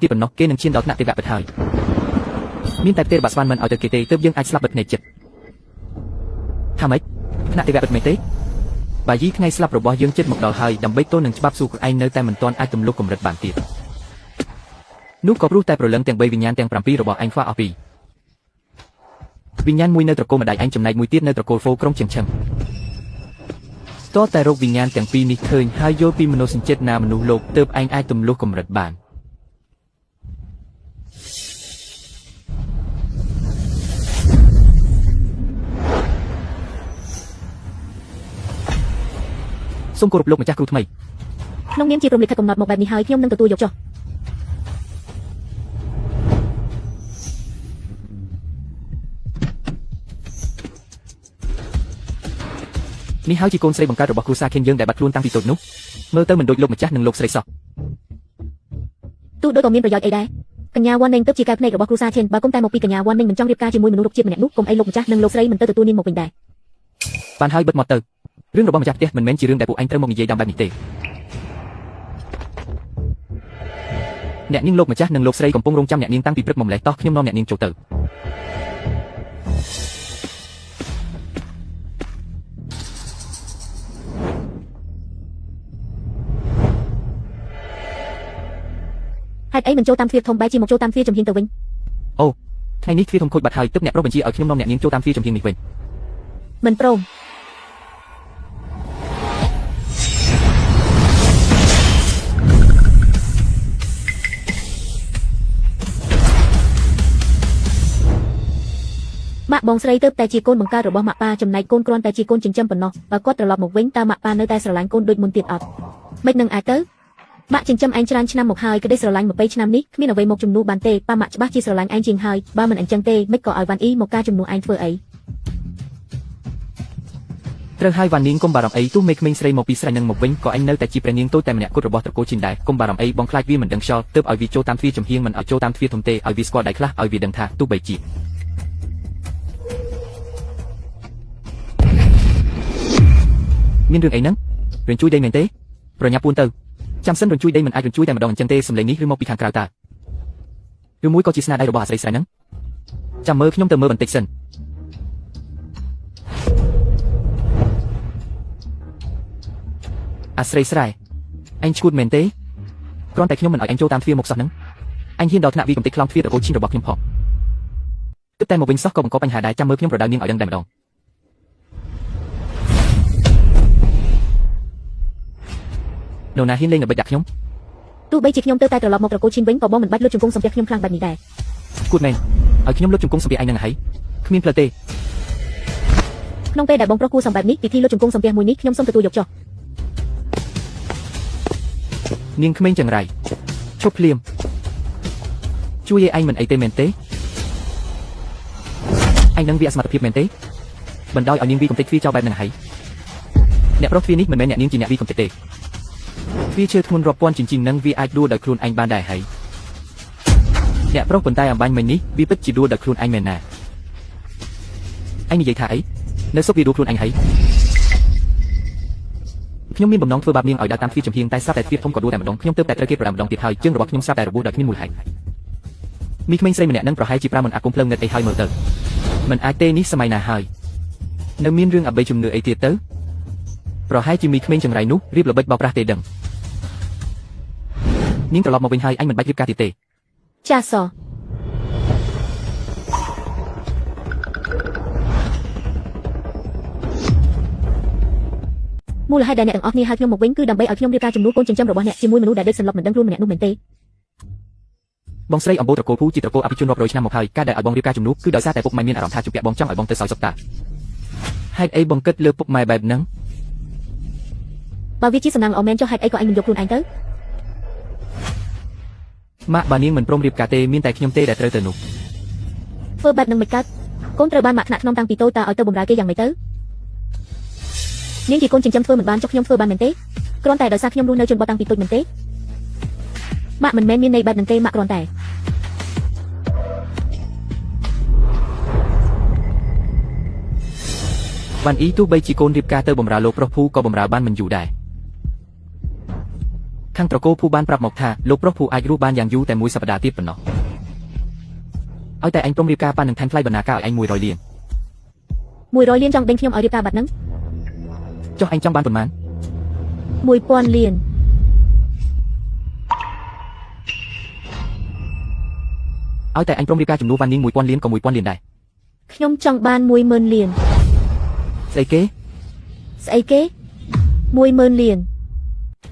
ទីប៉ុណ្ណោះគេនឹងឈានដល់ថ្នាក់ទេវៈពិតហើយមានតែទេវៈស្វានមិនឲ្យទៅគេទេទើបយើងអាចស្លាប់បិទភ្នែកចិត្តថាម៉េចថ្នាក់ទេវៈពិតមែនទេបាយីថ្ងៃស្លាប់របស់យើងចិត្តមកដល់ហើយដើម្បីទល់នឹងច្បាប់សួរខ្លួនឯងនៅតែមិនទាន់អាចទម្លុះកម្រិតបានទៀតនោះក៏ព្រោះតែប្រលឹងទាំង3វិញ្ញាណទាំង7របស់ឯងខ្វះអស់ពីវិញ្ញាណមួយនៅត្រកូលម្ដាយឯងចំណែកមួយទៀតនៅត្រកូលហ្វូក្រុងជើងឈឹងតើតែរោគវិញ្ញាណទាំងពីរនេះឃើញហើយយល់ពីមនោសញ្ជាតិណាមនុស្សលោកទើបឯងអាចទម្លុះកម្រិតបានសូមគោរពលោកម្ចាស់គ្រូថ្មីក្នុងនាមជាព្រមលិខិតកំណត់មកបែបនេះហើយខ្ញុំនឹងទទួលយកចុះនេះហើយជាកូនស្រីបង្កើតរបស់គ្រូសាខេនយើងដែលបាត់ខ្លួនតាំងពីតូចនោះមើលទៅមិនដូចលោកម្ចាស់និងលោកស្រីសោះទោះដូចក៏មានប្រយោជន៍អីដែរកញ្ញាវ៉ាន់នេងទៅជាកែវភ្នែករបស់គ្រូសាខេនបើគុំតែមកពីកញ្ញាវ៉ាន់នេងមិនចង់រៀបការជាមួយមនុស្សរុកជាតិម្នាក់នោះគុំអីលោកម្ចាស់និងលោកស្រីមិនទៅទទួលនាងមកវិញដែរបានហើយបិទមាត់ទៅរឿងរបស់ម្ចាស់ផ្ទះមិនមែនជារឿងដែលពួកឯងត្រូវមកនិយាយតាមបែបនេះទេអ្នកនាងលោកម្ចាស់និងលោកស្រីកំពុងរងចាំអ្នកនាងតាំងពីព្រឹកមកម្លេះតោះខ្ញុំនាំអ្នកនាងចូលទៅហេតុអីមិនចូលតាមទ្វារធំបែរជាមកចូលតាមទ្វារចំហៀងទៅវិញអូថ្ងៃនេះទ្វារធំខូចបាត់ហើយទើបអ្នកប្រុសបញ្ជាឲ្យខ្ញុំនាំអ្នកនាងចូលតាមទ្វារចំហៀងនេះវិញមិនព្រមម៉ាក់បងស្រីទៅតែជាកូនបង្កើតរបស់ម៉ាក់ប៉ាចំណែកកូនគ្រាន់តែជាកូនចិញ្ចឹមប៉ុណ្ណោះបើគាត់ត្រឡប់មកវិញតើម៉ាក់ប៉ានៅតែស្រឡាញ់កូនដូចមុនទៀតអត់មិននឹងអាចទៅម៉ាក់ចិញ្ចឹមឯងច្រើនឆ្នាំមកហើយក្តីស្រឡាញ់20ឆ្នាំនេះគ្មានអ្វីមកជំនួសបានទេប៉ាម៉ាក់ច្បាស់ជាស្រឡាញ់ឯងជាងហើយបើមិនអញ្ចឹងទេមិនក៏ឲ្យវ៉ាន់អ៊ីមកការជំនួសឯងធ្វើអីត្រូវហើយវ៉ាន់នាងកុំបារម្ភអីទោះមេក្មេងស្រីមកពីស្រែនឹងមកវិញក៏ឯងនៅតែជាព្រះនាងតូចតែម្នាក់គត់របស់ត្រកូលជីនដែរកុំបារម្ភអីបងខ្លាចវាមិនដឹងខ្យល់ទើបឲ្យវាចូលតាមទ្វារចំហៀងមិនឲ្យចូលតាមទ្វារធំទេឲ្យវាស្គាល់ដៃខ្លះឲ្យវាដឹងថាទោះបីជាមានរឿងអីហ្នឹងរញ្ជួយដីមែនទេប្រញាប់ពួនទៅចាំសិនរញ្ជួយដីមិនអាចរញ្ជួយតែម្ដងអញ្ចឹងទេសម្លេងនេះឬមកពីខាងក្រៅតើឬមួយក៏ជាស្នាដៃរបស់អាស្រីស្រែហ្នឹងចាំមើលខ្ញុំទៅមើលបន្តិចសិនអាស្រីស្រែអញឈួតមែនទេគ្រាន់តែខ្ញុំមិនឲ្យអញចូលតាមទ្វារមកសោះហ្នឹងអញហ៊ានដល់ថ្នាក់វាកំទេចខ្លោងទ្វារត្រកូលឈីនរបស់ខ្ញុំផងគិតតែមកវិញសោះក៏បង្កបញ្ហាដែរចាំមើលខ្ញុំប្រដៅនាងឲ្យដឹងតែម្ដងនរណាហ៊ានលេងល្បិចដាក់ខ្ញុំទោះបីជាខ្ញុំទៅតែត្រឡប់មកត្រកូលឈីនវិញក៏បងមិនបាច់លុតជង្គង់សំពះខ្ញុំខ្លាំងបែបនេះដែរគួតមែនឲ្យខ្ញុំលុតជង្គង់សំពះឯងនឹងហើយគ្មានផ្លូវទេក្នុងពេលដែលបងប្រុសគួរសំបែបនេះពិធីលុតជង្គង់សំពះមួយនេះខ្ញុំសូមទទួលយកចុះនាងក្មេងចង្រៃឈប់ភ្លាមជួយឲ្យឯងមិនអីទេមែនទេឯងនឹងវាអសមត្ថភាពមែនទេបណ្ដោយឲ្យនាងវាកំទេចទ្វារចោលបែបហ្នឹងហើយអ្នកប្រុសទ្វារនេះមិនមែនអ្នកនាងជាអ្នកវាកំទេចទេវាឈើធ្ងន់រាប់ពាន់ចិញ្ចៀងនឹងវាអាចដួលដោយខ្លួនឯងបានដែរហើយអ្នកប្រុសប៉ុន្តែអំបញ្ញមិញនេះវាពិតជាដួលដោយខ្លួនឯងមែនណាឯងនិយាយថាអីនៅសុខវាដួលខ្លួនឯងហើយខ្ញុំមានបំណងធ្វើបាបនាងឲ្យដើរតាមទ្វារចំហៀងតែស្រាប់តែទ្វារធំក៏ដួលតែម្ដងខ្ញុំទើបតែត្រូវគេប្រដាម្ដងទៀតហើយជើងរបស់ខ្ញុំស្រាប់តែរបួសដោយគ្មានមូលហេតុមីក្មេងស្រីម្នាក់នឹងប្រហែលជាប្រើមិនអាគមភ្លើងងឹតអីហើយមើលទៅមិនអាចទេនេះសម័យណាហើយនៅមានរឿងអបិយជំនឿអីទៀតទៅប្រហែលជាមីក្មេងចង្រៃនោះរៀបល្បិចបោកប្រាស់ទេដឹងនាងត្រឡប់មកវិញហើយអញមិនបាច់រៀបការទៀតទេចាសមូលហេតុដែលអ្នកទាំងអស់គ្នាហៅខ្ញុំមកវិញគឺដើម្បីឲ្យខ្ញុំរៀបការជំនួសកូនចិញ្ចឹមរបស់អ្នកជាមួយមនុស្សដែលដេកសន្លប់មិនដឹងខ្លួនម្នាក់នោះមែនទេបងស្រីអំបូរត្រកូលភូជាត្រកូលអភិជនរាប់រយឆ្នាំមកហើយការដែលឲ្យបងរៀបការជំនួសគឺដោយសារតែពុកម៉ែមានអារម្មណ៍ថាជំពាក់បងចង់ឲ្យបងទៅសោយសុខតាហេតុអីបងគិតលើពុកម៉ែបែបហ្នឹងបើវាជាសំណាងល្អមែនចុះហេតុអីក៏អញមិនយកខ្លួនឯងទៅម៉ាក់បានាងមិនព្រមរៀបការទេមានតែខ្ញុំទេដែលត្រូវទៅនោះធ្វើបែបនឹងមិនកើតកូនត្រូវបានម៉ាក់ថ្នាក់ក្នុងតាំងពីតូចតើឲ្យទៅបម្រើគេយ៉ាងម៉េចទៅនាងជាកូនចិញ្ចឹមធ្វើមិនបានចុះខ្ញុំធ្វើបានមែនទេគ្រាន់តែដោយសារខ្ញុំរស់នៅជនបទតាំងពីតូចមែនទេម៉ាក់មិនមែនមានន័យបែបហ្នឹងទេម៉ាក់គ្រាន់តែវ៉ាន់អ៊ីទោះបីជាកូនរៀបការទៅបម្រើលោកប្រុសភូក៏បម្រើបានមិនយូរដែរ ខាងត្រកូលភូបានប្រាប់មកថាលោកប្រុសភូអាចរស់បានយ៉ាងយូរតែមួយសប្តាហ៍ទៀតប៉ុណ្ណោះឲ្យតែអញព្រមរៀបការប៉ានឹងថែមថ្លៃបណ្ណាការឲ្យអញ100លាន100លានចង់ដេញខ្ញុំឲ្យរៀបការបាត់ហ្នឹងចុះអញចង់បានប៉ុន្មាន 1000លានឲ្យតែអញព្រមរៀបការជំនួសវ៉ាន់នីង1000លានក៏1000លានដែរខ្ញុំចង់បាន10000លានស្អីគេ10000លាន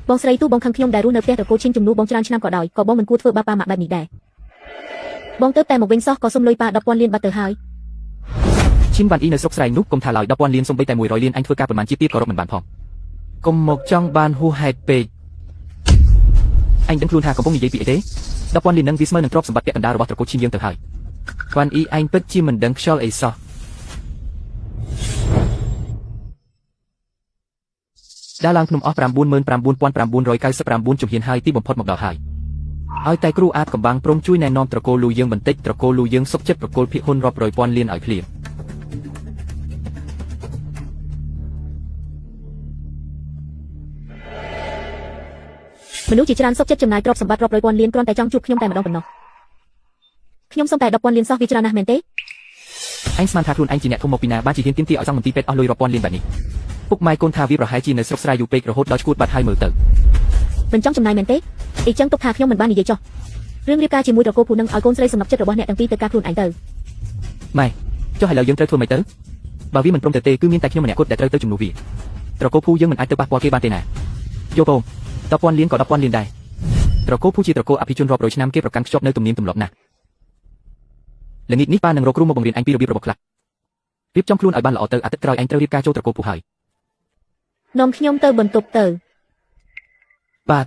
បងស្រីទូបងខឹងខ្ញុំដែលរស់នៅផ្ទះត្រកូលឈិនជំនួសបងច្រើនឆ្នាំក៏ដោយក៏បងមិនគួរធ្វើបាបប៉ាម៉ាក់បែបនេះដែរបងទៅតែមកវិញសោះក៏សុំលុយប៉ា10,000លានបាត់ទៅហើយឈិនវ៉ាន់អ៊ីនៅស្រុកស្រែងនោះកុំថាឡើយ10,000លានសុំបីតែ100លានអញធ្វើការប្រមាណជាទៀតក៏រកមិនបានផងកុំមកចង់បានហួសហេតុពេកអញដឹងខ្លួនថាកំពុងនិយាយពីអីទេ10,000លាននឹងវាស្មើនឹងទ្រព្យសម្បត្តិពាក់កណ្ដាលរបស់ត្រកូលឈិនយើងទៅហើយវ៉ាន់អ៊ីអញពិតជាមិនដឹងខ្យល់អីសោះដើរឡើងភ្នំអស់ 99,999 ជំហានហើយទីបំផុតមកដល់ហើយឲ្យតែគ្រូអាតកំបាំងព្រមជួយណែនាំត្រកូលលូយើងបន្តិចត្រកូលលូយើងសុខចិត្តប្រគល់ភាគហ៊ុនរាប់រយពាន់លានឲ្យភ្លាមមនុស្សជាច្រើនសុខចិត្តចំណាយទ្រព្យសម្បត្តិរាប់រយពាន់លានគ្រាន់តែចង់ជួបខ្ញុំតែម្ដងប៉ុណ្ណោះខ្ញុំសុំតែ10,000លានសោះវាច្រើនណាស់មែនទេអញស្មានថាខ្លួនឯងជាអ្នកធំមកពីណាបានជាហ៊ានទាមទារឲ្យសង់មន្ទីរពេទ្យអស់លុយរាប់ពាន់លានបែបនេះពុកម៉ែកូនថាវាប្រហែលជានៅស្រុកស្រែយូរពេករហូតដល់ឈួតបាត់ហើយមើលទៅមិនចង់ចំណាយមែនទេអីចឹងទុកថាខ្ញុំមិនបាននិយាយចោះរឿងរៀបការជាមួយត្រកូលភូនឹងឲ្យកូនស្រីសំណប់ចិត្តរបស់អ្នកទាំងពីរទៅការខ្លួនឯងទៅម៉ែចុះឥឡូវយើងត្រូវធ្វើម៉េចទៅបើវាមិនព្រមទៅទេគឺមានតែខ្ញុំម្នាក់គត់ដែលត្រូវទៅជំនួសវាត្រកូលភូយើងមិនអាចទៅប៉ះពាល់គេបានទេណាយកបង10,000លានក៏10,000លានដែរត្រកូលភូជាត្រកូលអភិជនរាប់រយឆ្នាំគេប្រកាន់ខ្ជាប់នៅទំនៀមទម្លាប់ណាស់ល្ងាចនេះប៉ានឹងរកគ្រូមកបង្រៀនអញពីរបៀបរបស់ខ្លះរៀបចំខ្លួនឲ្យបានល្អទៅអាទិត្យក្រោយអញត្រូវរៀបការចូលត្រកូលភូហើយនាំខ្ញុំទៅបន្ទប់ទៅបាទ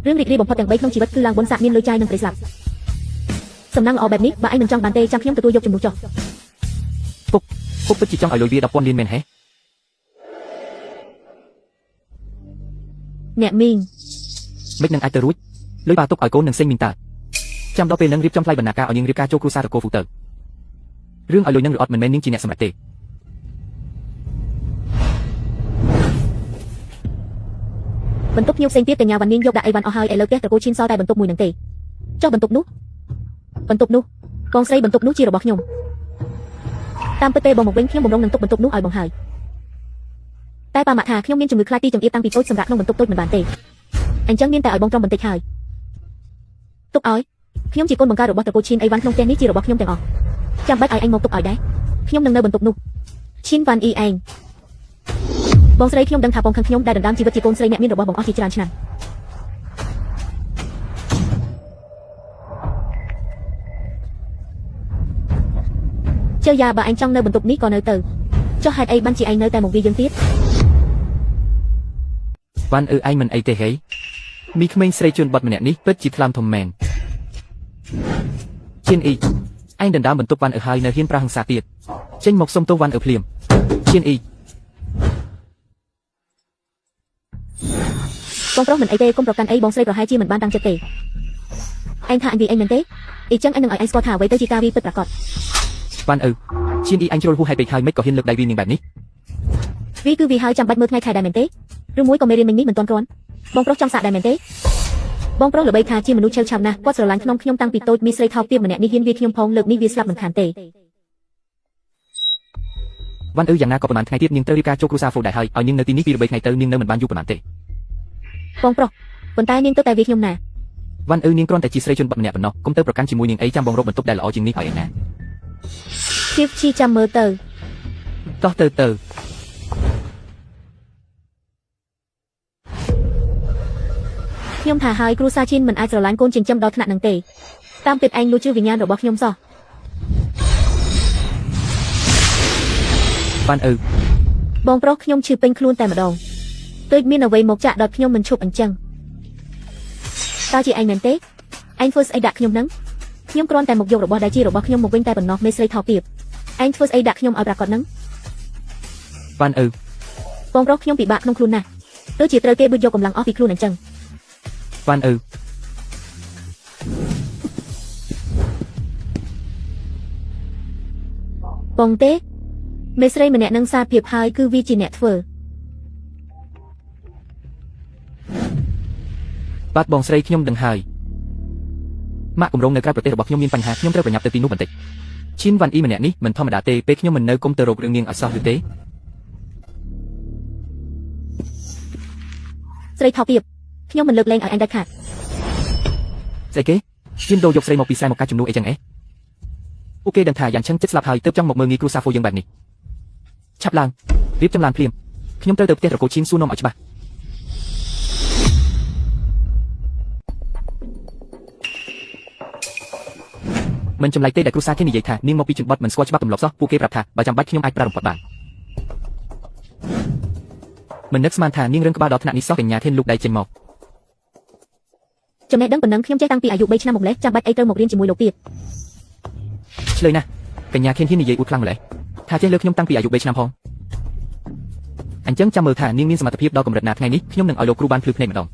រឿងរីករាយបំផុតទាំង3ក្នុងជីវិតគឺឡើងបុណ្យស័ក្តិមានលុយចាយនិងព្រៃស្លាប់សំណាងល្អបែបនេះបើឯងមិនចង់បានទេចាំខ្ញុំទទួលយកជំនួសចុះពុកពិតជាចង់ឲ្យលុយវា10,000លានមែនហេអ្នកមីងមិននឹងអាចទៅរួចលុយប៉ាទុកឲ្យកូននឹងសេងមីងតើចាំដល់ពេលនឹងរៀបចំថ្លៃបណ្ណាការឲ្យនាងរៀបការចូលគ្រួសារត្រកូលភូទៅរឿងឲ្យលុយនឹងឬអត់មិនមែននាងជាអ្នកសម្រេចទេបន្ទប់ភ្ញៀវផ្សេងទៀតកញ្ញាវ៉ាន់នាងយកដាក់អីវ៉ាន់អស់ហើយឥឡូវផ្ទះត្រកូលឈិនសល់តែបន្ទប់មួយនឹងទេចុះបន្ទប់នោះបងស្រីបន្ទប់នោះជារបស់ខ្ញុំតាមពិតទេបងមកវិញខ្ញុំបំរុងនឹងទុកបន្ទប់នោះឲ្យបងហើយតែប៉ាម៉ាក់ថាខ្ញុំមានជំងឺខ្លាចទីចង្អៀតតាំងពីតូចសម្រាប់ក្នុងបន្ទប់តូចមិនបានទេអញ្ចឹងមានតែឲ្យបងត្រង់បន្តិចហើយទុកឲ្យខ្ញុំជាកូនបង្ការរបស់ត្រកូលឈិនអីវ៉ាន់ក្នុងផ្ទះនេះជារបស់ខ្ញុំទាំងអស់ចាំបាច់ឲ្យអញមកទុកឲ្យដែរខ្ញុំនឹងនៅបន្ទប់នោះឈិនវ៉ាន់អ៊ីឯងបងស្រីខ្ញុំដឹងថាបងខឹងខ្ញុំដែលដណ្ដើមជីវិតជាកូនស្រីអ្នកមានរបស់បងអស់ជាច្រើនឆ្នាំចុះយ៉ាបើអញចង់នៅបន្ទប់នេះក៏នៅទៅចុះហេតុអីបានជាឯងនៅតែមកវាយើងទៀតវ៉ាន់ឯងមិនអីទេហេមីក្មេងស្រីជួនបត់ម្នាក់នេះពិតជាថ្លើមធំមែនជិនអ៊ីឯងដណ្ដើមបន្ទប់វ៉ាន់ហើយនៅហ៊ានប្រាហង្សាទៀតចេញមកសុំទោសវ៉ាន់ភ្លាមជិនអ៊ីបងប្រុសមិនអីទេកុំប្រកាន់អីបងស្រីប្រហែលជាមិនបានតាំងចិត្តទេឯងថាអញវាអីមែនទេអីចឹងអញនឹងឲ្យឯងស្គាល់ថាអ្វីទៅជាការវាពិតប្រាកដវ៉ាន់ឈៀនអ៊ីអញជ្រុលហួសហេតុពេកហើយមិនក៏ហ៊ានលើកដៃវានាងបែបនេះវាគឺវាហើយចាំបាច់មើលថ្ងៃខែដែរមែនទេឬមួយក៏មេរៀនមិញនេះមិនទាន់គ្រាន់បងប្រុសចង់សាកដែរមែនទេបងប្រុសល្បីថាជាមនុស្សឆៅឆាប់ណាស់គាត់ស្រឡាញ់ខ្ញុំតាំងពីតូចមីស្រីថោកទាបម្នាក់នេះហ៊ានវាខ្ញុំផងលើកនេះវាស្លាប់មិនខានទេវ៉ាន់យ៉ាងណាក៏ប្រហែលថ្ងៃទៀតនាងត្រូវរៀបការចូលគ្រួសារហ្វូដែរហើយឲ្យនាងនៅទីនេះពី3ថ្ងៃទៅនាងនៅមិនបានយូរប៉ុន្មានទេបងប្រុសប៉ុន្តែនាងទៅតែវាខ្ញុំណាវ៉ាន់នាងគ្រាន់តែជាស្រីជនបត់ម្នាក់ប៉ុណ្ណោះកុំទៅប្រកាន់ជាមួយនាងអីចាំបងរកបន្ទប់ដែលល្អជាងនេះឲ្យឯណាជីចាំមើលទៅតោះទៅខ្ញុំថាហើយគ្រូសាឈិនមិនអាចស្រឡាញ់កូនចិញ្ចឹមដល់ថ្នាក់នឹងទេតាមពិតឯងលួចជឿវិញ្ញាណរបស់ខ្ញុំសោះវ៉ាន់បងប្រុសខ្ញុំឈឺពេញខ្លួនតែម្ដងដូចមានអ្វីមកចាក់ដល់ខ្ញុំមិនឈប់អញ្ចឹងតើជាឯងមែនទេឯងធ្វើស្អីដាក់ខ្ញុំនឹងខ្ញុំគ្រាន់តែមកយករបស់ដែលជារបស់ខ្ញុំមកវិញតែប៉ុណ្ណោះមេស្រីថោកទាបឯងធ្វើស្អីដាក់ខ្ញុំឲ្យប្រាកដនឹងវ៉ាន់បងប្រុសខ្ញុំពិបាកក្នុងខ្លួនណាស់ដូចជាត្រូវគេបួចយកកម្លាំងអស់ពីខ្លួនអញ្ចឹងវ៉ាន់បងទេមេស្រីម្នាក់នឹងសារភាពហើយគឺវាជាអ្នកធ្វើ បាទបងស្រីខ្ញុំដឹងហើយម៉ាក់គម្រោងនៅក្រៅប្រទេសរបស់ខ្ញុំមានបញ្ហាខ្ញុំត្រូវប្រញាប់ទៅទីនោះបន្តិចឈិនវ៉ាន់អ៊ីម្នាក់នេះមិនធម្មតាទេពេលខ្ញុំមិននៅគុំទៅរករឿងនាងឲ្យសោះឬទេ ស្រីថោកទាបខ្ញុំមិនលើកលែងឲ្យអញដាច់ខាត ស្អីគេជិនដូយកស្រីមកពីខ្សែមកការជំនួសអីចឹងពួកគេដឹងថាយ៉ាងឆឹងចិត្តស្លាប់ហើយទើបចង់មកមើលងាយគ្រូសាហ្វូយើងបែបនេះឆាប់ឡើងរៀបចំឡានភ្លាមខ្ញុំត្រូវទៅផ្ទះត្រកូលឈិនសួរនាំឲ្យច្បាស់មិនចម្លែកទេដែលគ្រូសាគេនិយាយថានាងមកពីជនបទមិនស្គាល់ច្បាប់ទម្លាប់សោះពួកគេប្រាប់ថាបើចាំបាច់ខ្ញុំអាចប្រើរំពាត់បានមិននឹកស្មានថានាងរឹងក្បាលដល់ថ្នាក់នេះសោះកញ្ញាធានលូកដៃចេញមក ចំណេះដឹងប៉ុណ្ណឹងខ្ញុំចេះតាំងពីអាយុ3ឆ្នាំមកម្លេះចាំបាច់អីត្រូវមករៀនជាមួយលោកទៀត ឆ្លើយណាស់កញ្ញាខៀនហ៊ាននិយាយអួតខ្លាំងម្ល៉េះថាចេះលើខ្ញុំតាំងពីអាយុ3ឆ្នាំផងអញ្ចឹងចាំមើលថានាងមានសមត្ថភាពដល់កម្រិតណាថ្ងៃនេះខ្ញុំនឹងឲ្យលោកគ្រូបានភ្លឺភ្នែកម្ដង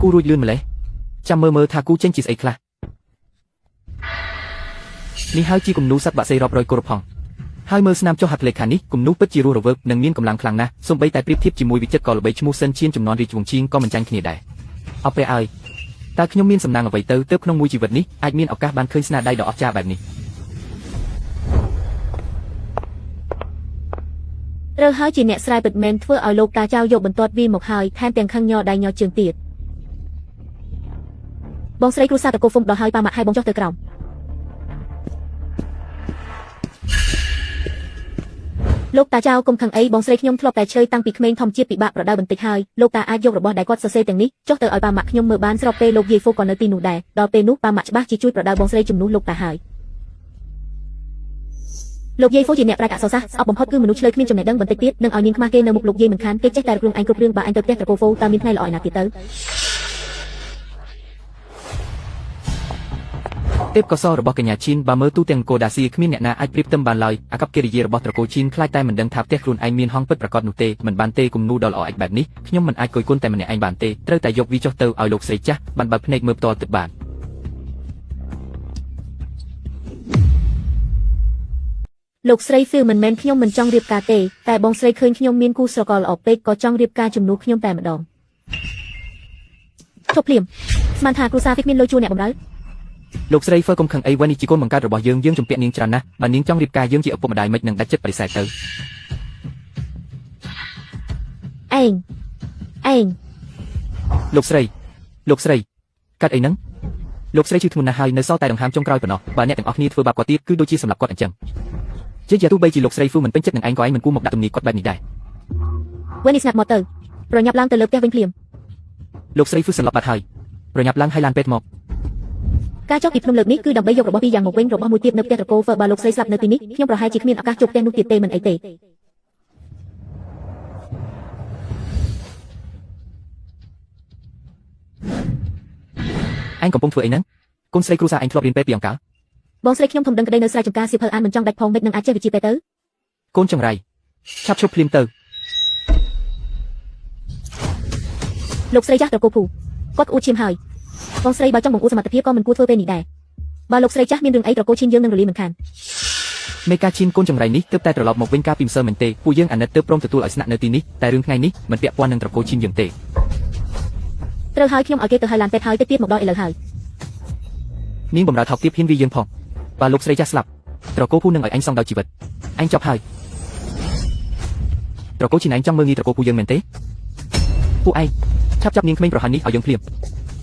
គូរួចលឿនម្ល៉េះចាំមើលថាគូចេញជាស្អីខ្លះនេះហើយជាគំនូសត្វបាក់សេរាប់រយគល់ផងហើយមើលស្នាមចុះហត្ថលេខានេះគំនូពិតជារស់រវើកនិងមានកម្លាំងខ្លាំងណាស់សូម្បីតែប្រៀបធៀបជាមួយវិចិត្រក៏ល្បីឈ្មោះសិនឈៀនចំនួនរាជវង្សឈៀងក៏មិនចាញ់គ្នាដែរអបពេលឲ្យតើខ្ញុំមានសំណាងអ្វីទៅក្នុងមួយជីវិតនេះអាចមានឱកាសបានឃើញស្នាដៃដ៏អស្ចារ្យបែបនេះ ត្រូវហើយជាអ្នកស្រែពិតមែនធ្វើឲ្យលោកតាចៅយកបន្ទាត់វាមកហើយថែមទាំងខឹងញ័រដៃញ័រជើងទៀតបងស្រីគ្រូសាតកូហ្វុំដល់ហើយប៉ាម៉ាក់ឲ្យបងចុះទៅក្រោមលោកតាចៅកុំខឹងអីបងស្រីខ្ញុំធ្លាប់តែឆ្លើយតាំងពីក្មេងធម្មជាតិពិបាកប្រដៅបន្តិចហើយលោកតាអាចយករបស់ដែលគាត់សរសេរទាំងនេះចុះទៅឲ្យប៉ាម៉ាក់ខ្ញុំមើលបានស្របពេលលោកយាយហ្វូក៏នៅទីនោះដែរដល់ពេលនោះប៉ាម៉ាក់ច្បាស់ជាជួយប្រដៅបងស្រីជំនួសលោកតាហើយលោកយាយហ្វូជាអ្នកប្រាជ្ញអក្សរសាស្ត្រស្អប់បំផុតគឺមនុស្សឆ្លើយគ្មានចំណេះដឹងបន្តិចទៀតនឹងឲ្យនាងខ្មាស់គេនៅមុខលោកយាយមិនខានគេចេះតែរករឿងអញគ្រប់រឿងបើអញទៅផ្ទះត្រកូហ្វូតើមានថ្ងៃល្អឯណាទៀតទៅ ទេពកោសល្យរបស់កញ្ញាឈីនបើមើលទូទាំងកូដាស៊ីគ្មានអ្នកណាអាចប្រៀបផ្ទឹមបានឡើយអាកប្បកិរិយារបស់ត្រកូលឈីនខ្លាចតែមិនដឹងថាផ្ទះខ្លួនឯងមានហង្សពិតប្រាកដនោះទេមិនបានទេគំនូដ៏ល្អឯកបែបនេះខ្ញុំមិនអាចគយគន់តែម្នាក់ឯងបានទេត្រូវតែយកវាចុះទៅឲ្យលោកស្រីចាស់បានបើកភ្នែកមើលផ្ទាល់ទឹកបានលោកស្រីហ្វីលមិនមែនខ្ញុំមិនចង់រៀបការទេតែបងស្រីឃើញខ្ញុំមានគូស្រករល្អពេកក៏ចង់រៀបការជំនួសខ្ញុំតែម្ដងឈប់ភ្លាមស្មានថាគ្រូសាហ្វីកមានលុយជួលអ្នកបម្រើ លោកស្រីហ្វឺកុំខឹងអីវ៉ានេះជាកូនបង្កើតរបស់យើងជំពាក់នាងច្រើនណាស់បើនាងចង់រៀបការយើងជាឪពុកម្ដាយមិននឹងដាច់ចិត្តបដិសេធទៅឯងលោកស្រីកាត់អីហ្នឹងលោកស្រីជឿធ្ងន់ណាស់ហើយនៅសល់តែដង្ហើមចុងក្រោយប៉ុណ្ណោះបើអ្នកទាំងអស់គ្នាធ្វើបាបគាត់ទៀតគឺដូចជាសម្លាប់គាត់អញ្ចឹងជាទោះបីជាលោកស្រីហ្វឺមិនពេញចិត្តនឹងឯងក៏ឯងមិនគួរមកដាក់ទំនាយគាត់បែបនេះដែរវ៉ានេះស្ងាត់មកទៅប្រញាប់ឡើងទៅលើផ្ទះវិញភ្លាមលោកស្រីហ្វឺសន្លប់បាត់ហើយប្រញាប់ឡើងហើយឡានពេទ្យមក ការចុះពីភ្នំលើកនេះគឺដើម្បីយករបស់ពីរយ៉ាងមកវិញរបស់មួយទៀតនៅផ្ទះត្រកូលហ្វឺបើលោកស្រីស្លាប់នៅទីនេះខ្ញុំប្រហែលជាគ្មានឱកាសជួបផ្ទះនោះទៀតទេមិនអីទេអញកំពុងធ្វើអីហ្នឹងកូនស្រីគ្រូសាអញធ្លាប់រៀនពេទ្យពីអង្កលបងស្រីខ្ញុំធំដឹងក្តីនៅស្រែចម្ការសៀវភៅអានមិនចង់ដាច់ផងមិននឹងអាចចេះវិជ្ជាពេទ្យទៅកូនចង្រៃឆាប់ឈប់ភ្លាមទៅលោកស្រីចាស់ត្រកូលភូគាត់អួតឈាមហើយ បងស្រីបើចង់បង្អួតសមត្ថភាពក៏មិនគួរធ្វើពេលនេះដែរបើលោកស្រីចាស់មានរឿងអីត្រកូលឈិនយើងនឹងរលីមិនខានមេកាឈិនកូនចង្រៃនេះទើបតែត្រឡប់មកវិញកាលពីម្សិលមិញទេពួកយើងអាណិតទើបព្រមទទួលឲ្យស្នាក់នៅទីនេះតែរឿងថ្ងៃនេះមិនពាក់ព័ន្ធនឹងត្រកូលឈិនយើងទេត្រូវហើយខ្ញុំឲ្យគេទៅឲ្យឡានពេទ្យហើយតិចទៀតមកដល់ឥឡូវហើយនាងបំរើថោកទាបហ៊ានវាយើងផងបើលោកស្រីចាស់ស្លាប់ត្រកូលភូនឹងឲ្យអញសងដល់ជីវិតអញចប់ហើយត្រកូលឈិនឯងចង់មើលងាយត្រកូលភូយើងមែនទេពួកឯងឆាប់ចាប់នាងក្មេងប្រហែលនេះឲ្យយើងភ្លាម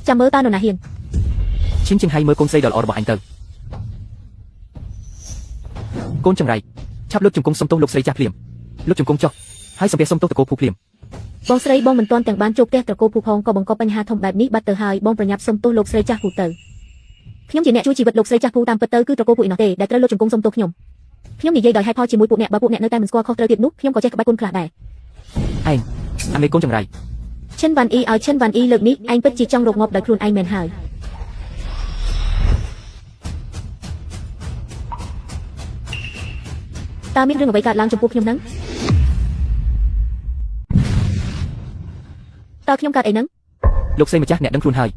ចាំមើលតើនរណាហ៊ានឈិនជាងហើយមើលកូនស្រីដ៏ល្អរបស់អញទៅកូនចង្រៃឆាប់លើកជង្គង់សុំទោសលោកស្រីចាស់ភ្លាមលើកជង្គង់ចុះហើយសំពះសុំទោសត្រកូលភូភ្លាមបងស្រីបងមិនទាន់ទាំងបានជួបផ្ទះត្រកូលភូផងក៏បង្កបញ្ហាធំបែបនេះបាត់ទៅហើយបងប្រញាប់សុំទោសលោកស្រីចាស់ភូទៅខ្ញុំជាអ្នកជួយជីវិតលោកស្រីចាស់ភូតាមពិតទៅគឺត្រកូលភូឯណោះទេដែលត្រូវលើកជង្គង់សុំទោសខ្ញុំនិយាយដោយហេតុផលជាមួយពួកអ្នកបើពួកអ្នកនៅតែមិនស្គាល់ខុសត្រូវទៀតនោះខ្ញុំក៏ចេះក្បាច់គុណខ្លះដែរឯងអាមេកូនចង្រៃ ឈិនវ៉ាន់អ៊ីឲ្យឈិនវ៉ាន់អ៊ីលើកនេះឯងពិតជាចង់រកងាប់ដោយខ្លួនឯងមែនហើយតើមានរឿងអ្វីកើតឡើងចំពោះខ្ញុំហ្នឹង តើខ្ញុំកើតអីហ្នឹង លោកស្រីម្ចាស់អ្នកដឹងខ្លួនហើយ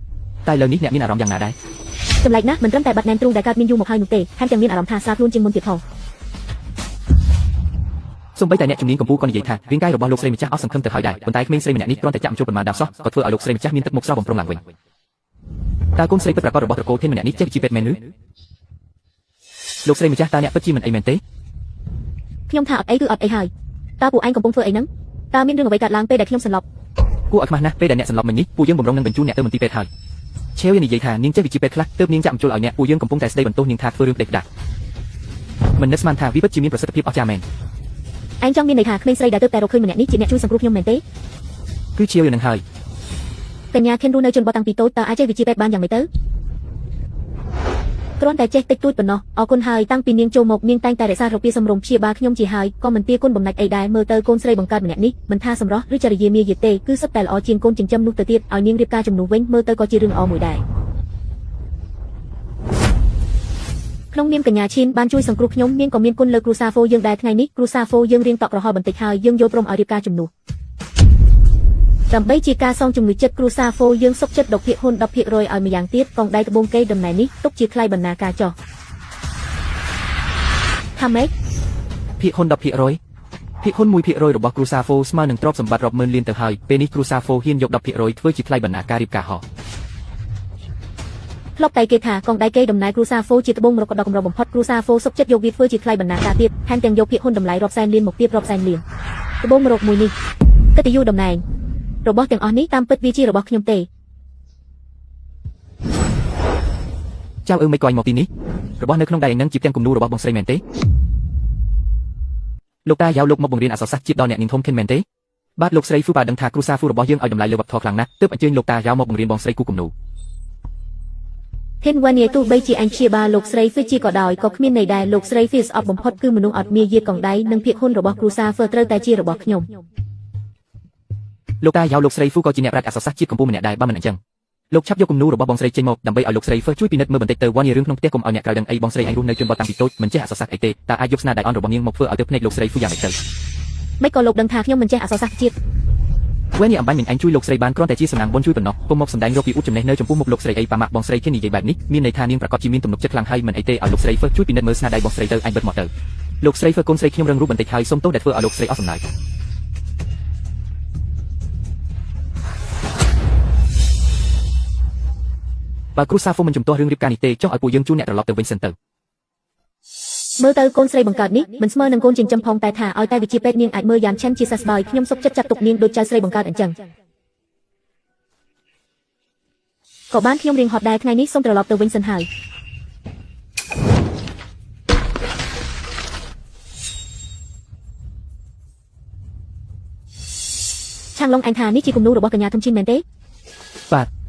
តែឥឡូវនេះអ្នកមានអារម្មណ៍យ៉ាងណាដែរ ចម្លែកណាស់មិនត្រឹមតែបាត់ណែនទ្រូងដែលកើតមានយូរមកហើយនោះទេថែមទាំងមានអារម្មណ៍ថាស្អាតខ្លួនជាងមុនទៀតផង សូម្បីតែអ្នកជំនាញកម្ពុជាក៏និយាយថារាងកាយរបស់លោកស្រីម្ចាស់អស់សង្ឃឹមទៅហើយដែរប៉ុន្តែក្មេងស្រីម្នាក់នេះគ្រាន់តែចាក់ចូលប៉ុន្មានដាវសោះក៏ធ្វើឲ្យលោកស្រីម្ចាស់មានទឹកមុខសោះបំរុងឡើងវិញតើកូនស្រីពិតប្រាកដរបស់ត្រកូលធានម្នាក់នេះចេះវិជ្ជាពេទ្យមែនឬលោកស្រីម្ចាស់តើអ្នកពិតជាមិនអីមែនទេ ខ្ញុំថាអត់អីគឺអត់អីហើយតើពួកឯងកំពុងធ្វើអីហ្នឹងតើមានរឿងអ្វីកើតឡើងពេលដែលខ្ញុំសន្លប់ គួរឲ្យខ្មាស់ណាស់ពេលដែលអ្នកសន្លប់មិញនេះពួកយើងបំរុងនឹងបញ្ជូនអ្នកទៅមន្ទីរពេទ្យហើយឆេវនិយាយថានាងចេះវិជ្ជាពេទ្យខ្លះទើបនាងចាក់បញ្ចូលឲ្យអ្នកពួកយើងកំពុងតែស្ដីបន្ទោសនាងថាធ្វើរឿងផ្ដេសផ្ដាស់មិននឹកស្មានថាវាពិតជាមានប្រសិទ្ធភាពអស្ចារ្យមែន ឯងចង់មានន័យថាក្មេងស្រីដែលទើបតែរកឃើញម្នាក់នេះជាអ្នកជួយសង្គ្រោះខ្ញុំមែនទេ គឺឆេវនឹងហើយក ញ្ញាខិនរស់នៅជនបទតាំងពីតូចតើអាចចេះវិជ្ជាពេទ្យបានយ៉ាងម៉េចទៅគ្រាន់តែចេះតិចតួចប៉ុណ្ណោះអរគុណហើយតាំងពីនាងចូលមកនាងតែងតែរក្សារូបភាពសម្រម្យព្យាបាលខ្ញុំជាហើយក៏មិនទាគុណបំណាច់អីដែរមើលទៅកូនស្រីបង្កើតម្នាក់នេះមិនថាសម្រស់ឬចរិយាមាយាទេគឺសុទ្ធតែល្អជាងកូនចិញ្ចឹមនោះទៅទៀតឲ្យនាងរៀបការជំនួសវិញមើលទៅក៏ជារឿងល្អមួយដែរក្នុងនាមកញ្ញាឈិនបានជួយសង្គ្រោះខ្ញុំនាងក៏មានគុណលើគ្រូសាហ្វូយើងដែរថ្ងៃនេះគ្រូសាហ្វូយើងរៀងតក់ក្រហល់បន្តិចហើយយើងយល់ព្រមឲ្យរៀបការជំនួសដើម្បីជាការសងជំងឺចិត្តគ្រូសាហ្វូយើងសុកចិត្តដកភាគហ៊ុន 10% ឲ្យម្យ៉ាងទៀតកងដៃត្បូងកេរដំណែនេះទុកជាថ្លៃបណ្ណាការចោះថាម៉េច ភាគហ៊ុន 10% ភាគហ៊ុន 1% របស់គ្រូសាហ្វូស្មើនឹងទ្រព្យសម្បត្តិរាប់ម៉ឺនលានទៅហើយពេលនេះគ្រូសាហ្វូហ៊ានយក 10% ធ្វើជាថ្លៃបណ្ណាការរៀបការហោះ ធ្លាប់តែគេថាកងដៃកេរដំណែគ្រូសាហ្វូជាត្បូងមរកតដ៏កម្របំផុតគ្រូសាហ្វូសុកចិត្តយកវាធ្វើជាថ្លៃបណ្ណាការទៀតថែមទាំងយកភាគហ៊ុនតម្លៃរាប់សែនលានមកទៀតរាប់សែនលានត្បូងមរកមួយនេះកិត្តិយសតំណែងរបស់ទាំងអស់នេះតាមពិតវាជារបស់ខ្ញុំទេ ចៅអើមិនខ្វាយមកទីនេះរបស់នៅក្នុងដៃឯងនឹងជាផ្ទាំងគំនូររបស់បងស្រីមែនទេលោកតាយ៉ាវលោកមកបង្រៀនអក្សរសាស្ត្រជាតិដល់អ្នកនាងធំខិនមែនទេបាទលោកស្រីហ្វូប៉ាដឹងថាគ្រូសាហ្វូរបស់យើងឲ្យតម្លៃលើវប្បធម៌ខ្លាំងណាស់ទើបអញ្ជើញលោកតាយ៉ាវមកបង្រៀនបងស្រីគូគំនូរ ហេនវ៉ានីទោះបីជាអញព្យាបាលលោកស្រីហ្វីជាក៏ដោយក៏គ្មានន័យដែរលោកស្រីហ្វីស្អប់បំផុតគឺមនុស្សអត់មាយាកងដៃនិងភាគហ៊ុនរបស់គ្រូសាហ្វូត្រូវតែជារបស់ខ្ញុំ លោកតាយ៉ាវលោកស្រីហ្វូក៏ជាអ្នកប្រាជ្ញអក្សរសាស្ត្រជាតិកម្ពុជាម្នាក់ដែរបើមិនអញ្ចឹងលោកឆាប់យកគំនូររបស់បងស្រីចេញមកដើម្បីឲ្យលោកស្រីហ្វជួយពិនិត្យមើលបន្តិចទៅវ៉ានីរឿងក្នុងផ្ទះកុំឲ្យអ្នកក្រៅដឹងអីបងស្រីឯងរស់នៅជនបទតាំងពីតូចមិនចេះអក្សរសាស្ត្រអីទេតើអាចយកស្នាដៃអនរបស់នាងមកធ្វើឲ្យទៅភ្នែកលោកស្រីហ្វយ៉ាងម៉េចទៅ មិនក៏លោកដឹងថាខ្ញុំមិនចេះអក្សរសាស្ត្រជាតិ វ៉ានីអំបញ្ញមិញអញជួយលោកស្រីបានគ្រាន់តែជាសំណាងបុណ្យជួយប៉ុណ្ណោះពុំមកសម្ដែងរកពីឧបចំណេះនៅចំពោះមុខលោកស្រីអីប៉ាម៉ាក់បងស្រីឃើញនិយាយបែបនេះមានន័យថានាងប្រកាសជាមានទំនុកចិត្តខ្លាំងហើយមិនអីទេឲ្យលោកស្រីហ្វជួយពិនិត្យមើលស្នាដៃបងស្រីទៅអញបិទមកទៅលោកស្រីហ្វកូនស្រីខ្ញុំរឹងរូបបន្តិចហើយសុំទោសដែលធ្វើឲ្យលោកស្រីអស់សំណើច បើគ្រូសាហ្វូមិនជំទាស់រឿងរៀបការនេះទេចុះឲ្យពួកយើងជួនអ្នកត្រឡប់ទៅវិញសិនទៅ មើលទៅកូនស្រីបង្កើតនេះមិនស្មើនឹងកូនចិញ្ចឹមផងតែថាឲ្យតែវិជាពេទ្យនាងអាចមើលយ៉ាងឆាន់ជាសះស្បើយខ្ញុំសុកចិត្តចាត់ទុកនាងដូចចៅស្រីបង្កើតអញ្ចឹងក៏បានខ្ញុំរៀងហត់ដែរថ្ងៃនេះសូមត្រឡប់ទៅវិញសិនហើយឆាំងឡុងអញថានេះជាគំនូររបស់កញ្ញាធំឈិនមែនទេ បាទ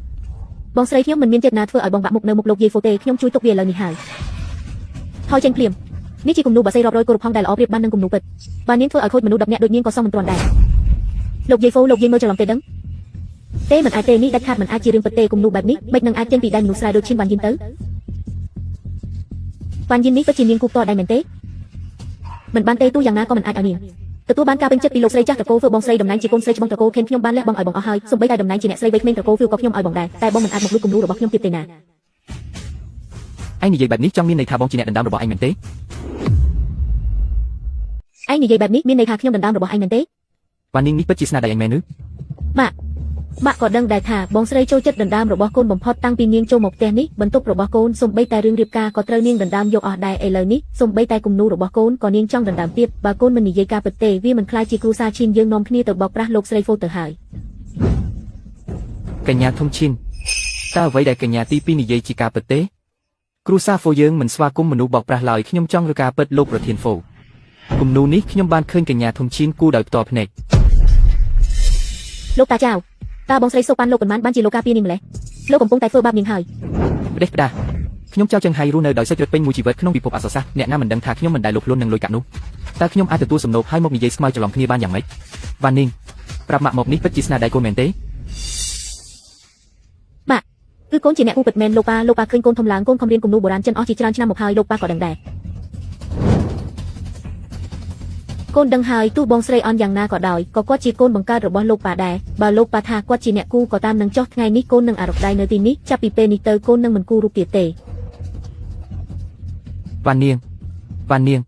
បងស្រីខ្ញុំមិនមានចេតនាធ្វើឲ្យបងបាក់មុខនៅមុខលោកយាយហ្វូទេខ្ញុំជួយទុកវាឥឡូវនេះហើយថយចេញភ្លាមនេះជាគំនូរបាសីរាប់រយគោរពផងដែលល្អប្រៀបបាននឹងគំនូរពិតបាននាងធ្វើឲ្យខូចមនុស្ស10នាក់ដូចនាងក៏សងមិនទាន់ដែរលោកយាយហ្វូលោកយាយមើលច្រឡំទេដឹងទេមិនអាចទេនេះដាច់ខាតមិនអាចជារឿងពិតទេគំនូរបែបនេះមិននឹងអាចចេញពីដៃមនុស្សស្រាយដូចឈិនវ៉ាន់យិនទៅវ៉ាន់យិននេះពិតជានាងគូផ្ទាល់ដៃមែនទេមិនបានទេទោះយ៉ាងណាក៏មិនអាចឲ្យនាងទទួលបានការពេញចិត្តពីលោកស្រីចាស់ត្រកូលធ្វើបងស្រីតំណែងជាកូនស្រីច្បងត្រកូលខេនខ្ញុំបានលះបង់ឲ្យបងអស់ហើយសូម្បីតែតំណែងជាអ្នកស្រីវ័យក្មេងត្រកូលធ្វើក៏ខ្ញុំឲ្យបងដែរតែបងមិនអាចមកលួចគំនូររបស់ខ្ញុំទៀតទេណា ឯងនិយាយបែបនេះចង់មានន័យថាបងជាអ្នកដណ្ដើមរបស់ឯងមែនទេ ឯងនិយាយបែបនេះមានន័យថាខ្ញុំដណ្ដើមរបស់ឯងមែនទេ វ៉ានីងនេះពិតជាស្នាដៃឯងមែនឬ ម៉ាក់ក៏ដឹងដែរថាបងស្រីចូលចិត្តដណ្ដើមរបស់កូនបំផុតតាំងពីនាងចូលមកផ្ទះនេះបន្ទប់របស់កូនសូម្បីតែរឿងរៀបការក៏ត្រូវនាងដណ្ដើមយកអស់ដែរឥឡូវនេះសូម្បីតែគំនូររបស់កូនក៏នាងចង់ដណ្ដើមទៀតបើកូនមិននិយាយការពិតទេវាមិនខ្លាចជាគ្រូសាឈិនយើងនាំគ្នាទៅបោកប្រាស់លោកស្រីហ្វូទៅហើយក ញ្ញាធំឈិនតើអ្វីដែលកញ្ញាទី2និយាយជាការពិតទេគ្រូសាហ្វូយើងមិនស្វាគមន៍មនុស្សបោកប្រាស់ឡើយខ្ញុំចង់រកការពិតលោកប្រធានហ្វូគំនូរនេះខ្ញុំបានឃើញកញ្ញាធំឈិនគូដោយផ្ទាល់ភ្នែក លោកតាចៅតើបងស្រីសុកប៉ាន់លោកប៉ុន្មានបានជាលោកការពារនាងម្លេះលោកកំពុងតែធ្វើបាបនាងហើយ ផ្ដេសផ្ដាស់ខ្ញុំចៅចង្ហៃរស់នៅដោយសេចក្ដីពេញមួយជីវិតក្នុងពិភពអក្សរសាស្ត្រអ្នកណាមិនដឹងថាខ្ញុំមិនដែលលុកលន់នឹងលុយកាក់នោះតើខ្ញុំអាចទទួលសំណូកឲ្យមកនិយាយស្មើច្រឡំគ្នាបានយ៉ាងម៉េចវ៉ានីងប្រាប់ម៉ាក់មកនេះពិតជាស្នាដៃកូនមែនទេ ម៉ាក់គឺកូនជាអ្នកគូពិតមែនលោកប៉ាឃើញកូនធំឡើងកូនខំរៀនគំនូរបុរាណចិនអស់ជាច្រើនឆ្នាំមកហើយលោកប៉ាក៏ដឹងដែរ កូនដឹងហើយទោះបងស្រីអន់យ៉ាងណាក៏ដោយក៏គាត់ជាកូនបង្កើតរបស់លោកប៉ាដែរបើលោកប៉ាថាគាត់ជាអ្នកគូក៏តាមនឹងចោះថ្ងៃនេះកូននឹងអារកដៃនៅទីនេះចាប់ពីពេលនេះទៅកូននឹងមិនគូរូបទៀតទេ វ៉ាននាង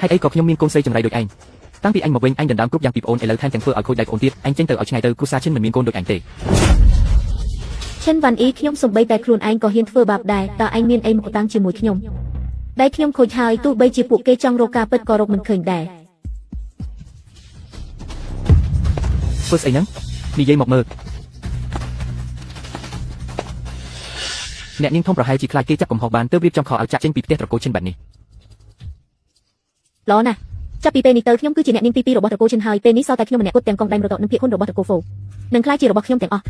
ហេតុអីក៏ខ្ញុំមានកូនស្រីចម្រៃដូចឯងតាំងពីអញមកវិញអញដណ្ដើមគ្រប់យ៉ាងពីប្អូនឥឡូវថែមទាំងធ្វើឲ្យខូចដៃប្អូនទៀតអញចេញទៅឲ្យឆ្ងាយទៅគ្រួសារឈិនមិនមានកូនដូចអញទេ ឈិនវ៉ាន់អ៊ីខ្ញុំសំបីតែខ្លួនឯងក៏ហ៊ានធ្វើបាបដែរតើអញមានអីមកតាំងជាមួយខ្ញុំដៃខ្ញុំខូចហើយទោះបីជាពួកគេចង់រកការពិតក៏រកមិនឃើញដែរ ធ្វើស្អីហ្នឹងនិយាយមកមើលអ្នកនាងធំប្រហែលជាខ្លាចគេចាប់កំហុសបានទើបរៀបចំខោឲ្យចាក់ចេញពីផ្ទះត្រកូលឈិនបែបនេះ ល្អណាស់ចាប់ពីពេលនេះទៅខ្ញុំគឺជាអ្នកនាងទី2របស់ត្រកូលឈិនហើយពេលនេះសល់តែខ្ញុំម្នាក់គត់ទាំងកងដៃមរតកនិងភាគហ៊ុនរបស់ត្រកូលហ្វូនឹងក្លាយជារបស់ខ្ញុំទាំងអស់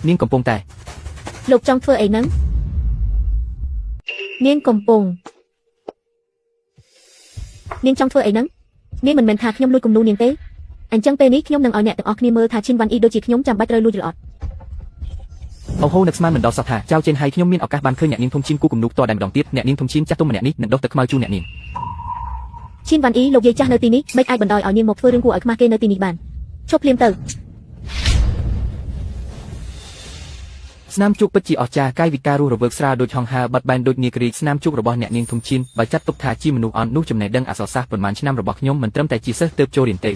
នាងកំពុងតែ លោកចង់ធ្វើអីហ្នឹងនាងកំពុងនាងចង់ធ្វើអីហ្នឹងនាងមិនមែនថាខ្ញុំលួចគំនូនាងទេអញ្ចឹងពេលនេះខ្ញុំនឹងឲ្យអ្នកទាំងអស់គ្នាមើលថាឈិនវ៉ាន់អ៊ីដូចជាខ្ញុំចាំបាច់ត្រូវលួចឬអត់ អូហូនឹកស្មានមិនដល់សោះថាចៅចេនហើយខ្ញុំមានឱកាសបានឃើញអ្នកនាងធំឈិនគូគំនូផ្ទាល់តែម្ដងទៀតអ្នកនាងធំឈិនចាស់ទុំម្នាក់នេះនឹងដុសទឹកខ្មៅជូនអ្នកនាង ឈិនវ៉ាន់អ៊ីលោកយាយចាស់នៅទីនេះមិនអាចបណ្ដោយឲ្យនាងមកធ្វើរឿងគួរឲ្យខ្មាស់គេនៅទីនេះបានឈប់ភ្លាមទៅ ស្នាមជក់ពិតជាអស្ចារ្យកាយវិការរស់រវើកស្រាលដូចហង្ហាបាត់បែនដូចនាគរីស្នាមជក់របស់អ្នកនាងធំឈិនបើចាត់ទុកថាជាមនុស្សអន់នោះចំណេះដឹងអក្សរសាស្ត្រប៉ុន្មានឆ្នាំរបស់ខ្ញុំមិនត្រឹមតែជាសិស្សទើបចូលរៀនទេ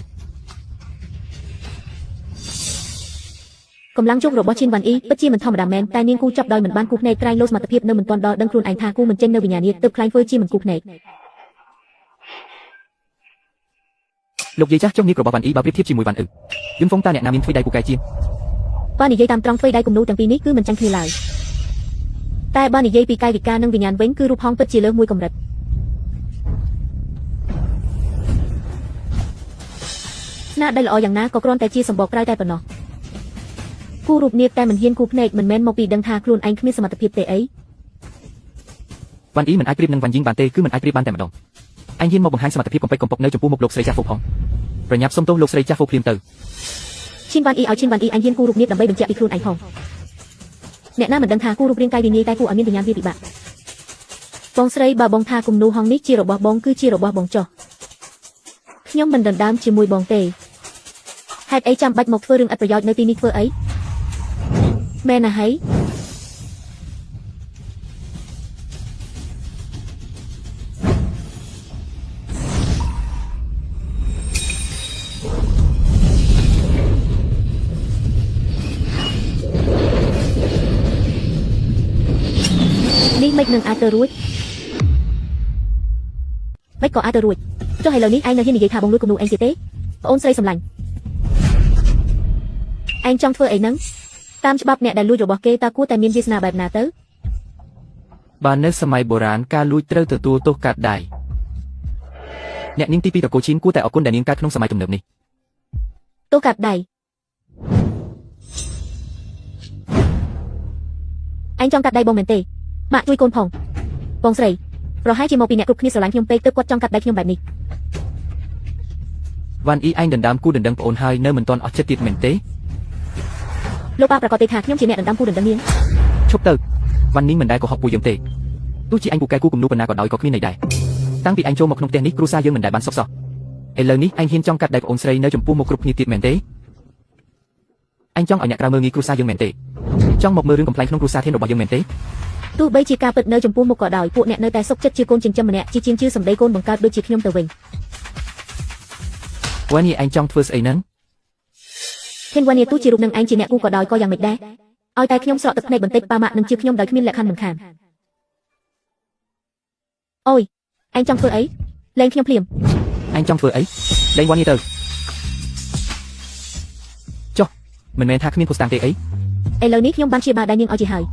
កម្លាំងជោគរបស់ឈិនវ៉ាន់អ៊ីពិតជាមិនធម្មតាមែនតែនាងគូចាប់ដោយមិនបានគូភ្នែកក្រែងលោសមត្ថភាពនៅមិនទាន់ដល់ដឹងខ្លួនឯងថាគូមិនចេញនៅវិញ្ញាណទើបខ្លាញ់ធ្វើជាមិនគូភ្នែក លោកយាយចាស់ចុះនាងរបស់វ៉ាន់អ៊ីបើប្រៀបធៀបជាមួយវ៉ាន់អ៊ឺយឹមហ្វុងតាអ្នកណាមានទ្វេដៃពូកែជាង បើនិយាយតាមត្រង់ទ្វេដៃគំនូទាំងពីរនេះគឺមិនចាញ់គ្នាឡើយតែបើនិយាយពីកាយវិការនិងវិញ្ញាណវិញគឺរូបហង្សពិតជាលើសមួយកម្រិតស្នាដៃល្អយ៉ាងណាក៏គ្រាន់តែជាសម្បកក្រៅតែប៉ុណ្ណោះគូរូបនាគតែមិនហ៊ានគូភ្នែកមិនមែនមកពីដឹងថាខ្លួនឯងគ្មានសមត្ថភាពទេអី វ៉ាន់អ៊ីមិនអាចប្រៀបនឹងវ៉ាន់យីងបានទេគឺមិនអាចប្រៀបបានតែម្ដងអញហ៊ានមកបង្ហាញសមត្ថភាពកំពេចកំពុកនៅចំពោះមុខលោកស្រីចាស់ហ្វូផងប្រញាប់សុំទោសលោកស្រីចាស់ហ្វូភ្លាមទៅ ឈិនវ៉ាន់អ៊ីឲ្យឈិនវ៉ាន់អ៊ីអញហ៊ានគូរូបនាគដើម្បីបញ្ជាក់ពីខ្លួនឯងផងអ្នកណាមិនដឹងថាគូរូបរាងកាយវិញ្ញាណតែគូឲ្យមានវិញ្ញាណវាពិបាកបងស្រីបើបងថាគំនូហងនេះជារបស់បងគឺជារបស់បងចុះខ្ញុំមិនដណ្ដើមជាមួយបងទេហេតុអីចាំបាច់មកធ្វើរឿងឥតប្រយោជន៍នៅទីនេះធ្វើអីមែនណាហើយ នេះមិននឹងអាចទៅរួចមិនក៏អាចទៅរួចចុះឥឡូវនេះឯងនៅហ៊ាននិយាយថាបងលួចគំនូឯងទៀតទេប្អូនស្រីសម្លាញ់ឯងចង់ធ្វើអីហ្នឹងតាមច្បាប់អ្នកដែលលួចរបស់គេតើគួរតែមានវាសនាបែបណាទៅ បើនៅសម័យបុរាណការលួចត្រូវទទួលទោសកាត់ដៃអ្នកនាងទី2ត្រកូលឈិនគួរតែអរគុណដែលនាងកើតក្នុងសម័យទំនើបនេះ ទោសកាត់ដៃឯងចង់កាត់ដៃបងមែនទេម៉ាក់ជួយកូនផងបងស្រីប្រហែលជាមកពីអ្នកគ្រប់គ្នាស្រឡាញ់ខ្ញុំពេកទើបគាត់ចង់កាត់ដៃខ្ញុំបែបនេះ វ៉ាន់អ៊ីឯងដណ្ដើមគូដណ្ដឹងប្អូនហើយនៅមិនទាន់អស់ចិត្តទៀតមែនទេ លោកប៉ាប្រកាសទេថាខ្ញុំជាអ្នកដណ្ដើមគូដណ្ដឹងនាង ឈប់ទៅវ៉ាន់នីងមិនដែលកុហកពួកយើងទេទោះជាអញពូកែគូគំនូប៉ុណ្ណាក៏ដោយក៏គ្មានន័យដែរតាំងពីអញចូលមកក្នុងផ្ទះនេះគ្រួសារយើងមិនដែលបានសុខសោះឥឡូវនេះអញហ៊ានចង់កាត់ដៃប្អូនស្រីនៅចំពោះមុខគ្រប់គ្នាទៀតមែនទេអញចង់ឲ្យអ្នកក្រៅមើលងាយគ្រួសារយើងមែនទេចង់មកមើលរឿងកំ pl ែងក្នុងគ្រួសារធានរបស់យើងមែនទេ ទោះបីជាការពិតនៅចំពោះមុខក៏ដោយពួកអ្នកនៅតែសុខចិត្តជាកូនចិញ្ចឹមម្នាក់ជាជាងជឿសម្ដីកូនបង្កើតដូចជាខ្ញុំទៅវិញ វ៉ានីឯងចង់ធ្វើស្អីហ្នឹង ហ៊ានវ៉ានីទោះជារូបនឹងឯងជាអ្នកគូក៏ដោយក៏យ៉ាងមិនដែរឲ្យតែខ្ញុំស្រក់ទឹកភ្នែកបន្តិចប៉ាម៉ាក់នឹងជឿខ្ញុំដោយគ្មានលក្ខខណ្ឌមិនខានអូយឯងចង់ធ្វើអីលេងខ្ញុំភ្លាម អញចង់ធ្វើអីលេងវ៉ានីទៅចុះមិនមែនថាគ្មានភស្តុតាងទេអី ឥឡូវនេះខ្ញុំបានជាបាដៃនាងឲ្យជាហើយ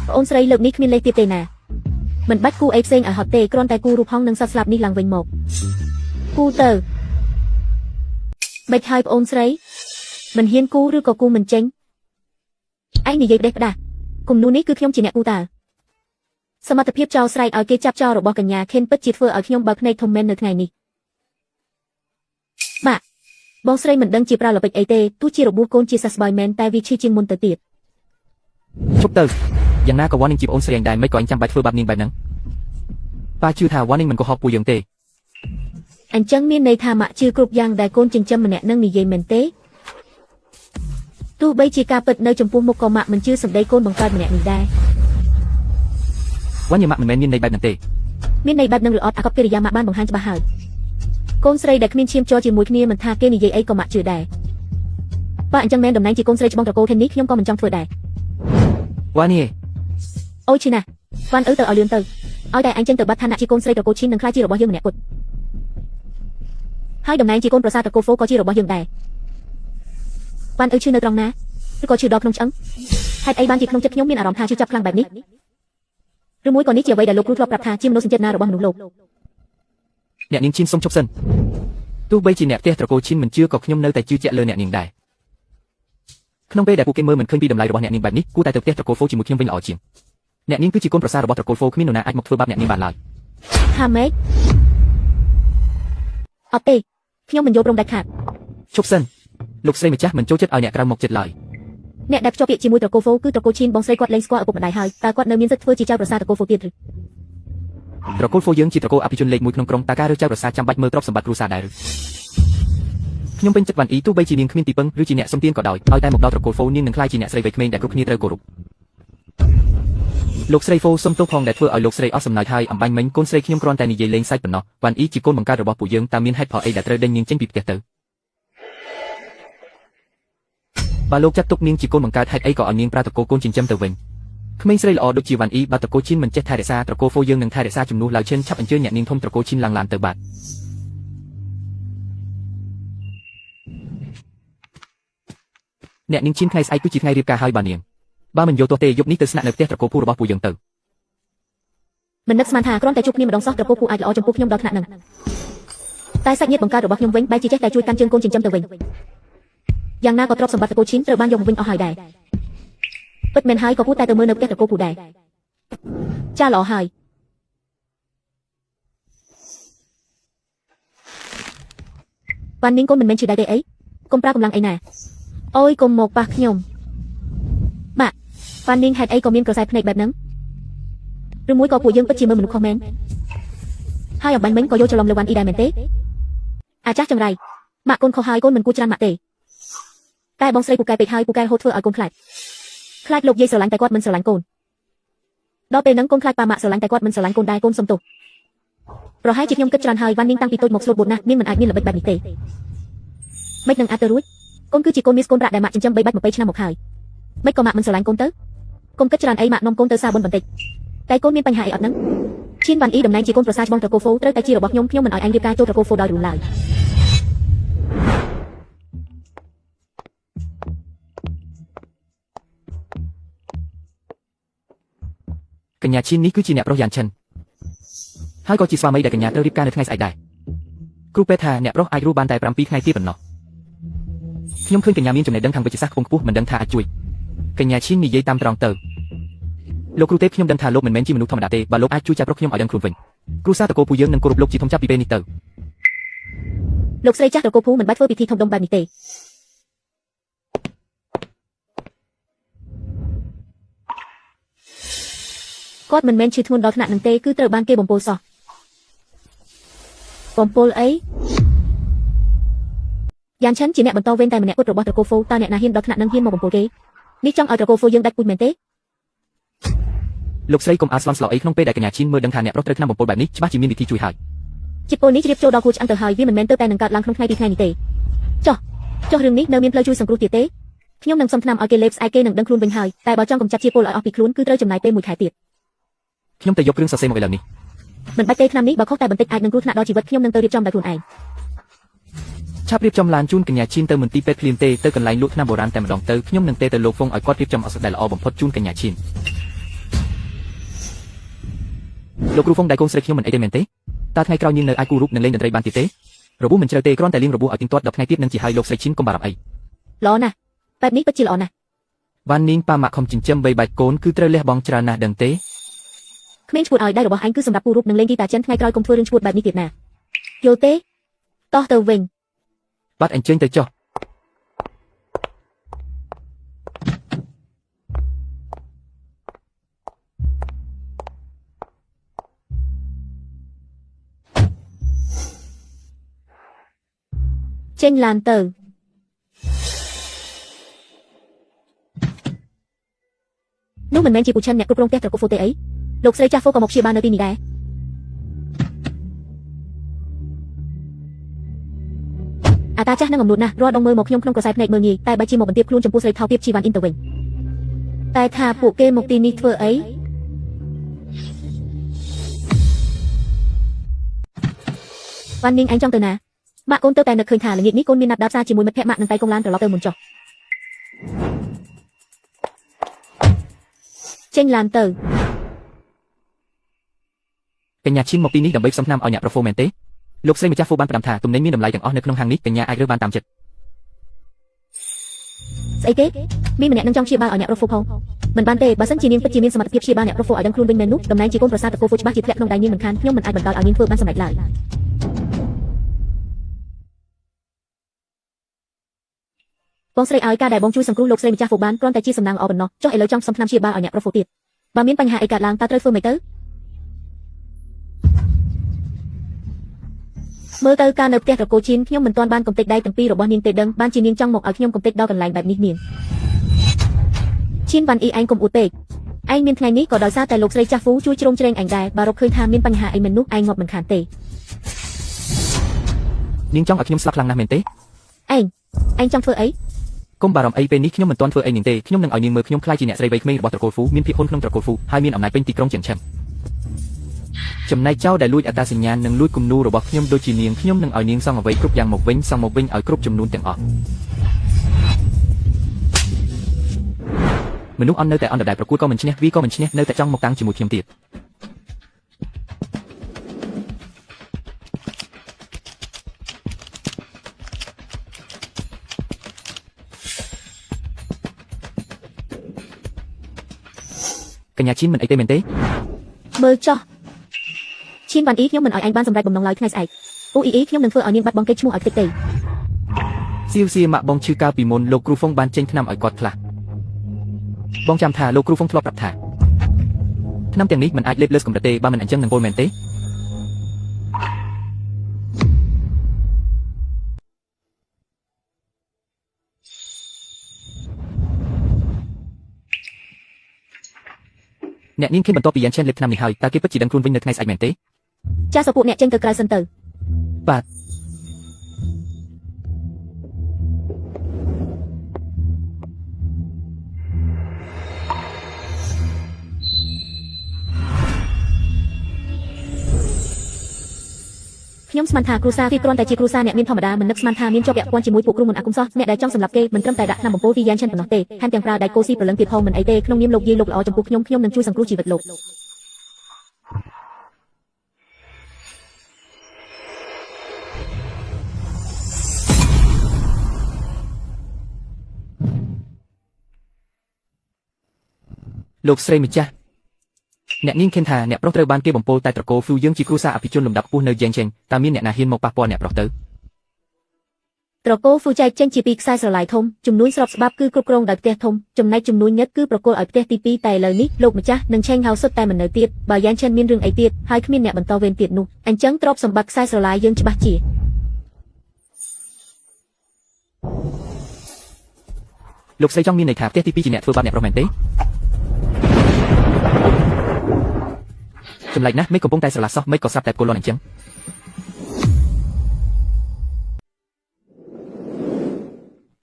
ប្អូនស្រីលើកនេះគ្មានលេខទៀតទេណាមិនបាច់គូអីផ្សេងឲ្យហត់ទេគ្រាន់តែគូរូបហងនឹងសត្វស្លាប់នេះឡើងវិញមកគូទៅមិនហើយប្អូនស្រីមិនហ៊ានគូឬក៏គូមិនចេញឯងនិយាយផ្ដេសផ្ដាសគំនូនេះគឺខ្ញុំជាអ្នកគូតើសមត្ថភាពចោលស្រែកឲ្យគេចាប់ចោលរបស់កញ្ញាខេនពិតជាធ្វើឲ្យខ្ញុំបើកភ្នែកធំមែននៅថ្ងៃនេះបាទបងស្រីមិនដឹងជាប្រើល្បិចអីទេទោះជារបួសកូនជាសះស្បើយមែនតែវាឈឺជាងមុនទៅទៀត ឈប់ទៅ យ៉ាងណាក៏វ៉ានីងជាប្អូនស្រីឯងដែរមិនក៏អញចាំបាច់ធ្វើបាបនាងបែបហ្នឹងប៉ាជឿថាវ៉ានីងមិនក៏ហប់ពួកយើងទេ អញ្ចឹងមានន័យថាម៉ាក់ជឿគ្រប់យ៉ាងដែលកូនចិញ្ចឹមម្នាក់នឹងនិយាយមែនទេទោះបីជាការពិតនៅចំពោះមុខក៏ម៉ាក់មិនជឿសម្ដីកូនបង្កើតម្នាក់នេះដែរ វ៉ាញ៉ាម៉ាក់មិនមែនមានន័យបែបហ្នឹងទេ មានន័យបែបហ្នឹងឬអត់អាកប្បកិរិយាម៉ាក់បានបង្ហាញច្បាស់ហើយកូនស្រីដែលគ្មានឈាមជ័រជាមួយគ្នាមិនថាគេនិយាយអីក៏ម៉ាក់ជឿដែរប៉ាអញ្ចឹងមែនតំណែងជាកូនស្រីច្បងត្រកូលថេននេះខ្ញុំក៏មិនចង់ធ្វើដែរ វ៉ានី អូយឈីណាវ៉ាន់ទៅឲ្យលឿនទៅឲ្យតែអញចេញទៅបាត់ឋានៈជាកូនស្រីត្រកូលឈីននឹងក្លាយជារបស់យើងម្នាក់គត់ហើយតំណែងជាកូនប្រសាត្រកូលហ្វូក៏ជារបស់យើងដែរវ៉ាន់ឈឺនៅត្រង់ណាឬក៏ឈឺដល់ក្នុងឆ្អឹងហេតុអីបានជាក្នុងចិត្តខ្ញុំមានអារម្មណ៍ថាឈឺចាប់ខ្លាំងបែបនេះឬមួយក៏នេះជាអ្វីដែលលោកគ្រូធ្លាប់ប្រាប់ថាជាមនោសញ្ចេតនារបស់មនុស្សលោក អ្នកនាងឈីនសុំជប់សិនទោះបីជាអ្នកផ្ទះត្រកូលឈីនមិនជឿក៏ខ្ញុំនៅតែជឿជាក់លើអ្នកនាងដែរក្នុងពេលដែលពួកគេមើលមិនឃើញពីតម្លៃរបស់អ្នកនាងបែបនេះគួរតែទៅផ្ទះត្រកូលហ្វូជាមួយខ្ញុំវិញល្អជាងអ្នកនាងគឺជាកូនប្រសាររបស់ត្រកូលហ្វូគ្មាននរណាអាចមកធ្វើបាបអ្នកនាងបានឡើយ ថាម៉េចអត់ទេខ្ញុំមិនយល់ព្រមដាច់ខាត ជប់សិនលោកស្រីម្ចាស់មិនចូលចិត្តឲ្យអ្នកក្រៅមកចិត្តឡើយ អ្នកដែលភ្ជាប់ពាក្យជាមួយត្រកូលហ្វូគឺត្រកូលឈីនបងស្រីគាត់លែងស្គាល់ឪពុកម្ដាយហើយតើគាត់នៅមានសិទ្ធិធ្វើជាចៅប្រសារត្រកូលហ្វូទៀតឬ ត្រកូលហ្វូយើងជាត្រកូលអភិជនលេខ1ក្នុងក្រុងតើការរើសចៅប្រសារចាំបាច់មើលទ្រព្យសម្បត្តិគ្រួសារដែរឬខ្ញុំពេញចិត្តវ៉ាន់អ៊ីទោះបីជានាងគ្មានទីពឹងឬជាអ្នកសុំទានក៏ដោយឲ្យតែមកដល់ត្រកូលហ្វូនាងនឹងក្លាយជាអ្នកស្រីវ័យក្មេងដែលគ្រប់គ្នាត្រូវគោរពលោកស្រីហ្វូសុំទោសផងដែលធ្វើឲ្យលោកស្រីអស់សំណើចហើយអំបញ្ញមិញកូនស្រីខ្ញុំគ្រាន់តែនិយាយលេងសើចប៉ុណ្ណោះវ៉ាន់អ៊ីជាកូនបង្កើតរបស់ពួកយើងតើមានហេតុផលអីដែលត្រូវដេញនាងចេញពីផ្ទះទៅបើលោកចាត់ទុកនាងជាកូនបង្កើតហេតុអីក៏ឲ្យនាងប្រើតកូលកូនចិញ្ចឹមទៅវិញក្មេងស្រីល្អដូចជាវ៉ាន់អ៊ីបើតកូលឈីនមិនចេះថែរក្សាត្រកូលហ្វូយើងនឹងថែរក្សាជំនួសឡើយឈិនឆាប់អញ្ជើញអ្នកនាងធំត្រកូលឈីនឡើងឡានទៅបាទអ្នកនាងឈីនថ្ងៃស្អែកគឺជាថ្ងៃរៀបការហើយបាទនាងបើមិនយកទោះទេយប់នេះទៅស្នាក់នៅផ្ទះត្រកូលពូរបស់ពួកយើងទៅ មិននឹកស្មានថាគ្រាន់តែជួបគ្នាម្ដងសោះត្រកូលពូអាចល្អចំពោះខ្ញុំដល់ថ្នាក់ហ្នឹងតែសាច់ញាតិបង្កើតរបស់ខ្ញុំវិញបែរជាចេះតែជួយកាន់ជើងកូនចិញ្ចឹមទៅវិញយ៉ាងណាក៏ទ្រព្យសម្បត្តិត្រកូលឈីនត្រូវបានយកមកវិញអស់ហើយដែរពិតមែនហើយក៏គួរតែទៅមើលនៅផ្ទះត្រកូលពូដែរចាល្អហើយប៉ានីងកូនមិនមែនជឿដែរទេអីកុំប្រើកម្លាំងអីណាអូយកុំមកប៉ះខ្ញុំម៉ាក់ប៉ានីងហេតុអីក៏មានក្រសែភ្នែកបែបហ្នឹងឬមួយក៏ពួកយើងពិតជាមើលមនុស្សខុសមែនហើយអបាញ់មិញក៏យកច្រឡំលើវ៉ាន់អ៊ីដែរមែនទេអាចាស់ចង្រៃម៉ាក់កូនខុសហើយកូនមិនគួរច្រានម៉ាក់ទេតែបងស្រីពូកែពេកហើយពូកែរហូតធ្វើឲ្យកូនខ្លាចលោកយាយស្រឡាញ់តែគាត់មិនស្រឡាញ់កូនដល់ពេលហ្នឹងកូនខ្លាចប៉ាម៉ាក់ស្រឡាញ់តែគាត់មិនស្រឡាញ់កូនដែរកូនសុំទោសប្រហែលជាខ្ញុំគិតច្រើនហើយវ៉ាន់នីងតាំងពីតូចមកស្លូតបួតណាស់នាងមិនអាចមានល្បិចបែបនេះទេមិននឹងអាចទៅរួចកូនគឺជាកូនមាសកូនប្រាក់ដែលម៉ាក់ចិញ្ចឹមបីបាច់20ឆ្នាំមកហើយមិនក៏ម៉ាក់មិនស្រឡាញ់កូនទៅកុំគិតច្រើនអីម៉ាក់នាំកូនទៅសាបុនបន្តិចតែកូនមានបញ្ហាអីអត់ហ្នឹងឈៀនវ៉ាន់អ៊ីតំណែងជាកូនប្រសារច្បងត្រកូលហ្វូត្រូវតែជារបស់ខ្ញុំមិនឲ្យអញរៀបការចូលត្រកូលហ្វូដោយរួមឡើយក ញ្ញាឈីននេះគឺជាអ្នកប្រុសយ៉ាងឈិនហើយក៏ជាស្វាមីដែលកញ្ញាត្រូវរៀបការនៅថ្ងៃស្អែកដែរគ្រូពេទ្យថាអ្នកប្រុសអាចរស់បានតែ7ថ្ងៃទៀតប៉ុណ្ណោះខ្ញុំឃើញកញ្ញាមានចំណេះដឹងខាងវិទ្យាសាស្ត្រខ្ពង់ខ្ពស់មិនដឹងថាអាចជួយកញ្ញាឈីននិយាយតាមត្រង់ទៅលោកគ្រូទេពខ្ញុំដឹងថាលោកមិនមែនជាមនុស្សធម្មតាទេបើលោកអាចជួយចៅប្រុសខ្ញុំឲ្យដឹងខ្លួនវិញគ្រូសាត្រកូលពូយើងនឹងគោរពលោកជាធំចាប់ពីពេលនេះទៅលោកស្រីចាស់ត្រកូលពូមិនបាច់ធ្វើពិធីធំដុំបែបនេះទេគាត់មិនមែនឈឺធ្ងន់ដល់ថ្នាក់នឹងទេគឺត្រូវបានគេបំពុលសោះបំពុលអីយ៉ាងឆិនជាអ្នកបន្តវេនតែម្នាក់គត់របស់ត្រកូលហ្វូតើអ្នកណាហ៊ានដល់ថ្នាក់នឹងហ៊ានមកបំពុលគេនេះចង់ឲ្យត្រកូលហ្វូយើងដាច់ពូជមែនទេលោកស្រីកុំអាស្លន់ស្លោអីក្នុងពេលដែលកញ្ញាឈីនមើលដឹងថាអ្នកប្រុសត្រូវឆ្នាំបំពុលបែបនេះច្បាស់ជាមានវិធីជួយហើយជាតិពុលនេះជ្រាបចូលដល់គូឆ្អឹងទៅហើយវាមិនមែនទៅតែនឹងកើតឡើងក្នុងថ្ងៃពីរថ្ងៃនេះទេចុះរឿងនេះនៅមានផ្លូវជួយសង្គ្រោះទៀតទេខ្ញុំនឹងសុំថ្នាំឲ្យគេលេបស្អែកគេនឹងដឹងខ្លួនវិញហើយតែបើចង់កម្ចាត់ជាតិពុលឲ្យអស់ពីខ្លួនគឺត្រូវចំណាយពេល1ខែទៀតខ្ញុំទៅយកគ្រឿងសរសេរមកឥឡូវនេះមិនបាច់ទេថ្នាំនេះបើខុសតែបន្តិចអាចនឹងគ្រោះថ្នាក់ដល់ជីវិតខ្ញុំនឹងទៅរៀបចំដោយខ្លួនឯងឆាប់រៀបចំឡានជូនកញ្ញាឈីនទៅមន្ទីរពេទ្យភ្លាមទេទៅកន្លែងលក់ថ្នាំបុរាណតែម្ដងទៅខ្ញុំនឹងទេទៅលោកហ្វុងឲ្យគាត់រៀបចំឱសថដែលល្អបំផុតជូនកញ្ញាឈីនលោកគ្រូហ្វុងដៃកូនស្រីខ្ញុំមិនអីទេមែនទេតើថ្ងៃក្រោយនាងនៅអាចគូររូបនឹងលេងតន្ត្រីបានទៀតទេរបួសមិនជ្រៅទេគ្រាន់តែលេងរបួសឲ្យទៀងទាត់10ថ្ងៃទៀតនឹងជាហើយលោកស្រីឈីនកុំបារម្ភអីល្អណាស់បែបនេះពិតជាល្អណាស់វ៉ាន់នីងប៉ាម៉ាក់ខំចិញ្ចឹមបីបាច់កូនគឺត្រូវលះបង់ច្រើនណាស់ដឹងទេគ្មានឈួតឲ្យដៃរបស់អញគឺសម្រាប់គូររូបនឹងលេងហ្គីតាចិនថ្ងៃក្រោយកុំធ្វើរឿងឈួតបែបនេះទៀតណាយល់ទេតោះទៅវិញបាត់អញ្ជើញទៅចុះ ចេញឡានទៅនោះមិនមែនជាពូឈិនអ្នកគ្រប់គ្រងផ្ទះត្រកូលហ្វូទេអីលោកស្រីចាស់ហ្វូក៏មកព្យាបាលនៅទីនេះដែរអាតាចាស់នឹងអំនួតណាស់រាល់ដងមើលមកខ្ញុំក្នុងក្រសែភ្នែកមើលងាយតែបើជាមកបន្ទាបខ្លួនចំពោះស្រីថោទាបជីវ៉ាន់អ៊ីនទៅវិញតែថាពួកគេមកទីនេះធ្វើអីវ៉ាន់នាងឯងចង់ទៅណាម៉ាក់កូនទៅតែនឹកឃើញថាល្ងាចនេះកូនមានណាត់ដើរផ្សារជាមួយមិត្តភក្តិម៉ាក់នឹងតែកុំឡានត្រឡប់ទៅមុនចុះចេញឡានទៅកញ្ញាឈិនមកទីនេះដើម្បីផ្សំថ្នាំឲ្យអ្នកប្រូហ្វូមែនទេលោកស្រីម្ចាស់ហ្វូបានផ្ដាំថាទំនិញមានតម្លៃទាំងអស់នៅក្នុងហាងនេះកញ្ញាអាចរើសបានតាមចិត្តស្អីគេមានម្នាក់នឹងចង់ព្យាបាលឲ្យអ្នកប្រូហ្វូផងមិនបានទេបើសិនជានាងពិតជាមានសមត្ថភាពព្យាបាលអ្នកប្រូហ្វូឲ្យដឹងខ្លួនវិញមែននោះតំណែងជាកូនប្រសាត្រកូលហ្វូច្បាស់ជាធ្លាក់ក្នុងដៃនាងមិនខានខ្ញុំមិនអាចបន្តឲ្យនាងធ្វើបានសម្រេចឡើយបងស្រីឲ្យការដែលបងជួយសង្គ្រោះលោកស្រីម្ចាស់ហ្វូបានគ្រាន់តែជាសំណាងល្អប៉ុណ្ណោះចុះឥឡូវចង់ផ្សំថ្នាំព្យាបាលឲ្យអ្នកប្រូហ្វូទៀតបើមានបញ្ហាអីកើតឡើងតើត្រូវធ្វើម៉េចទៅមើលទៅការនៅផ្ទះត្រកូលឈៀនខ្ញុំមិនទាន់បានកំទេចដៃទាំងពីររបស់នាងទេដឹងបានជានាងចង់មកឲ្យខ្ញុំកំទេចដល់កន្លែងបែបនេះនាងឈៀនបានអ៊ីឯងកុំអួតពេកឯងមានថ្ងៃនេះក៏ដោយសារតែលោកស្រីចាស់ហ្វូជួយជ្រោមជ្រែងឯងដែរបើរកឃើញថាមានបញ្ហាអីមែននោះឯងងាប់មិនខានទេនាងចង់ឲ្យខ្ញុំស្លាប់ខ្លាំងណាស់មែនទេឯងចង់ធ្វើអីកុំបារម្ភអីពេលនេះខ្ញុំមិនទាន់ធ្វើអីនាងទេខ្ញុំនឹងឲ្យនាងមើលខ្ញុំខ្លាចជាអ្នកស្រីវ័យក្មេងរបស់ត្រកូលហ្វូមានភាពហ៊ុនក្នុងត្រកូលហ្វូហើយមានអំណាចពេញទីក្រុងជាងឈឹមចំណែកចៅដែលលួចអត្តសញ្ញាណនិងលួចគំនូររបស់ខ្ញុំដូចជានាងខ្ញុំនឹងឲ្យនាងសង់អ្វីគ្រប់យ៉ាងមកវិញសង់មកវិញឲ្យគ្រប់ចំនួនទាំងអស់មនុស្សអន់នៅតែអន់ដដែលប្រគួតក៏មិនឈ្នះវាក៏មិនឈ្នះនៅតែចង់មកតាំងជាមួយខ្ញុំទៀតកញ្ញាឈិនមិនអីទេមែនទេមើលចោះឈៀនបានអ៊ីខ្ញុំមិនឲ្យឯងបានសម្រេចបំណងឡើយថ្ងៃស្អែកអូអ៊ីខ្ញុំនឹងធ្វើឲ្យនាងបាត់បង់កេរ្តិ៍ឈ្មោះឲ្យតិចទេសៀវសៀម៉ាក់បងឈឺកាលពីមុនលោកគ្រូហ្វុងបានចេញថ្នាំឲ្យគាត់ខ្លះបងចាំថាលោកគ្រូហ្វុងធ្លាប់ប្រាប់ថាថ្នាំទាំងនេះមិនអាចលេបលើសកម្រិតទេបើមិនអញ្ចឹងនឹងពោលមែនទេអ្នកនាងឃើញបន្ទាប់ពីយ៉ាងឆេនលេបថ្នាំនេះហើយតើគេពិតជាដឹងខ្លួនវិញនៅថ្ងៃស្អែកមែនទេចាសសពួកអ្នកចេញទៅក្រៅសិនទៅបាទខ្ញុំស្មានថាគ្រូសាគេគ្រាន់តែជាគ្រូសាអ្នកមានធម្មតាមិននឹកស្មានថាមានជាប់ពាក់ព័ន្ធជាមួយពួកគ្រូមន្តអាគមសោះអ្នកដែលចង់សម្លាប់គេមិនត្រឹមតែដាក់ថ្នាំបំពុលពីយ៉ាងឆិនប៉ុណ្ណោះទេថែមទាំងប្រើដៃកូស៊ីប្រលឹងទៀតផងមិនអីទេក្នុងនាមលោកយាយលោកល្អចំពោះខ្ញុំនឹងជួយសង្គ្រោះជីវិតលោកលោកស្រីម្ចាស់អ្នកនាងឃើញថាអ្នកប្រុសត្រូវបានគេបំពុលតែត្រកូលហ្វូយើងជាគ្រួសារអភិជនលំដាប់ខ្ពស់នៅយ៉េងឆេងតើមានអ្នកណាហ៊ានមកប៉ះពាល់អ្នកប្រុសទៅត្រកូលហ្វូចែកចេញជាពីរខ្សែស្រឡាយធំចំនួនស្របច្បាប់គឺគ្រប់គ្រងដោយផ្ទះធំចំណែកចំនួនញឹកគឺប្រគល់ឲ្យផ្ទះទី2តែឥឡូវនេះលោកម្ចាស់នឹងឆេងហៅសុទ្ធតែមិននៅទៀតបើយ៉ាងឆិនមានរឿងអីទៀតហើយគ្មានអ្នកបន្តវេនទៀតនោះអញ្ចឹងទ្រព្យសម្បត្តិខ្សែស្រឡាយយើងច្បាស់ជាលោកស្រីចង់មានន័យថាផ្ទះទី2ជាអ្នកធ្វើបាបអ្នកប្រុសមែនទេចម្លែកណាស់មិនកំពុងតែស្រឡះសោះមិនក៏ស្រាប់តែគល់លន់អញ្ចឹង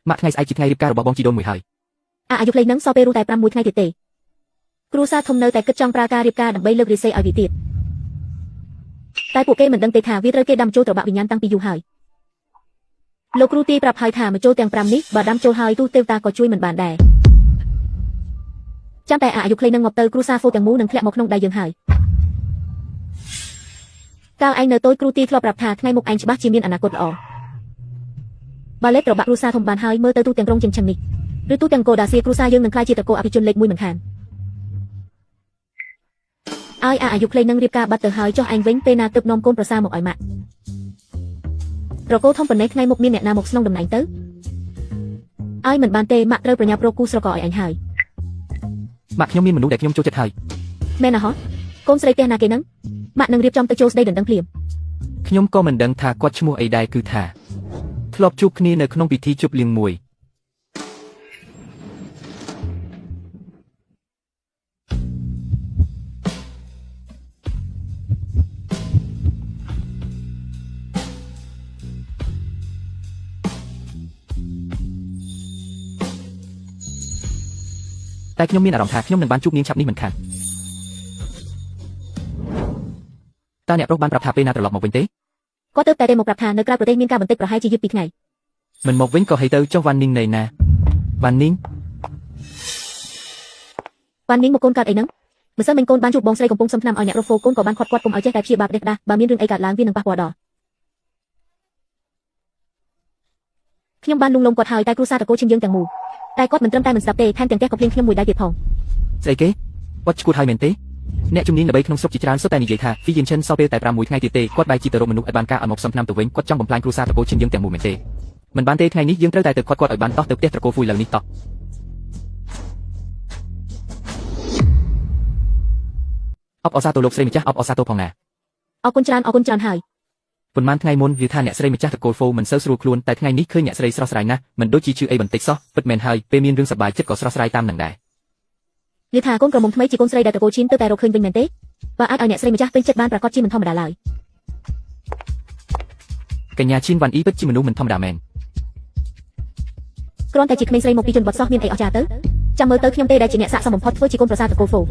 ម៉ាក់ថ្ងៃស្អែកជាថ្ងៃរៀបការរបស់បងជីដូនមួយហើយអាយុផ្លេងនឹងសល់ពេលរស់តែ6ថ្ងៃទៀតទេគ្រូសាធំនៅតែគិតចង់ប្រើការរៀបការដើម្បីលើករាសីឲ្យវាទៀតតែពួកគេមិនដឹងទេថាវាត្រូវគេដាំចូលត្របាក់វិញ្ញាណតាំងពីយូរហើយលោកគ្រូទីប្រាប់ហើយថាមកចូលទាំង5នេះបើដាំចូលហើយទូទេវតាក៏ជួយមិនបានដែរចាំតែអាយុផ្លេងនឹងមកទៅគ្រូសាហ្វូទាំងមូលនឹងធ្លាក់មកក្នុងដៃយើងហើយកាលឯងនៅតូចគ្រូទីធ្លាប់ប្រាប់ថាថ្ងៃមុខឯងច្បាស់ជាមានអនាគតល្អបើលេបត្របាក់គ្រូសាធំបានហើយមើលទៅទូទាំងក្រុងជាងឆឹងនេះឬទូទាំងកូដាសៀគ្រូសាយើងនឹងក្លាយជាតកោអភិជនលេខ1មិនខានឲ្យអាយុផ្លេងនឹងរៀបការបាត់ទៅហើយចុះឯងវិញពេលណាទើបនាំកូនប្រសាមកឲ្យម៉ាក់ត្រកោធំប៉ុណ្ណេះថ្ងៃមុខមានអ្នកណាមកស្នងតំណែងទៅឲ្យមិនបានទេម៉ាក់ត្រូវប្រញាប់រកគូស្រករឲ្យឯងហើយម៉ាក់ខ្ញុំមានមនុស្សដែលខ្ញុំចូលចិត្តហើយមែនណាហ៎កូនស្រីផ្ទះណាគេនឹងម៉ាក់នឹងរៀបចំទៅចូលស្ដីដណ្ដឹងភ្លាមខ្ញុំក៏មិនដឹងថាគាត់ឈ្មោះអីដែរគឺថា ធ្លាប់ជួបគ្នានៅក្នុងពិធីជប់លៀងមួយតែខ្ញុំមានអារម្មណ៍ថាខ្ញុំនឹងបានជួបនាងឆាប់នេះមិនខានតើអ្នកប្រុសបានប្រាប់ថាពេលណាត្រឡប់មកវិញទេ គាត់ទៅតែមកប្រាប់ថានៅក្រៅប្រទេសមានការបន្តិចប្រហែលជាយឺត2ថ្ងៃ មិនមកវិញក៏ហីទៅចុះវ៉ាន់នីងនៅណាវ៉ាន់នីង បាននាងមកកូនកើតអីហ្នឹងមិនសិនមិញកូនបានជួបបងស្រីកំពុងសំឆ្នាំឲ្យអ្នករ៉ូហ្វូកូនក៏បានខាត់គាត់កុំឲ្យចេះតែព្យាបាលផ្ដេសផ្ដាសបើមានរឿងអីកើតឡើងវានឹងប៉ះពាល់ដល់ខ្ញុំបានលួងលោមគាត់ហើយតែគ្រួសារតកូលឈិនយើងទាំងមូលតែគាត់មិនត្រឹមតែមិនស្ដាប់ទេថែមទាំងផ្ទះក៏ភ្លៀងខ្ញុំមួយដៃទៀតផង ស្អីគេគាត់ឈួតហើយមែនទេអ្នកជំនាញល្បីក្នុងស្រុកជាច្រើនសុទ្ធតែនិយាយថាហ្វីយិនឈិនសល់ពេលតែ6ថ្ងៃទៀតទេគាត់បែរជាទៅរកមនុស្សឲ្យបានការឲ្យមកសំឆ្នាំទៅវិញគាត់ចង់បំផ្លាញគ្រួសារតកូលឈិនយើងទាំងមូលមែនទេមិនបានទេថ្ងៃនេះយើងត្រូវតែទៅគាត់ឲ្យបានតោះទៅផ្ទះត្រកូលហ្វុយលើនេះតោះអបអរសាទរលោកស្រីម្ចាស់អបអរសាទរផងណា អរគុណច្រើនហើយ ប៉ុន្មានថ្ងៃមុនវាថាអ្នកស្រីម្ចាស់ត្រកូលហ្វូមិនសូវស្រួលខ្លួនតែថ្ងៃនេះឃើញអ្នកស្រីស្រស់ស្រាយណាស់មិនដូចជាជឿអីបន្តិចសោះពិតមែនហើយពេលមានរឿងសប្បាយចិត្តក៏ស្រស់ស្រាយតាមនឹងដែរ និយាយថាកូនក្រមុំថ្មីជាកូនស្រីដែលតកូលឈិនទៅតែរកឃើញវិញមែនទេបើអាចឲ្យអ្នកស្រីម្ចាស់ពេញចិត្តបានប្រកាសជាមិនធម្មតាឡើយក ញ្ញាឈិនវ៉ាន់អ៊ីពិតជាមនុស្សមិនធម្មតាមែន គ្រាន់តែជាក្មេងស្រីមកពីជនបទសោះមានអីអស្ចារ្យទៅចាំមើលទៅខ្ញុំទេដែលជាអ្នកស័ក្តិសមបំផុតធ្វើជាកូនប្រសារតកូលហ្វូ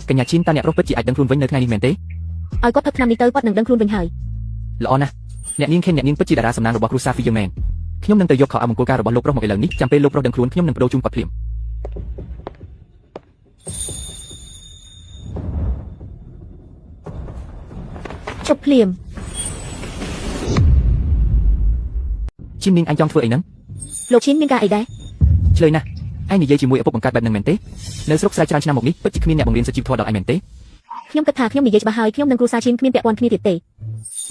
កញ្ញាឈិនតើអ្នកប្រុសពិតជាអាចដឹងខ្លួនវិញនៅថ្ងៃនេះមែនទេ ឲ្យគាត់ផឹកឆ្នាំនេះទៅគាត់នឹងដឹងខ្លួនវិញហើយ ល្អណាស់អ្នកនាងខេនអ្នកនាងពិតជាតារាសំណាងរបស់គ្រួសារហ្វីយឺមែនខ្ញុំនឹងទៅយកខោអាវមង្គលការរបស់លោកប្រុសមកឥឡូវនេះចាំពេលលោកប្រុសដឹងខ្លួនខ្ញុំនឹងបដូរជូនគាត់ភ្លាមជប់ភ្លាម ឈិននាងអញចង់ធ្វើអីហ្នឹង លោកឈិនមានការអីដែរ ឆ្លើយណាស់ឯងនិយាយជាមួយឪពុកបង្កើតបែបហ្នឹងមែនទេនៅស្រុកស្រែច្រើនឆ្នាំមកនេះពិតជាគ្មានអ្នកបង្រៀនសុជីវធម៌ដល់ឯងមែនទេ ខ្ញុំគិតថាខ្ញុំនិយាយច្បាស់ហើយខ្ញុំនឹងគ្រួសារឈិនគ្មានពាក់ព័ន្ធគ្នាទៀតទេ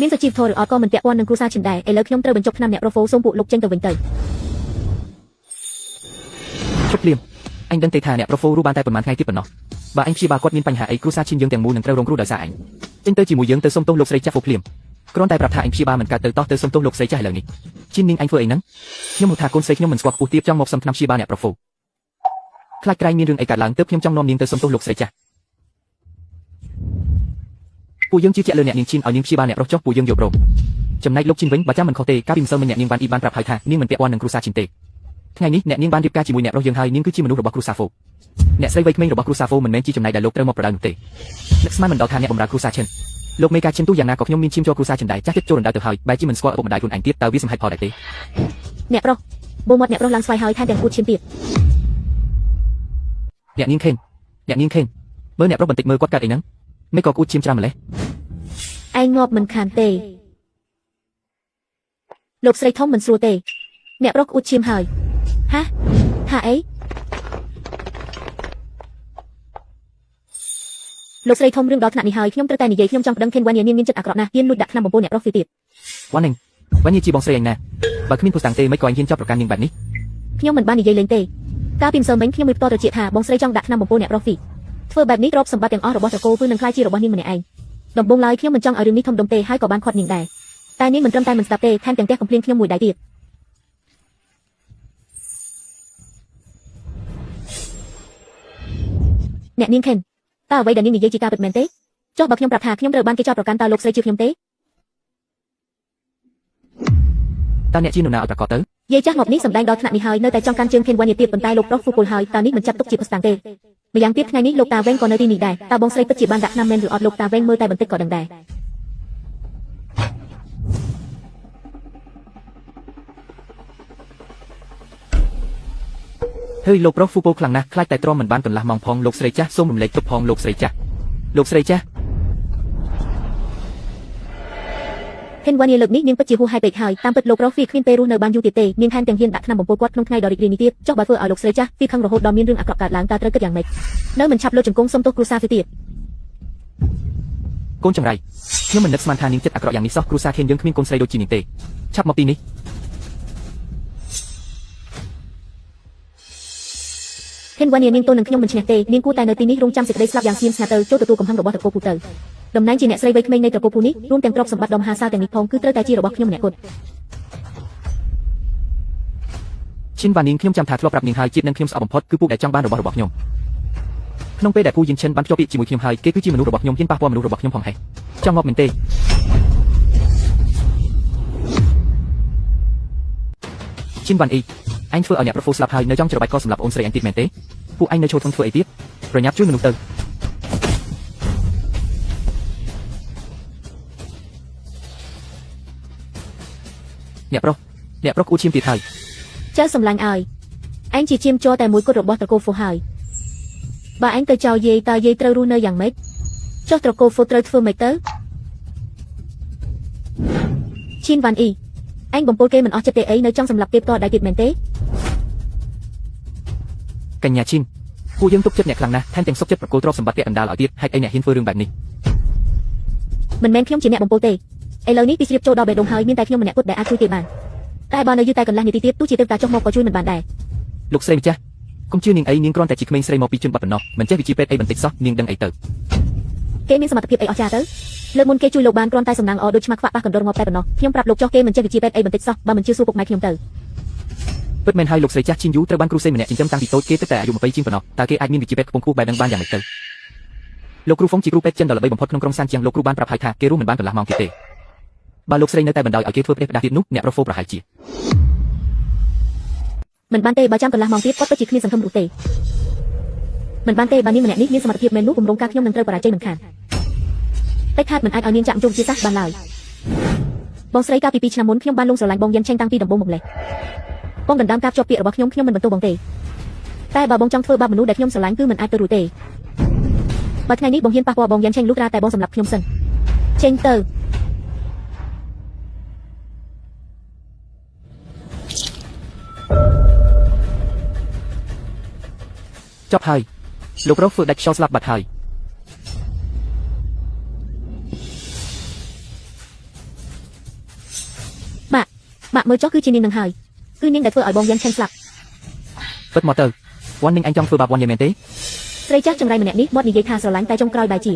មានសុជីវធម៌ឬអត់ក៏មិនពាក់ព័ន្ធនឹងគ្រួសារឈិនដែរឥឡូវខ្ញុំត្រូវបញ្ចុះឆ្នាំអ្នករ៉ូហ្វូសូមពួកលោកចេញទៅវិញទៅ ជប់ភ្លាមអញដឹងទេថាអ្នកប្រូហ្វូរੂបានតែប៉ុន្មានថ្ងៃទៀតប៉ុណ្ណោះបើអញព្យាបាលគាត់មានបញ្ហាអីគ្រួសារឈិនយើងទាំងមូលនឹងត្រូវរងគ្រោះដោយសារអញចេញទៅជាមួយយើងទៅសុំទោសលោកស្រីចាស់ហ្វូភ្លាមគ្រាន់តែប្រាប់ថាអញព្យាបាលមិនកើតទៅតោះទៅសុំទោសលោកស្រីចាស់ឥឡូវនេះឈិននាងអញធ្វើអីហ្នឹងខ្ញុំមកថាកូនស្រីខ្ញុំមិនស្គាល់ខ្ពស់ទាបចង់មកសុំឆ្នាំព្យាបាលអ្នកប្រូហ្វូខ្លាចក្រែងមានរឿងអីកើតឡើងទើបខ្ញុំចង់នាំនាងទៅសុំទោសលោកស្រីចាស់ពួកយើងជឿជាក់លើអ្នកនាងឈិនឲ្យនាងព្យាបាលអ្នកប្រុសចុះពួកយើងយល់ព្រមចំណែកលោកឈិនវិញបើចាំមិនខុសទេកាលពីម្សិលមិញអ្នកនាងបានអ៊ីបានប្រាប់ហើយថានាងមិនពាក់ព័ន្ធនឹងគ្រួសារឈិនទេថ្ងៃនេះអ្នកនាងបានរៀបការជាមួយអ្នកប្រុសយើងហើយនាងគឺជាមនុស្សរបស់គ្រួសារហ្វូអ្នកស្រីវ័យក្មេងរបស់គ្រួសារហ្វូមិនមែនជាចំណែកដែលលោកត្រូវមកប្រដៅនោះទេនឹកស្មានមិនដល់ថាអ្នកបម្រើគ្រួសារឈិនលោកមេការឈិនទូយ៉ាងណាក៏ខ្ញុំមានឈាមចូលគ្រួសារឈិនដែរចាស់ចិត្តចូលរំដៅទៅហើយបែរជាមិនស្គាល់ឪពុកម្ដាយខ្លួនឯងទៀតតើវាសម្ហេតុផលដែរទេអ្នកប្រុសបូមមាត់អ្នកប្រុសឡើងស្វាយហើយថែមទាំងគូតឈិនទៀតអ្នកនាងខេនមើលអ្នកប្រុសបន្តិចមើលគាត់កាត់អីហ្នឹងមិនក៏គូតឈាមច្រើនម្លេះឯងងាប់មិនខានទេលោកស្រីធំមិនស្រួលទេអ្នកប្រុសអ៊ូតឈាមហើយហាថាអីលោកស្រីធំរឿងដល់ថ្នាក់នេះហើយខ្ញុំត្រូវតែនិយាយខ្ញុំចង់ប្តឹងខេនវ៉ានីនាងមានចិត្តអាក្រក់ណាស់ហ៊ានលួចដាក់ថ្នាំបំពុលអ្នកប្រុសទៀតវ៉ានីជាបងស្រីឯងណាបើគ្មានភូស្តាំងទេមិនក៏ឯងហ៊ានចាប់ប្រកាន់នាងបែបនេះខ្ញុំមិនបាននិយាយលេងទេកាលពីម្សិលមិញខ្ញុំមានផ្ទាល់ត្រជាក់ថាបងស្រីចង់ដាក់ថ្នាំបំពុលអ្នកប្រុសធ្វើបែបនេះទ្រព្យសម្បត្តិទាំងអស់របស់ត្រកូលគឺនឹងក្លាយជារបស់នាងម្នាក់ឯងដំបូងឡើយខ្ញុំមិនចង់ឲ្យរឿងនេះធំដុំទេហើយក៏បានខាត់នាងដែរតែនាងមិនត្រឹមតែមិនស្ដាប់ទេថែមទាំងផ្ទះកំភ្លៀងខ្ញុំមួយដៃទៀតអ្នកនាងខេនតើអ្វីដែលនាងនិយាយជាការពិតមែនទេចុះបើខ្ញុំប្រាប់ថាខ្ញុំត្រូវបានគេចោទប្រកាន់តើលោកស្រីជឿខ្ញុំទេតើអ្នកជានរណាឲ្យប្រកាសទៅយាយចាស់មកនេះសម្ដែងដល់ថ្នាក់នេះហើយនៅតែចង់កាន់ជើងខេនវ៉ានីទៀតប៉ុន្តែលោកប្រុសហ្វូពុលហើយតើនេះមិនចាត់ទុកជាភស្តុតាងទេម្យ៉ាងទៀតថ្ងៃនេះលោកតាវែងក៏នៅទីនេះដែរតើបងស្រីពិតជាបានដាក់ថ្នាំមែនឬអត់លោកតាវែងមើលតែបន្តិចក៏ដឹងដែរហើយលោកប្រុសហ្វូពុលខ្លាំងណាស់ខ្លាចតែទ្រាំមិនបានកន្លះម៉ោងផងលោកស្រីចាស់សូមរំលែកទុកផងលោកស្រីចាស់ខេនវ៉ានីលើកនេះនាងពិតជាហួសហេតុពេកហើយតាមពិតលោកប្រុសហ្វីគ្មានពេលរស់នៅបានយូរទៀតទេនាងថែមទាំងហ៊ានដាក់ថ្នាំបំពុលគាត់ក្នុងថ្ងៃដ៏រីករាយនេះទៀតចុះបើធ្វើឲ្យលោកស្រីចាស់ហ្វីខឹងរហូតដល់មានរឿងអាក្រក់កើតឡើងតើត្រូវគិតយ៉ាងម៉េចនៅមិនឆាប់លុតជង្គង់សុំទោសគ្រួសារហ្វីទៀតកូនចង្រៃ ខ្ញុំមិននឹកស្មានថានាងចិត្តអាក្រក់យ៉ាងនេះសោះគ្រូសាខេនយើងគ្មានកូនស្រីដូចជានាងទេឆាប់មកទីនេះ ខេនវ៉ានីនាងតូននឹងខ្ញុំមិនឈ្នះទេនាងគួរតែនៅទីនេះរងចាំសេចក្តីស្លាប់យ៉ាងស្ងៀមស្ងាត់ទៅចូលទទួលកំហឹងរបស់ត្រកូលពូទៅតំណែងជាអ្នកស្រីវ័យក្មេងនៃត្រកូលពូនេះរួមទាំងទ្រព្យសម្បត្តិដ៏មហាសាលទាំងនេះផងគឺត្រូវតែជារបស់ខ្ញុំម្នាក់គត់ ឈិនវ៉ានីងខ្ញុំចាំថាធ្លាប់ប្រាប់នាងហើយជាតិនឹងខ្ញុំស្អប់បំផុតគឺពូដែលចង់បានរបស់ខ្ញុំក្នុងពេលដែលពូយិនឈិនបានភ្ជាប់ពាក្យជាមួយខ្ញុំហើយគេគឺជាមនុស្សរបស់ខ្ញុំហ៊ានប៉ះពាល់មនុស្សរបស់ខ្ញុំផងហេចង់ងាប់មែនទេឈិនវ៉ាន់អ៊ីអញធ្វើឲ្យអ្នកប្រហ្វូស្លាប់ហើយនៅចង់ច្របាច់កសម្រាប់អូនស្រីអញទៀតមែនទេពួកអញនៅឈរធំធ្វើអីទៀតប្រញាប់ជួយមនុស្សទៅអ្នកប្រុសគួរឈាមទៀតហើយ ចៅសម្លាញ់ឲ្យអញជាជាមជ័រតែមួយគត់របស់ត្រកូលហ្វូហើយបើអញទៅចោលយាយតើយាយត្រូវរស់នៅយ៉ាងម៉េចចុះត្រកូលហ្វូត្រូវធ្វើម៉េចទៅឈិនវ៉ាន់អ៊ីអញបំពល់គេមិនអស់ចិត្តទេអីនៅចង់សម្លាប់គេផ្ទាល់ដៃទៀតមែនទេ កញ្ញាឈិនពួកយើងទុកចិត្តអ្នកខ្លាំងណាស់ថែមទាំងសុខចិត្តប្រគល់ទ្រព្យសម្បត្តិពាក់កណ្ដាលឲ្យទៀតហេតុអីអ្នកហ៊ានធ្វើរឿងបែបនេះមិនមែនខ្ញុំជាអ្នកបំពុលទេឥឡូវនេះពីជ្រាបចូលដល់បេះដូងហើយមានតែខ្ញុំម្នាក់គត់ដែលអាចជួយគេបានតែបើនៅយូរតែកន្លះនាទីទៀតទោះជាទេវតាចុះមកក៏ជួយមិនបានដែរលោកស្រីម្ចាស់កុំជឿនាងអីនាងគ្រាន់តែជាក្មេងស្រីមកពីជនបទប៉ុណ្ណោះមិនចេះវិជាពេទ្យអីបន្តិចសោះនាងដឹងអីទៅគេមានសមត្ថភាពអីអស្ចារ្យទៅលើកមុនគេជួយលោកបានគ្រាន់តែសំណាងអដូចឆ្មាខ្វាក់ប៉ះកណ្ដុរងាប់តែប៉ុណ្ណោះខ្ញុំប្រាប់លោកចុះគេមិនចេះវិជាពេទ្យអីបន្តិចសោះបើមិនជឿសួរពុកម៉ែខ្ញុំទៅពិតមែនហើយលោកស្រីចាស់ឈិនយូត្រូវបានគ្រូសេម្នាក់ចិញ្ចឹមតាំងពីតូចគេទៅតែអាយុ20ជាងប៉ុណ្ណោះតើគេអាចមានវិជាពេទ្យខ្ពង់ខ្ពស់បែបហ្នឹងបានយ៉ាងម៉េចទៅលោកគ្រូហ្វុងជាគ្រូពេទ្យចិនដ៏ល្បីបំផុតក្នុងក្រុងសានជាងលោកគ្រូបានប្រាប់ហើយថាគេរស់មិនបានកន្លះម៉ោងទៀតទេបើលោកស្រីនៅតែបណ្ដោយឲ្យគេធ្វើផ្ដេសផ្ដាស់ទៀតនោះអ្នកប្រហ្វូប្រហែលជាមិនបានទេបើចាំកន្លះម៉ោងទៀតគាត់ពិតជាគ្មានសង្ឃឹមនោះទេមិនបានទេបើនាងម្នាក់នេះមានសមត្ថភាពមែននោះគម្រោងការខ្ញុំនឹងត្រូវបរាជ័យមិនខានតែខាតមិនអាចឲ្យនាងចាក់ជុំជាសាសបានឡើយបងស្រីកាលពី2ឆ្នាំមុនខ្ញុំបានលងស្រឡាញ់បងយ៉ាងឆេងតាំងពីដំបូងមកម្លេះបងដណ្ដើមការជាប់ពាក្យរបស់ខ្ញុំមិនបន្ទោសបងទេតែបើបងចង់ធ្វើបាបមនុស្សដែលខ្ញុំស្រឡាញ់គឺមិនអាចទៅរួចទេបើថ្ងៃនេះបងហ៊ានប៉ះពាល់បងយ៉ាងឆេងលុះត្រាតែបងសម្លាប់ខ្ញុំសិនចេញទៅចប់ហើយលោកប្រុសធ្វើដាច់ខ្យល់ស្លាប់បាត់ហើយបាក់មើលចុះគឺជានាងនឹងហើយគឺនាងដែលធ្វើឲ្យបងយ៉ាងឆេងស្លាប់ពិតមកទៅវ៉ាន់នាងអញចង់ធ្វើបាបវ៉ាន់យ៉ាងមែនទេស្រីចាស់ចង្រៃម្នាក់នេះមាត់និយាយថាស្រឡាញ់តែចុងក្រោយបែរជា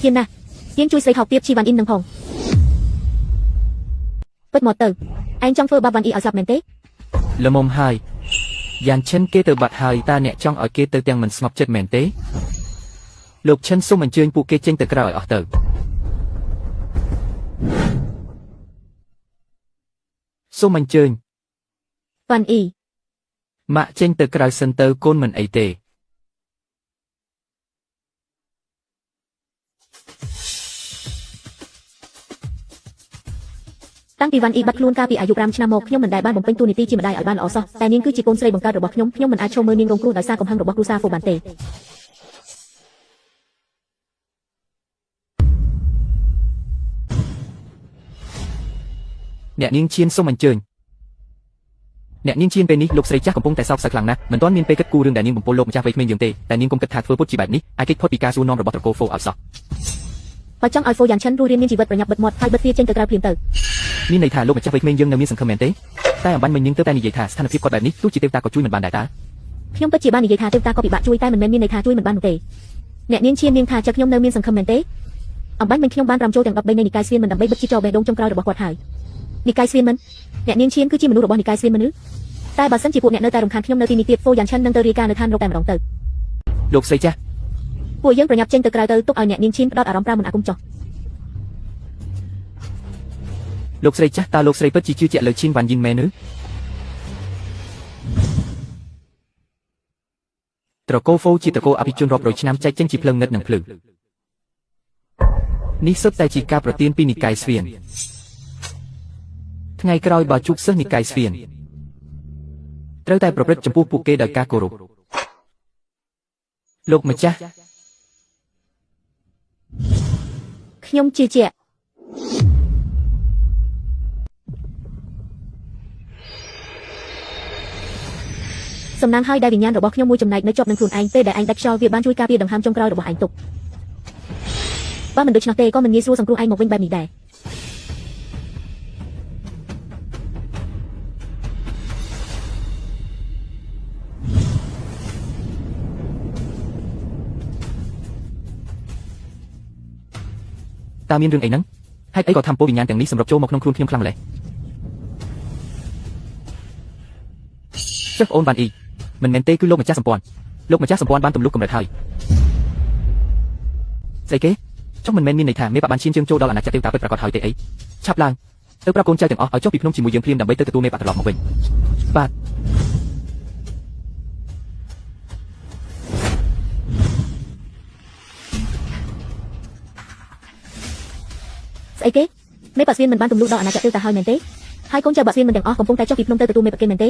ហ៊ានណាស់យើងជួយស្រីថោកទៀតជីវ៉ាន់អ៊ីននឹងផងពិតមកទៅអញចង់ធ្វើបាបវ៉ាន់អ៊ីឲ្យស្លាប់មែនទេល្មមហើយយ៉ាងឈិនគេទៅបាត់ហើយតើអ្នកចង់ឲ្យគេទៅទាំងមិនស្ងប់ចិត្តមែនទេលោកឈិនសូមអញ្ជើញពួកគេចេញទៅក្រៅឲ្យអស់ទៅសូមអញ្ជើញវ៉ាន់អ៊ីម៉ាក់ចេញទៅក្រៅសិនទៅកូនមិនអីទេតាំងពីវ៉ាន់អ៊ីបាត់ខ្លួនកាលពីអាយុ5ឆ្នាំមកខ្ញុំមិនដែលបានបំពេញតួនាទីជាម្ដាយឲ្យបានល្អសោះតែនាងគឺជាកូនស្រីបង្កើតរបស់ខ្ញុំមិនអាចឈរមើលនាងរងគ្រោះដោយសារកំហឹងរបស់គ្រូសាហ្វូបានទេអ្នកនាងឈៀនសូមអញ្ជើញអ្នកនាងឈៀនពេលនេះលោកស្រីចាស់កំពុងតែសោកសៅខ្លាំងណាស់មិនទាន់មានពេលគិតគូររឿងដែលនាងបំពុលលោកម្ចាស់វ័យក្មេងយើងទេតែនាងកុំគិតថាធ្វើពុតជាបែបនេះអាចគេចផុតពីការសួរនាំរបស់ត្រកូលហ្វូឲ្យសោះបើចង់ឲ្យហ្វូយ៉ាងឈិនរស់រានមានជីវិតប្រញាប់បិទមាត់ហើយបិទទ្វារចេញទៅក្រៅភ្លាមទៅមានន័យថាលោកម្ចាស់វ័យក្មេងយើងនៅមានសង្ឃឹមមែនទេតែអំបញ្ញមិញនាងទៅតែនិយាយថាស្ថានភាពគាត់បែបនេះទោះជាទេវតាក៏ជួយមិនបានដែរតើខ្ញុំពិតជាបាននិយាយថាទេវតាក៏ពិបាកជួយតែមិនមែនមានន័យថាជួយមិនបាននោះទេអ្នកនាងឈៀននាងថាចិត្តខ្ញុំនៅមានសង្ឃឹមមែនទេអំបញ្ញមិញខ្ញុំបានប្រាំចូលទាំង13នៃនិកាយស្វៀនមិនដើម្បីបិទជាចោលបេះដូងចុងក្រោយរបស់គាត់ហើយនិកាយស្វៀនមិនអ្នកនាងឈៀនគឺជាមនុស្សរបស់និកាយស្វៀនមិនឬតែបើសិនជាពួកអ្នកនៅតែរំខានខ្ញុំនៅទីនេះទៀតហ្វូយ៉ាងឈិននឹងទៅរាយការណ៍នៅឋានរកតែម្ដងទៅលោកស្រីចាស់ពួកយើងប្រញាប់ចេញទៅក្រៅទៅទុកឲ្យអ្នកនាងឈៀនផ្ដោតអារម្មណ៍ប្រើមិនអាគមចោះលោកស្រីចាស់តើលោកស្រីពិតជាជឿជាក់លើឈៀនវ៉ាន់យីនមែនឬត្រកូលហ្វូជាត្រកូលអភិជនរាប់រយឆ្នាំចែកចេញជាភ្លើងងឹតនិងភ្លឺនេះសុទ្ធតែជាការប្រទានពីនិកាយស្វៀនថ្ងៃក្រោយបើជួបសិស្សនិកាយស្វៀនត្រូវតែប្រព្រឹត្តចំពោះពួកគេដោយការគោរពលោកម្ចាស់ខ្ញុំជឿជាក់សំណាងហើយដែលវិញ្ញាណរបស់ខ្ញុំមួយចំណែកនៅជាប់នឹងខ្លួនឯងពេលដែលឯងដាច់ខ្យល់វាបានជួយការពារដង្ហើមចុងក្រោយរបស់ឯងទុក បើមិនដូច្នោះទេក៏មិនងាយស្រួលសង្គ្រោះឯងមកវិញបែបនេះដែរតើមានរឿងអីហ្នឹងហេតុអីក៏ធ្វើពលវិញ្ញាណទាំងនេះសម្រាប់ចូលមកក្នុងខ្លួនខ្ញុំខ្លាំងម្ល៉េះចុះបងអូនបានអ៊ីមិនមែនទេគឺលោកម្ចាស់សម្ព័ន្ធបានទម្លុះកម្រិតហើយស្អីគេចុះមិនមែនមានន័យថាមេបាបានឈានជើងចូលដល់អាណាចក្រទេវតាពិតប្រាកដហើយទេអីឆាប់ឡើងទៅប្រាប់កូនចៅទាំងអស់ឲ្យចុះពីភ្នំជាមួយយើងភ្លាមដើម្បីទៅទទួលមេបាត្រឡប់មកវិញបាទស្អីគេមេបាស្វៀនមិនបានទម្លុះដល់អាណាចក្រទេវតាហើយមែនទេហើយកូនចៅបាស្វៀនមិនទាំងអស់កំពុងតែចុះពីភ្នំទៅទទួលមេបាគេមែនទេ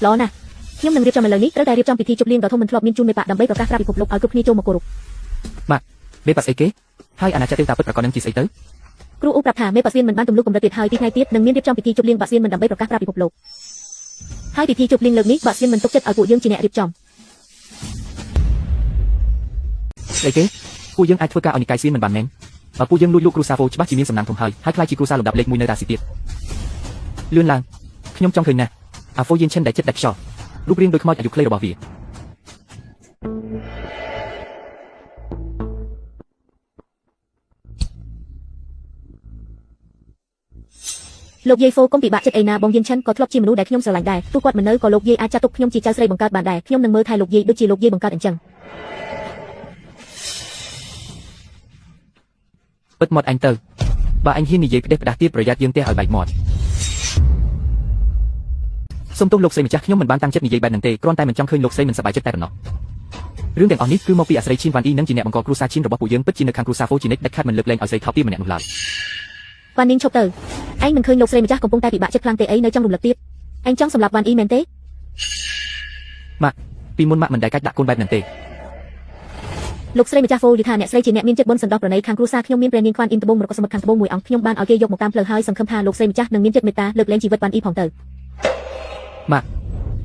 ល្អណាស់ខ្ញុំនឹងរៀបចំឥឡូវនេះត្រូវតែរៀបចំពិធីជប់លៀងដ៏ធំមិនធ្លាប់មានជូនមេបាដើម្បីប្រកាសប្រាប់ពិភពលោកឲ្យគ្រប់គ្នាចូលមកគោរពបាទមេបាស្អីគេហើយអាណាចក្រទេវតាពិតប្រាកដនឹងជាស្អីទៅគ្រូអ៊ូប្រាប់ថាមេបាស្វៀនមិនបានទម្លុះកម្រិតទៀតហើយទីថ្ងៃទៀតនឹងមានរៀបចំពិធីជប់លៀងបាស្វៀនមិនដើម្បីប្រកាសប្រាប់ពិភពលោកហើយពិធីជប់លៀងលើកនេះបាស្វៀនមិនទុកចិត្តឲ្យពួកយើងជាអ្នករៀបចំស្អីគេពួកយើងអាចធ្វើការឲ្យនិកាយស្វៀនមិនបានមែនបើពួកយើងលួចលោកគ្រូសាហ្វូច្បាស់ជាមានសំណាងធំហើយខ្លាចជាគ្រូសាលំដាប់លេខ1នៅតាស៊ីទៀតលឿនឡើងខ្ញុំចង់ឃើញណាស់អាហ្វូយៀនឈិនដែលចិត្តដាច់ខ្យល់រូបរាងដូចខ្មោចអាយុខ្លីរបស់វាលោកយាយហ្វូកុំពិបាកចិត្តអីណាបងយៀនឈិនក៏ធ្លាប់ជាមនុស្សដែលខ្ញុំស្រឡាញ់ដែរទោះគាត់មិននៅក៏លោកយាយអាចចាត់ទុកខ្ញុំជាចៅស្រីបង្កើតបានដែរខ្ញុំនឹងមើលថែលោកយាយដូចជាលោកយាយបង្កើតអញ្ចឹងពិតមាត់អញទៅបើអញហ៊ាននិយាយផ្ដេសផ្ដាស់ទៀតប្រយ័ត្នយើងទេឲ្យបែកមាត់សូមទោសលោកស្រីម្ចាស់ខ្ញុំមិនបានតាំងចិត្តនិយាយបែបហ្នឹងទេគ្រាន់តែមិនចង់ឃើញលោកស្រីមិនសប្បាយចិត្តតែប៉ុណ្ណោះរឿងទាំងអស់នេះគឺមកពីអាស្រីឈីនវ៉ាន់អ៊ីនឹងជាអ្នកបង្កគ្រួសារឈីនរបស់ពួកយើងពិតជានៅខាងគ្រួសារហ្វូជីនិចដាច់ខាត់មិនលើកលែងឲ្យស្រីថោកទាបម្នាក់នោះឡើយវ៉ាន់នីងឈប់ទៅឯងមិនឃើញលោកស្រីម្ចាស់កំពុងតែពិបាកចិត្តខ្លាំងទេអីនៅចង់រំលឹកទៀតឯងចង់សម្លាប់វ៉ាន់អ៊ីមែនទេម៉ាក់ពីមុនម៉ាក់មិនដែលកាច់ដាក់កូនបែបហ្នឹងទេលោកស្រីម្ចាស់ហ្វូយថាអ្នកស្រីជាអ្នកមានចិត្តបុណ្យសន្តោសប្រណីខាងគ្រួសារខ្ញុំមានព្រះនាងខ្វានអ៊ីមត្បូងមរកសមុទ្រខាងត្បូងមួយអង្គខ្ញុំបានឲ្យគេយកមកតាមផ្លូវហើយសង្ឃឹមថាលោកស្រីម្ចាស់នឹងមានចិត្តមេត្តាលើកលែងជីវិតវ៉ាន់អ៊ីផងទៅ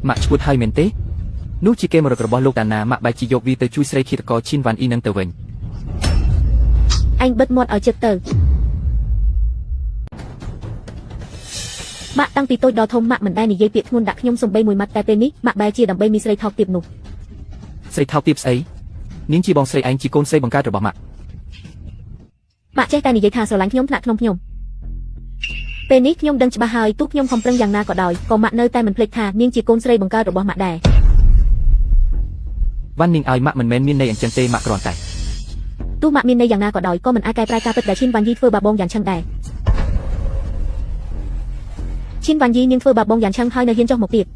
ម៉ាក់ឈួតហើយមែនទេនោះជាគេមរករបស់លោកតាណាម៉ាក់បែរជាយកវាទៅជួយស្រីឃាតករឈីនវ៉ាន់អ៊ីនឹងទៅវិញឯងបិទមាត់ឲ្យចិត្តទៅម៉ាក់តាំងពីតូចដល់ធំម៉ាក់មិនដែលនិយាយពាក្យធ្ងន់ដាក់ខ្ញុំសំបីមួយម៉ាត់តែពេលនេះម៉ាក់បែរជាដើម្បីមានស្រីថោកទាបនោះស្រីថោកទាបស្អីនាងជាបងស្រីឯងជាកូនស្រីបង្កើតរបស់ម៉ាក់ចេះតែនិយាយថាស្រឡាញ់ខ្ញុំថ្នាក់ក្នុងខ្ញុំពេលនេះខ្ញុំដឹងច្បាស់ហើយទោះខ្ញុំខំប្រឹងយ៉ាងណាក៏ដោយក៏ម៉ាក់នៅតែមិនភ្លេចថានាងជាកូនស្រីបង្កើតរបស់ម៉ាក់ដែរវ៉ាន់នាងឲ្យម៉ាក់មិនមែនមានន័យអញ្ចឹងទេម៉ាក់គ្រាន់តែទោះម៉ាក់មានន័យយ៉ាងណាក៏ដោយក៏មិនអាចកែប្រែការពិតដែលឈិនវ៉ាន់យីធ្វើបាបងយ៉ាងឆឹងដែរឈិនវ៉ាន់យីនាងធ្វើបាបងយ៉ាងឆឹងហើយនៅហ៊ានចុះមកទៀត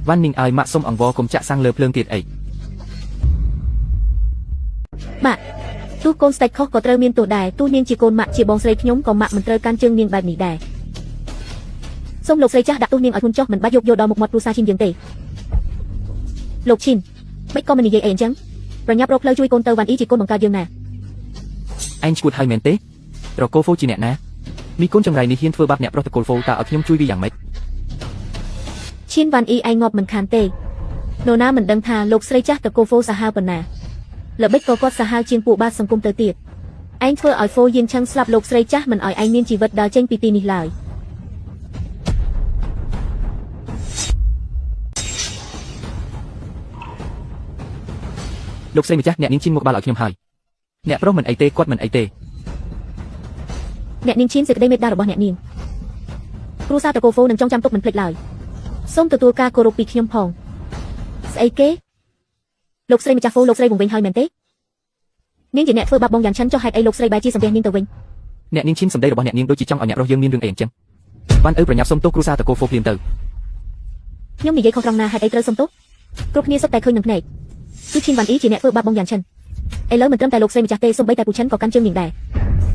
វ៉ាន់នាងឲ្យម៉ាក់សុំអង្វរកុំចាក់សាំងលើភ្លើងទៀតអីម៉ាក់ទោះកូនស្ដេចខុសក៏ត្រូវមានទោសដែរទោះនាងជាកូនម៉ាក់ជាបងស្រីខ្ញុំក៏ម៉ាក់មិនត្រូវកាន់ជើងនាងបែបនេះដែរសូមលោកស្រីចាស់ដាក់ទោសនាងឲ្យធ្ងន់ចុះមិនបាច់យកដល់មុខមាត់គ្រួសារឈិនយើងទេលោកឈិនមិនក៏មិននិយាយអីអញ្ចឹងប្រញាប់រកផ្លូវជួយកូនទៅវ៉ាន់អ៊ីជាកូនបង្កើតយើងណាឯងឈួតហើយមែនទេត្រកូលហ្វូជាអ្នកណាមីកូនចង្រៃនេះហ៊ានធ្វើបាបអ្នកប្រុសត្រកូលហ្វូតើឲ្យខ្ញុំជួយវាយ៉ាងម៉េចឈិនវ៉ាន់អ៊ីឯងងាប់មិនខានទេនរណាមិនដឹងថាលោកស្រីចាស់ត្រកូលហ្វូសាហាវប៉ុណ្ណាល្បិចក៏គាត់សាហាវជាងពួកបាតសង្គមទៅទៀតឯងធ្វើឲ្យហ្វូយៀនឆឹងស្លាប់លោកស្រីចាស់មិនឲ្យឯងមានជីវិតដើរចេញពីទីនេះឡើយលោកស្រីម្ចាស់អ្នកនាងឈិនមកក្បាលឲ្យខ្ញុំហើយអ្នកប្រុសមិនអីទេគាត់មិនអីទេអ្នកនាងឈិនសេចក្តីមេត្តារបស់អ្នកនាងគ្រូសាត្រកូលហ្វូនឹងចងចាំទុកមិនភ្លេចឡើយសូមទទួលការគោរពពីខ្ញុំផងស្អីគេលោកស្រីម្ចាស់ហ្វូលោកស្រីវង្វេងហើយមែនទេនាងជាអ្នកធ្វើបាបបងយ៉ាងឆិនចុះហេតុអីលោកស្រីបែរជាសំពះនាងទៅវិញអ្នកនាងឈិនសម្ដីរបស់អ្នកនាងដូចជាចង់ឲ្យអ្នករស់យើងមានរឿងអីអញ្ចឹងវ៉ាន់ឪប្រញាប់សុំទោសគ្រូសាត្រកូលហ្វូភ្លាមទៅខ្ញុំនិយាយខុសត្រង់ណាហេតុអីត្រូវសុំទោសគ្រប់គ្នាសុទ្ធតែឃើញនឹងភ្នែកគឺឈិនវ៉ាន់អ៊ីជាអ្នកធ្វើបាបបងយ៉ាងឆិនឥឡូវមិនត្រឹមតែលោកស្រីម្ចាស់ទេសូម្បីតែពូឆិនក៏កាន់ជើងនាងដែរ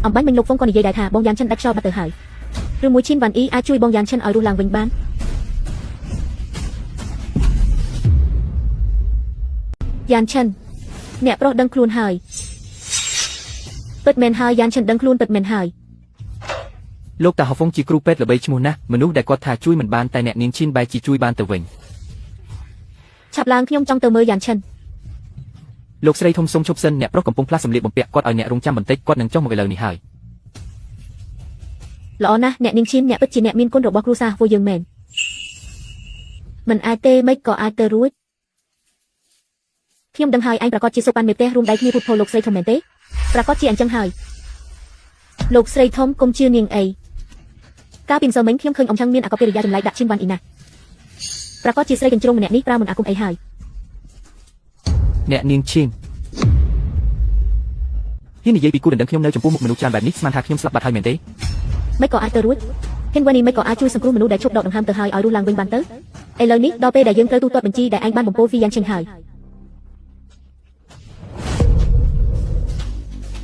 អំបញ្ញមិញលោកហ្វុងក៏និយាយដែរថាបងយ៉ាងឆិនដាច់ខ្យល់បាត់ទៅហើយឬមួយឈិនវ៉ាន់អ៊ីអាចជួយបងយ៉ាងឆិនឲ្យរស់ឡើងវិញបានយ៉ាងឆិនអ្នកប្រុសដឹងខ្លួនហើយពិតមែនហើយយ៉ាងឆិនដឹងខ្លួនពិតមែនហើយលោកតាហហ្វុងជាគ្រូពេទ្យល្បីឈ្មោះណាស់មនុស្សដែលគាត់ថាជួយមិនបានតែអ្នកនាងឈិនបែរជាជួយបានទៅវិញឆាប់ឡើងខ្ញុំចង់ទៅមើលយ៉ាងឆិន លោកស្រីធំសុំឈប់សិនអ្នកប្រុសកំពុងផ្លាស់សម្លៀកបំពាក់គាត់ឲ្យអ្នករងចាំបន្តិចគាត់នឹងចុះមកឥឡូវនេះហើយ ល្អណាស់អ្នកនាងឈីនអ្នកពិតជាអ្នកមានគុណរបស់គ្រួសារពួកយើងមែនមិនអាចទេមិនក៏អាចទៅរួចខ្ញុំដឹងហើយឯងប្រកាសជាសុបានមេផ្ទះរួមដៃគ្នាពុទ្ធលោកស្រីធំមែនទេប្រកាសជាអញ្ចឹងហើយលោកស្រីធំគុំជឿនាងអីកាលពីម្សិលមិញខ្ញុំឃើញអ៊ំឆាំងមានអកប្បកិរិយាចម្លែកដាក់ឈីនវ៉ាន់អ៊ីណាប្រកាសជាស្រីកញ្ជ្រោងម្នាក់នេះប្រើមិនអាគមអីហើយ អ្នកនាងឈៀងហ៊ាននិយាយពីគូដណ្ដឹងខ្ញុំនៅចំពោះមុខមនុស្សច្រើនបែបនេះស្មានថាខ្ញុំស្លាប់បាត់ហើយមែនទេ មិនក៏អាចទៅរួចហ៊ានវ៉ានីមិនក៏អាចជួយសង្គ្រោះមនុស្សដែលឈប់ដកដង្ហើមទៅហើយឲ្យរស់ឡើងវិញបានទៅឥឡូវនេះដល់ពេលដែលយើងត្រូវទូទាត់បញ្ជីដែលឯងបានបំពោវីយ៉ាងឆេងហើយ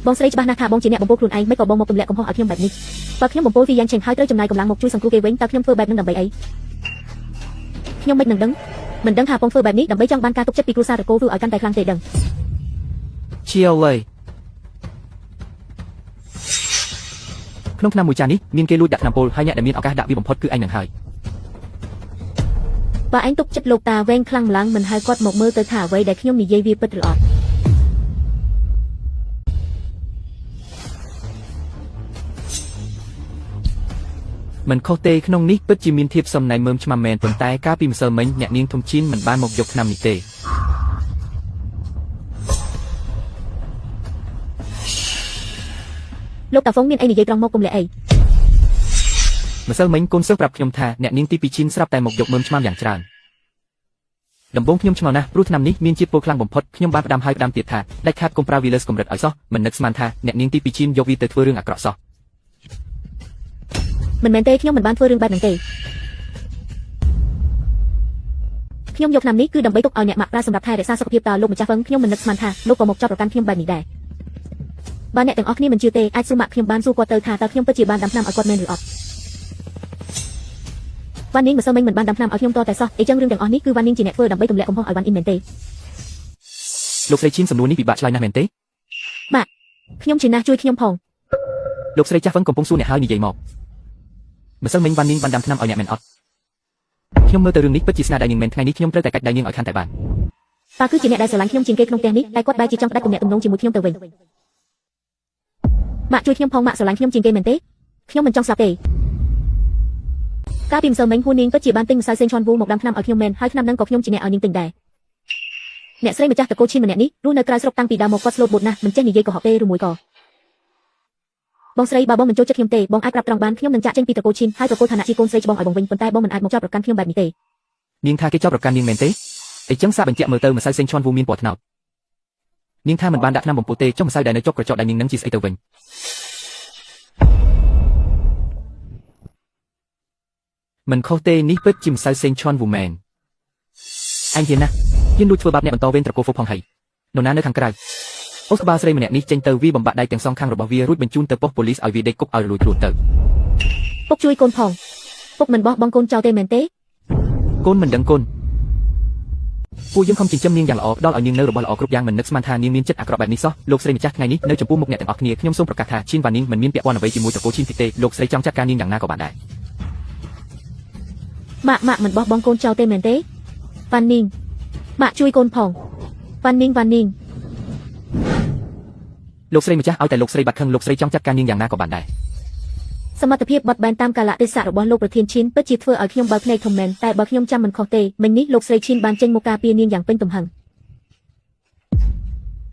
បងស្រីច្បាស់ណាស់ថាបងជាអ្នកបំពោខ្លួនឯងមិនក៏បងមកទម្លាក់កំហុសឲ្យខ្ញុំបែបនេះបើខ្ញុំបំពោវីយ៉ាងឆេងហើយត្រូវចំណាយកម្លាំងមកជួយសង្គ្រោះគេវិញតើខ្ញុំធ្វើបែបនឹងដើម្បីអីខ្ញុំមិនដឹងថាបងធ្វើបែបនេះដើម្បីចង់បានការទុកចិត្តពីគ្រួសារតកូលធ្វើឲ្យកាន់តែខ្លាំងទេដឹង ជាអ្វីក្នុងឆ្នាំមួយចាស់នេះមានគេលួចដាក់ថ្នាំពុលហើយអ្នកដែលមានឱកាសដាក់វាបំផុតគឺឯងនឹងហើយ បើឯងទុកចិត្តលោកតាវែងខ្លាំងម្ល៉េះមិនហៅគាត់មកមើលទៅថាអ្វីដែលខ្ញុំនិយាយវាពិតឬអត់មិនខុសទេក្នុងនេះពិតជាមានធៀបសំណែនមើមឆ្មាំមែនប៉ុន្តែកាលពីម្សិលមិញអ្នកនាងធំឈីនមិនបានមកយកថ្នាំនេះទេលោកតាហ្វុងមានអីនិយាយត្រង់មកគុំលាក់អី ម្សិលមិញកូនសិស្សប្រាប់ខ្ញុំថាអ្នកនាងទីពីឈីនស្រាប់តែមកយកមើមឆ្មាំយ៉ាងច្រើនដំបូងខ្ញុំឆ្ងល់ណាស់ព្រោះថ្នាំនេះមានជាតិពុលខ្លាំងបំផុតខ្ញុំបានផ្ដាំហើយផ្ដាំទៀតថាដាច់ខាតកុំប្រើវាលើសកម្រិតឲ្យសោះមិននឹកស្មានថាអ្នកនាងទីពីឈីនយកវាទៅធ្វើរឿងអាក្រក់សោះ មិនមែនទេខ្ញុំមិនបានធ្វើរឿងបែបហ្នឹងទេខ្ញុំយកថ្នាំនេះគឺដើម្បីទុកឲ្យអ្នកម៉ាក់ប្រើសម្រាប់ថែរក្សាសុខភាពតើលោកម្ចាស់ហ្វឹងខ្ញុំមិននឹកស្មានថាលោកក៏មកចាប់ប្រកាន់ខ្ញុំបែបនេះដែរបើអ្នកទាំងអស់គ្នាមិនជឿទេអាចសួរម៉ាក់ខ្ញុំបានសួរគាត់ទៅថាតើខ្ញុំពិតជាបានដាំថ្នាំឲ្យគាត់មែនឬអត់វ៉ានីងម្សិលមិញមិនបានដាំថ្នាំឲ្យខ្ញុំតតែសោះអីចឹងរឿងទាំងអស់នេះគឺវ៉ានីងជាអ្នកធ្វើដើម្បីទម្លាក់កំហុសឲ្យវ៉ានអ៊ីនមែនទេ លោកស្រីឈីនសំណួរនេះពិបាកឆ្លើយណាស់មែនទេ បាទខ្ញុំជាណាស់ជួយខ្ញុំផង លោកស្រីចាស់ហ្វឹងកំពុងសួរអ្នកហើយនិយាយមកម្សិលមិញវ៉ានីងបានដាំថ្នាំឲ្យអ្នកមែនអត់ខ្ញុំមើលទៅរឿងនេះពិតជាស្នាដៃនាងមែនថ្ងៃនេះខ្ញុំត្រូវតែកាច់ដៃនាងឲ្យខាន់តែបាន តើគឺជាអ្នកដែលស្រឡាញ់ខ្ញុំជាងគេក្នុងផ្ទះនេះតែគាត់បែរជាចង់ផ្ដាច់ទំនាក់ទំនងជាមួយខ្ញុំទៅវិញម៉ាក់ជួយខ្ញុំផងម៉ាក់ស្រឡាញ់ខ្ញុំជាងគេមែនទេខ្ញុំមិនចង់ស្លាប់ទេកាលពីម្សិលមិញហ៊ូនីងពិតជាបានទិញម្សៅសេងឆនវូមកដាំថ្នាំឲ្យខ្ញុំមែនហើយថ្នាំហ្នឹងក៏ខ្ញុំជាអ្នកឲ្យនាងទិញដែរអ្នកស្រីម្ចាស់តកូឈីនម្នាក់នេះរស់នៅក្រៅស្រុកតាំងពីដើមមកគាត់ស្លូតបូតណាស់មិនចេះនិយាយកុហកទេឬមួយក៏បងស្រីបើបងមិនចូលចិត្តខ្ញុំទេបងអាចប្រាប់ត្រង់បានខ្ញុំនឹងចាក់ចេញពីតកូឈីនហើយប្រកូលឋានៈជាកូនស្រីច្បងឲ្យបងវិញប៉ុន្តែបងមិនអាចមកចោទប្រកាន់ខ្ញុំបែបនេះទេ នាងថាគេចោទប្រកាន់នាងមែនទេអីចឹងសាកបញ្ជាក់មើលទៅម្សៅសេងឆនវូមានពណ៌ត្នោតនាងថាមិនបានដាក់ថ្នាំបំពុលទេចុះម្សៅដែលនៅជាប់ក្រចកដៃនាងនឹងជាស្អីទៅវិញមិនខុសទេនេះពិតជាម្សៅសេងឆនវូមែនអញហ៊ានណាស់ហ៊ានលួចធ្វើបាបអ្នកបន្តវេនត្រកូលហ្វូផងហើយនរណានៅខាងក្រៅអូស្បាស្រីម្នាក់នេះចេញទៅវាបំបាក់ដៃទាំងសងខាងរបស់វារួចបញ្ជូនទៅប៉ុស្តិ៍ប៉ូលីសឲ្យវាដេកគុកឲ្យរលួយខ្លួនទៅពុកជួយកូនផងពុកមិនបោះបង់កូនចោលទេមែនទេ កូនមិនដឹងគុណពួកយើងខំចិញ្ចឹមនាងយ៉ាងល្អដល់ឲ្យនាងនៅរបស់ល្អគ្រប់យ៉ាងមិននឹកស្មានថានាងមានចិត្តអាក្រក់បែបនេះសោះលោកស្រីម្ចាស់ថ្ងៃនេះនៅចំពោះមុខអ្នកទាំងអស់គ្នាខ្ញុំសូមប្រកាសថាឈីនវ៉ានីងមិនមានពាក់ព័ន្ធអ្វីជាមួយតកូឈីនទេលោកស្រីចង់ចាត់ការនាងយ៉ាងណាក៏បានដែរម៉ាក់មិនបោះបង់កូនចោលទេមែនទេវ៉ានីងម៉ាក់ជួយកូនផងវ៉ានីងលោកស្រីម្ចាស់ឲ្យតែលោកស្រីបាត់ខឹងលោកស្រីចង់ចាត់ការនាងយ៉ាងណាក៏បានដែរសមត្ថភាពបត់បែនតាមកាលៈទេសៈរបស់លោកប្រធានឈីនពិតជាធ្វើឲ្យខ្ញុំបើកភ្នែកធំមែនតែបើខ្ញុំចាំមិនខុសទេមិញនេះលោកស្រីឈីនបានចេញមកការពារនាងយ៉ាងពេញទំហឹង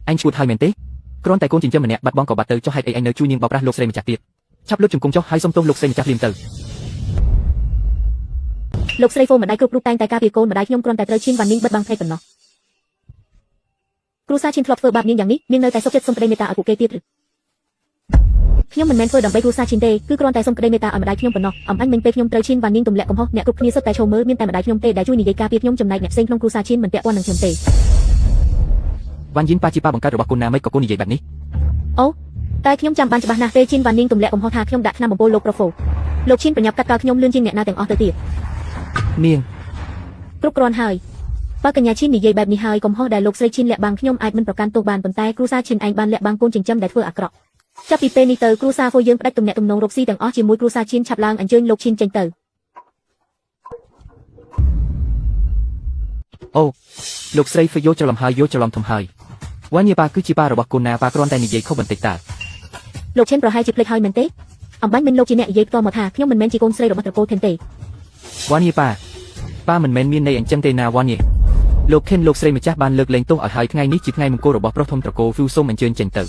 អញឈួតហើយមែនទេគ្រាន់តែកូនចិញ្ចឹមម្នាក់បាត់បង់ក៏បាត់ទៅចុះហេតុអីអញនៅជួយនាងបោកប្រាស់លោកស្រីម្ចាស់ទៀតឆាប់លើកជង្គង់ចុះហើយសុំទោសលោកស្រីម្ចាស់ភ្លាមទៅលោកស្រីហ្វូម្ដាយគ្រប់រូបតែងតែការពារកូនម្ដាយខ្ញុំគ្រាន់តែត្រូវឈីនវ៉ានីងបិទបាំងភ្នែកប៉ុណ្ណោះគ្រូសាឈីនធ្លាប់ធ្វើបាបនាងយ៉ាងនេះនាងនៅតែសុខចិត្តសុំក្តីមេត្តាឲ្យពួកគេទៀតឬខ្ញុំមិនមែនធ្វើដើម្បីគ្រួសារឈីនទេគឺគ្រាន់តែសុំក្តីមេត្តាឲ្យម្ដាយខ្ញុំប៉ុណ្ណោះអំអញមិញពេលខ្ញុំត្រូវឈីនវ៉ានីងទម្លាក់កំហុសអ្នកគ្រប់គ្នាសុទ្ធតែឈោមើលមានតែម្ដាយខ្ញុំទេដែលជួយនិយាយការពារខ្ញុំចំណែកអ្នកផ្សេងក្នុងគ្រួសារឈីនមិនពាក់ព័ន្ធនឹងខ្ញុំទេវ៉ាន់យិនប៉ាជាប៉ាបង្កើតរបស់កូនណាមិនក៏កូននិយាយបែបនេះអូតែខ្ញុំចាំបានច្បាស់ណាស់ពេលឈីនវ៉ានីងទម្លាក់កំហុសថាខ្ញុំដាក់ថ្នាំបំពុលលោកប្រូហ្វូលោកឈីនប្រញាប់កាត់កោខ្ញុំលឿនជាងអ្នកណាទាំងអស់ទៅទៀតនាងគ្រប់គ្រាន់ហើយបើកញ្ញាឈីននិយាយបែបនេះហើយកំហុសដែលលោកស្រីឈីនលាក់បាំងខ្ញុំអាចមិនប្រកាន់ទោសបានប៉ុន្តែគ្រួសារឈីនឯងបានលាក់បាំងកូនចិញ្ចឹមដែលធ្វើអាក្រក់ចាប់ពីពេលនេះទៅគ្រួសារហ្វូយើងផ្ដាច់ទំនាក់ទំនងរកស៊ីទាំងអស់ជាមួយគ្រួសារឈីនឆាប់ឡើងអញ្ជើញលោកឈីនចេញទៅអូលោកស្រីហ្វយកច្រឡំហើយយកច្រឡំធំហើយ វ៉ានីប៉ាគឺជាប៉ារបស់កូនណាប៉ាគ្រាន់តែនិយាយខុសបន្តិចតើ លោកឈិនប្រហែលជាភ្លេចហើយមែនទេអំបញ្ញមិនលោកជាអ្នកនិយាយផ្ទាល់មកថាខ្ញុំមិនមែនជាកូនស្រីរបស់ត្រកូលថេនទេ វ៉ានីប៉ាមិនមែនមានន័យអញ្ចឹងទេណាវ៉ានីលោកខិនលោកស្រីម្ចាស់បានលើកលែងទោសឲ្យហើយថ្ងៃនេះជាថ្ងៃមង្គលរបស់ប្រុសធំត្រកូលហ្វូសូមអញ្ជើញចេញទ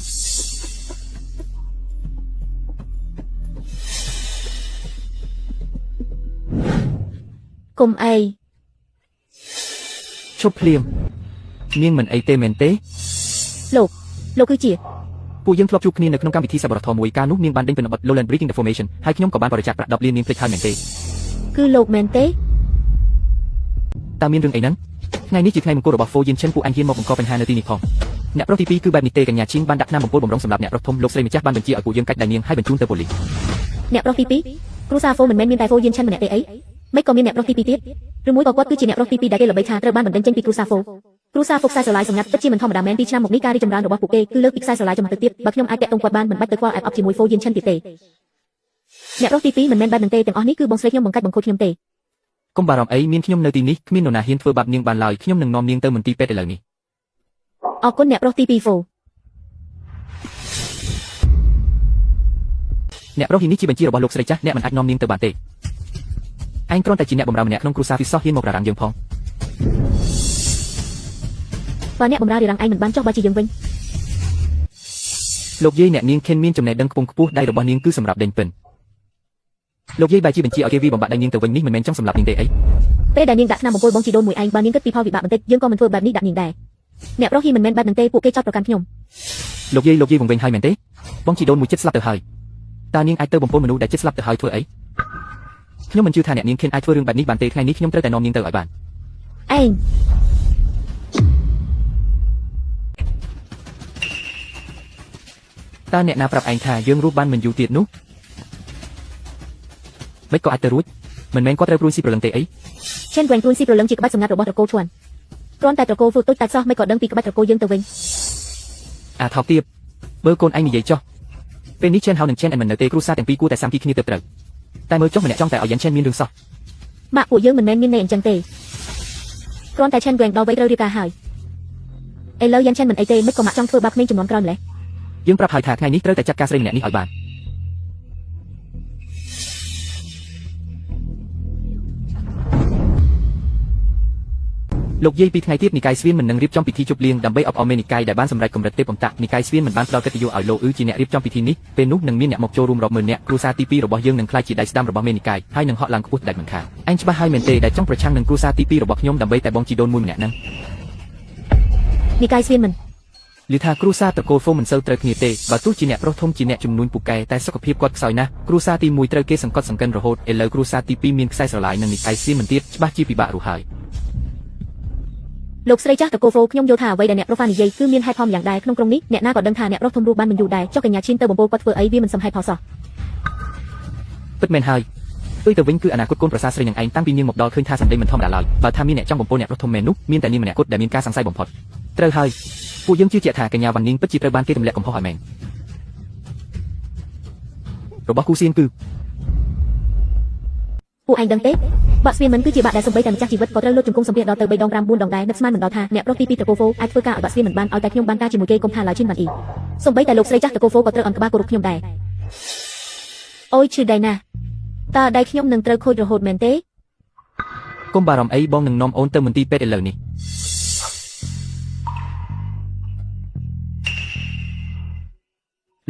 ៅគុំអី ឈប់ភ្លាមនាងមិនអីទេមែនទេ លោកគឺជា ពួកយើងធ្លាប់ជួបគ្នានៅក្នុងកម្មវិធីសប្បុរសធម៌មួយកាលនោះនាងបានដេញពីនបទ Lowland Breaking the Formation ហើយខ្ញុំក៏បានបរិច្ចាគប្រាក់10លាននាងភ្លេចហើយមែនទេ គឺលោកមែនទេ តើមានរឿងអីហ្នឹងថ្ងៃនេះជាថ្ងៃមង្គលរបស់ហ្វូយិនឈិនពួកអញហ៊ានមកបង្កបញ្ហានៅទីនេះផងអ្នកប្រុសទី2គឺបែបនេះទេកញ្ញាឈីងបានដាក់ថ្នាំបំពុលបំរុងសម្រាប់អ្នកប្រុសធំលោកស្រីម្ចាស់បានបញ្ជាឲ្យពួកយើងកាច់ដៃនាងហើយបញ្ជូនទៅប៉ូលីស អ្នកប្រុសទី2គ្រូសាហ្វូមិនមែនមានតែហ្វូយិនឈិនម្នាក់ទេអីមិនក៏មានអ្នកប្រុសទី2ទៀតឬមួយក៏គាត់គឺជាអ្នកប្រុសទី2ដែលគេល្បីថាត្រូវបានបណ្តេញចេញពីគ្រូសាហ្វូគ្រូសាហ្វូខ្សែស្រឡាយសម្ងាត់ពិតជាមិនធម្មតាមែនពីឆ្នាំមកនេះការរីកចម្រើនរបស់ពួកគេគឺលើកពីខ្សែស្រឡាយចំទៅទៀតបើខ្ញុំអាចតាក់ទងគាត់បានមិនបាច់ទៅខ្វល់អែបអបជាមួយហ្វូយិនឈិនទៀតទេអ្នកប្រុសទី2មិនមែនបែបហ្នឹងទេទាំងអស់នេះគឺបងស្រីខ្ញុំបង្កាច់បង្ខូចខ្ញុំទេ កុំបារម្ភអីមានខ្ញុំនៅទីនេះគ្មាននរណាហ៊ានធ្វើបាបនាងបានឡើយខ្ញុំនឹងនាំនាងទៅមន្ទីរពេទ្យឥឡូវនេះ អរគុណអ្នកប្រុសទី2ហ្វូ អ្នកប្រុសនេះជាបញ្ជារបស់លោកស្រីចាស់អ្នកមិនអាចនាំនាងទៅបានទេឯងគ្រាន់តែជាអ្នកបម្រើម្នាក់ក្នុងគ្រួសារពីសោះហ៊ានមករ៉ាំងយើងផង បើអ្នកបម្រើរារាំងឯងមិនបានចុះបើជាយើងវិញ លោកយាយអ្នកនាងខិនមានចំណេះដឹងខ្ពង់ខ្ពស់ដៃរបស់នាងគឺសម្រាប់ដេញពិនលោកយាយបែរជាបញ្ជាឲ្យគេវាបំបត្តិដៃនាងទៅវិញនេះមិនមែនចង់សម្លាប់នាងទេអី ពេលដែលនាងដាក់ថ្នាំបំពុលបងជីដូនមួយឯងបើនាងគិតពីផលវិបាកបន្តិចយើងក៏មិនធ្វើបែបនេះដាក់នាងដែរអ្នកប្រុសហ៊ីមិនមែនបែបហ្នឹងទេពួកគេចោទប្រកាន់ខ្ញុំ លោកយាយវង្វេងហើយមែនទេបងជីដូនមួយចិត្តស្លាប់ទៅហើយតើនាងអាចទៅបំពុលមនុស្សដែលចិត្តស្លាប់ទៅហើយធ្វើអីខ្ញុំមិនជឿថាអ្នកនាងខិនអាចធ្វើរឿងបែបនេះបានទេថ្ងៃនេះខ្ញុំត្រូវតែនាំនាងទៅឲ្យបាន ឯង តើអ្នកណាប្រាប់ឯងថាយើងរស់បានមិនយូរទៀតនោះមិនក៏អាចទៅរួចមិនមែនគាត់ត្រូវព្រួយស៊ីប្រលឹងទេអី ឈិនហ្វេងព្រួយស៊ីប្រលឹងជាក្បាច់សម្ងាត់របស់ត្រកូលឈួនគ្រាន់តែត្រកូលហ្វូទុចតែសោះមិនក៏ដឹងពីក្បាច់ត្រកូលយើងទៅវិញ អាថោកទៀតបើកូនឯងនិយាយចុះពេលនេះឈិនហៅនឹងឈិនអែមិននៅទេគ្រូសាទាំងពីរគួរតែសាមគ្គីគ្នាទៅត្រូវតែមើលចុះម្នាក់ចង់តែឲ្យយ៉ាន់ឈិនមានរឿងសោះ ម៉ាក់ពួកយើងមិនមែនមានន័យអញ្ចឹងទេគ្រាន់តែឈិនហ្វេងដល់វ័យត្រូវរៀបការហើយឥឡូវយ៉ាន់ឈិនមិនអីទេមិនក៏ម៉ាក់ចង់ធ្វើបាបក្មេងចំនួនក្រោយម្លេះ យើងប្រាប់ហើយថាថ្ងៃនេះត្រូវតែចាត់ការស្រីម្នាក់នេះឲ្យបានលោកយាយពីថ្ងៃទៀតនិកាយស្វៀនមិននឹងរៀបចំពិធីជប់លៀងដើម្បីអបអរមេនិកាយដែលបានសម្រេចកម្រិតទេពអន្តៈនិកាយស្វៀនមិនបានផ្ដល់កិត្តិយសឲ្យលោកជាអ្នករៀបចំពិធីនេះពេលនោះនឹងមានអ្នកមកចូលរួមរាប់ម៉ឺននាក់គ្រួសារទី2របស់យើងនឹងក្លាយជាដៃស្ដាំរបស់មេនិកាយហើយនឹងហក់ឡើងខ្ពស់ដាច់មិនខានឯងច្បាស់ហើយមែនទេដែលចង់ប្រឆាំងនឹងគ្រួសារទី2របស់ខ្ញុំដើម្បីតែបងជីដូនមួយម្នាក់ហ្នឹង និកាយស្វៀនមិន ឮថាគ្រួសារត្រកូលហ្វូមិនសូវត្រូវគ្នាទេបើទោះជាអ្នកប្រុសធំជាអ្នកជំនួញពូកែតែសុខភាពគាត់ខ្សោយណាស់គ្រួសារទី1ត្រូវគេសង្កត់សង្កិនរហូតឥឡូវគ្រួសារទី2មានខ្សែស្រឡាយនឹងនិកាយស្វៀនមិនទៀតច្បាស់ជាពិបាករស់ហើយ លោកស្រីចាស់ត្រកូលហ្វូខ្ញុំយល់ថាអ្វីដែលអ្នកប្រុសនិយាយគឺមានហេតុផលយ៉ាងដែរក្នុងក្រុមនេះអ្នកណាក៏ដឹងថាអ្នកប្រុសធំរស់បានមិនយូរដែរចុះកញ្ញាឈិនទៅបំពុលគាត់ធ្វើអីវាមិនសមហេតុផលសោះ ពិតមែនហើយទៅវិញគឺអនាគតកូនប្រសារស្រីនឹងឯងតាំងពីនាងមកដល់ឃើញថាសម្ដីមិនធម្មតាឡើយបើថាមានអ្នកចង់បំពុលអ្នកប្រុសធំមែននោះមានតែនាងម្នាក់គត់ដែលមានការសង្ស័យបំផុតត្រូវហើយពួកយើងជឿជាក់ថាកញ្ញាវ៉ាន់នីងពិតជាត្រូវបានគេទម្លាក់កំហុសឲ្យមែនរបស់គូសៀនគឺ ពួកឯងដឹងទេបាក់ស្វៀនមិនគឺជាបាក់ដែលសំបីតែម្ចាស់ជីវិតក៏ត្រូវលុតជង្គង់សម្ភារដល់ទៅ3ដង5 4ដងដែរនឹកស្មានមិនដល់ថាអ្នកប្រុសទី2ត្រកូលហ្វូអាចធ្វើការឲ្យបាក់ស្វៀនមិនបានឲ្យតែខ្ញុំបានការជាមួយគេកុំថាឡើយឈិនបានអ៊ីសំបីតែលោកស្រីចាស់ត្រកូលហ្វូក៏ត្រូវអន់ក្បាលគោរពខ្ញុំដែរអូយឈឺដៃណាស់តើដៃខ្ញុំនឹងត្រូវខូចរហូតមែនទេ កុំបារម្ភអីបងនឹងនាំអូនទៅមន្ទីរពេទ្យឥឡូវនេះ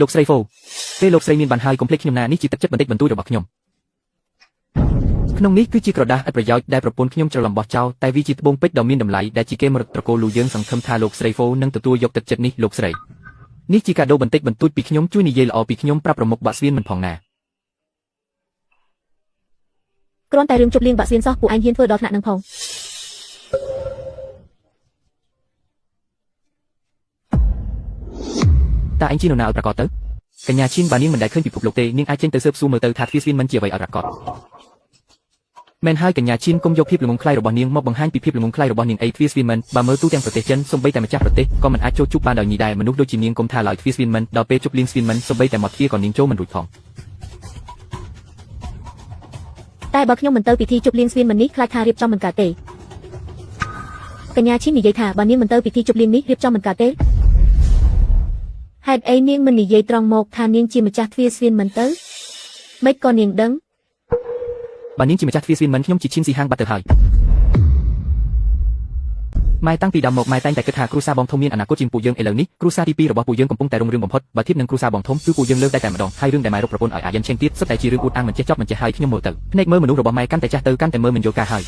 លោកស្រីហ្វូពេលលោកស្រីមានបានហើយកុំភ្លេចខ្ញុំណានេះជាទឹកចិត្តបន្តិចបន្តួចរបស់ខ្ញុំក្នុងនេះគឺជាក្រដាសឥតប្រយោជន៍ដែលប្រពន្ធខ្ញុំច្រឡំបោះចោលតែវាជាត្បូងពេជ្រដ៏មានតម្លៃដែលជាគេមរតកត្រកូលលូយើងសង្ឃឹមថាលោកស្រីហ្វូនឹងទទួលយកទឹកចិត្តនេះលោកស្រីនេះជាកាដូបន្តិចបន្តួចពីខ្ញុំជួយនិយាយល្អពីខ្ញុំប្រាប់ប្រមុខបាក់ស្វៀនមិនផងណា គ្រាន់តែរឿងជប់លៀងបាក់ស្វៀនសោះពួកឯងហ៊ានធ្វើដល់ថ្នាក់នឹងផង តើឯងជានរណាឲ្យប្រកាសទៅកញ្ញាឈិនបើនាងមិនដែលឃើញពិភពលោកទេនាងអាចចេញទៅស៊ើបសួរមើលទៅថាទ្វារស្វៀនមិនជាអ្វីឲ្យប្រកាសមែនហើយកញ្ញាឈិនកុំយកភាពល្ងងខ្លៃរបស់នាងមកបង្ហាញពីភាពល្ងងខ្លៃរបស់នាងអីទ្វារស្វៀនមិនបើមើលទូទាំងប្រទេសចិនសូម្បីតែម្ចាស់ប្រទេសក៏មិនអាចចូលជួបបានដោយញីដែរមនុស្សដូចជានាងកុំថាឡើយទ្វារស្វៀនមិនដល់ពេលជប់លៀងស្វៀនមិនសូម្បីតែមកទ្វារក៏នាងចូលមិនរួចផង តែបើខ្ញុំមិនទៅពិធីជប់លៀងស្វៀនមិននេះខ្លាចថារៀបចំមិនកើតទេកញ្ញាឈិននិយាយថាបើនាងមិនទៅពិធីជប់លៀងនេះរៀបចំមិនកើតទេ ហេតុអីនាងមិននិយាយត្រង់មកថានាងជាម្ចាស់ទ្វារស្វៀនមិនទៅមិនក៏នាងដឹង បើនាងជាម្ចាស់ទ្វារស្វៀនមិនខ្ញុំជាឈៀនស៊ីហាងបាត់ទៅហើយម៉ែតាំងពីដើមមកម៉ែតែងតែគិតថាគ្រួសារបងធំមានអនាគតជាងពួកយើងឥឡូវនេះគ្រួសារទី2របស់ពួកយើងកំពុងតែរុងរឿងបំផុតបើធៀបនឹងគ្រួសារបងធំគឺពួកយើងលើកតែម្ដងហើយរឿងដែលម៉ែរកប្រពន្ធឲ្យអាយិនឆេងទៀតសុទ្ធតែជារឿងអួតអាងមិនចេះចប់មិនចេះហើយខ្ញុំមើលទៅភ្នែកមើលមនុស្សរបស់ម៉ែកាន់តែចាស់ទៅកាន់តែមើលមិនយល់ការហើយ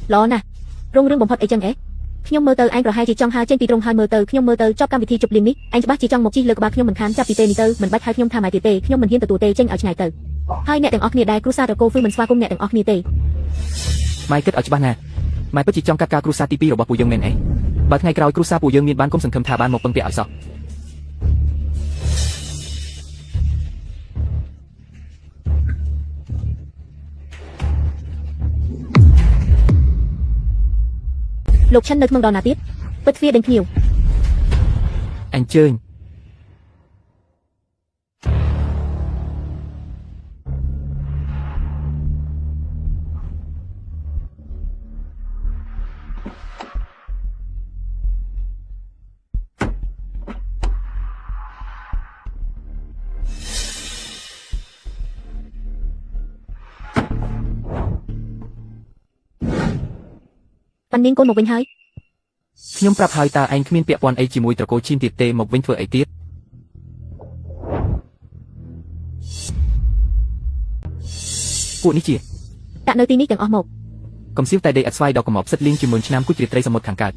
ល្អណាស់រុងរឿងបំផុតអីចឹងអេខ្ញុំមើលទៅឯងប្រហែលជាចង់ហើរចេញពីត្រង់ហើយមើលទៅខ្ញុំមើលទៅចប់កម្មវិធីជប់លៀងនេះឯងច្បាស់ជាចង់មកជិះលើក្បាលខ្ញុំមិនខានចាប់ពីពេលនេះទៅមិនបាច់ហៅខ្ញុំថាម៉ែទៀតទេខ្ញុំមិនហ៊ានទទួលទេចេញឲ្យឆ្ងាយទៅហើយអ្នកទាំងអស់គ្នាដែរគ្រួសារតកូលហ្វឺមិនស្វាគមន៍អ្នកទាំងអស់គ្នាទេម៉ែគិតឲ្យច្បាស់ណាស់ម៉ែពិតជាចង់កាត់ការគ្រួសារទី2របស់ពួកយើងមែនអេបើថ្ងៃក្រោយគ្រួសារពួកយើងមានបានគុំសង្ឃឹមថាបានមកពឹងពាក់ឲ្យសោះលោកឆិននៅក្នុងដល់ណាទៀតពិតទ្វារដេញភ្ញៀវអញ្ជើញប៉ាន់នាងកូនមកវិញហើយខ្ញុំប្រាប់ហើយតើឯងគ្មានពាក់ព័ន្ធអីជាមួយត្រកូលឈីនទៀតទេមកវិញធ្វើអីទៀតពួកនេះជាដាក់នៅទីនេះទាំងអស់មកកំសៀវតែដេកអត់ស្វាយដល់កំអប់សិតលៀងជាមួយឆ្នាំគូជ្រៀតត្រីសមុទ្រខាងកើត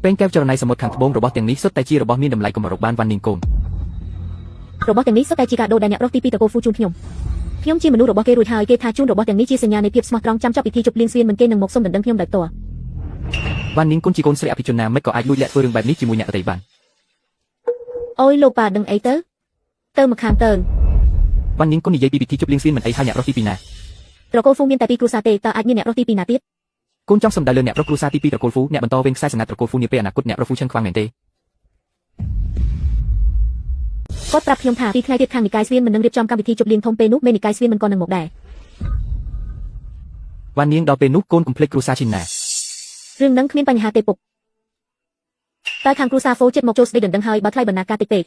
ពេងកែវចរណៃសមុទ្រខាងត្បូងរបស់ទាំងនេះសុទ្ធតែជារបស់មានតម្លៃកុំរកបានវ៉ាន់នាងកូនរបស់ទាំងនេះសុទ្ធតែជាកាដូដែលអ្នកប្រុសទី2ត្រកូលហ្វូជូនខ្ញុំជាមនុស្សរបស់គេរួចហើយគេថាជូនរបស់ទាំងនេះជាសញ្ញានៃភាពស្មោះត្រង់ចាំចាប់ពិធីជប់លៀងស្វៀនមិនគេនឹងមកសុំដណ្ដឹងខ្ញុំដោយផ្ទាល់វ៉ាន់នាងកូនជាកូនស្រីអភិជនណាមិនក៏អាចលួចលាក់ធ្វើរឿងបែបនេះជាមួយអ្នកដទៃបានអូយលោកប៉ាដឹងអីទៅមកខាងទៅវ៉ាន់នាងកូននិយាយពីពិធីជប់លៀងស្វៀនមិនអីហើយអ្នកប្រុសទី2ណាត្រកូលហ្វូមានតែពីរគ្រួសារទេតើអាចមានអ្នកប្រុសទី2ណាទៀតកូនចង់សំដៅលើអ្នកប្រុសគ្រួសារទី2ត្រកូលហ្វូអ្នកបន្តវេនខ្សែសង្កាត់ត្រកូលហ្វូនាពេលអនាគតអ្នកប្រុសហ្វូឈឹងខ្វាំងមែនទេគាត់ប្រាប់ខ្ញុំថាពីថ្ងៃទៀតខាងនិកាយស្វៀនមិននឹងរៀបចំកម្មវិធីជប់លៀងធំពេលនោះមេនិកាយស្វៀនមិនក៏នឹងមកដែរវ៉ាន់នាងដល់ពេលនោះកូនកុំភ្លេចគ្រួសារឈិនណារឿងនឹងគ្មានបញ្ហាទេពុកតែខាងគ្រួសារហ្វូចិត្តមកចូលស្ដីដណ្ដឹងហើយបើថ្លៃបណ្ណាការតិចពេក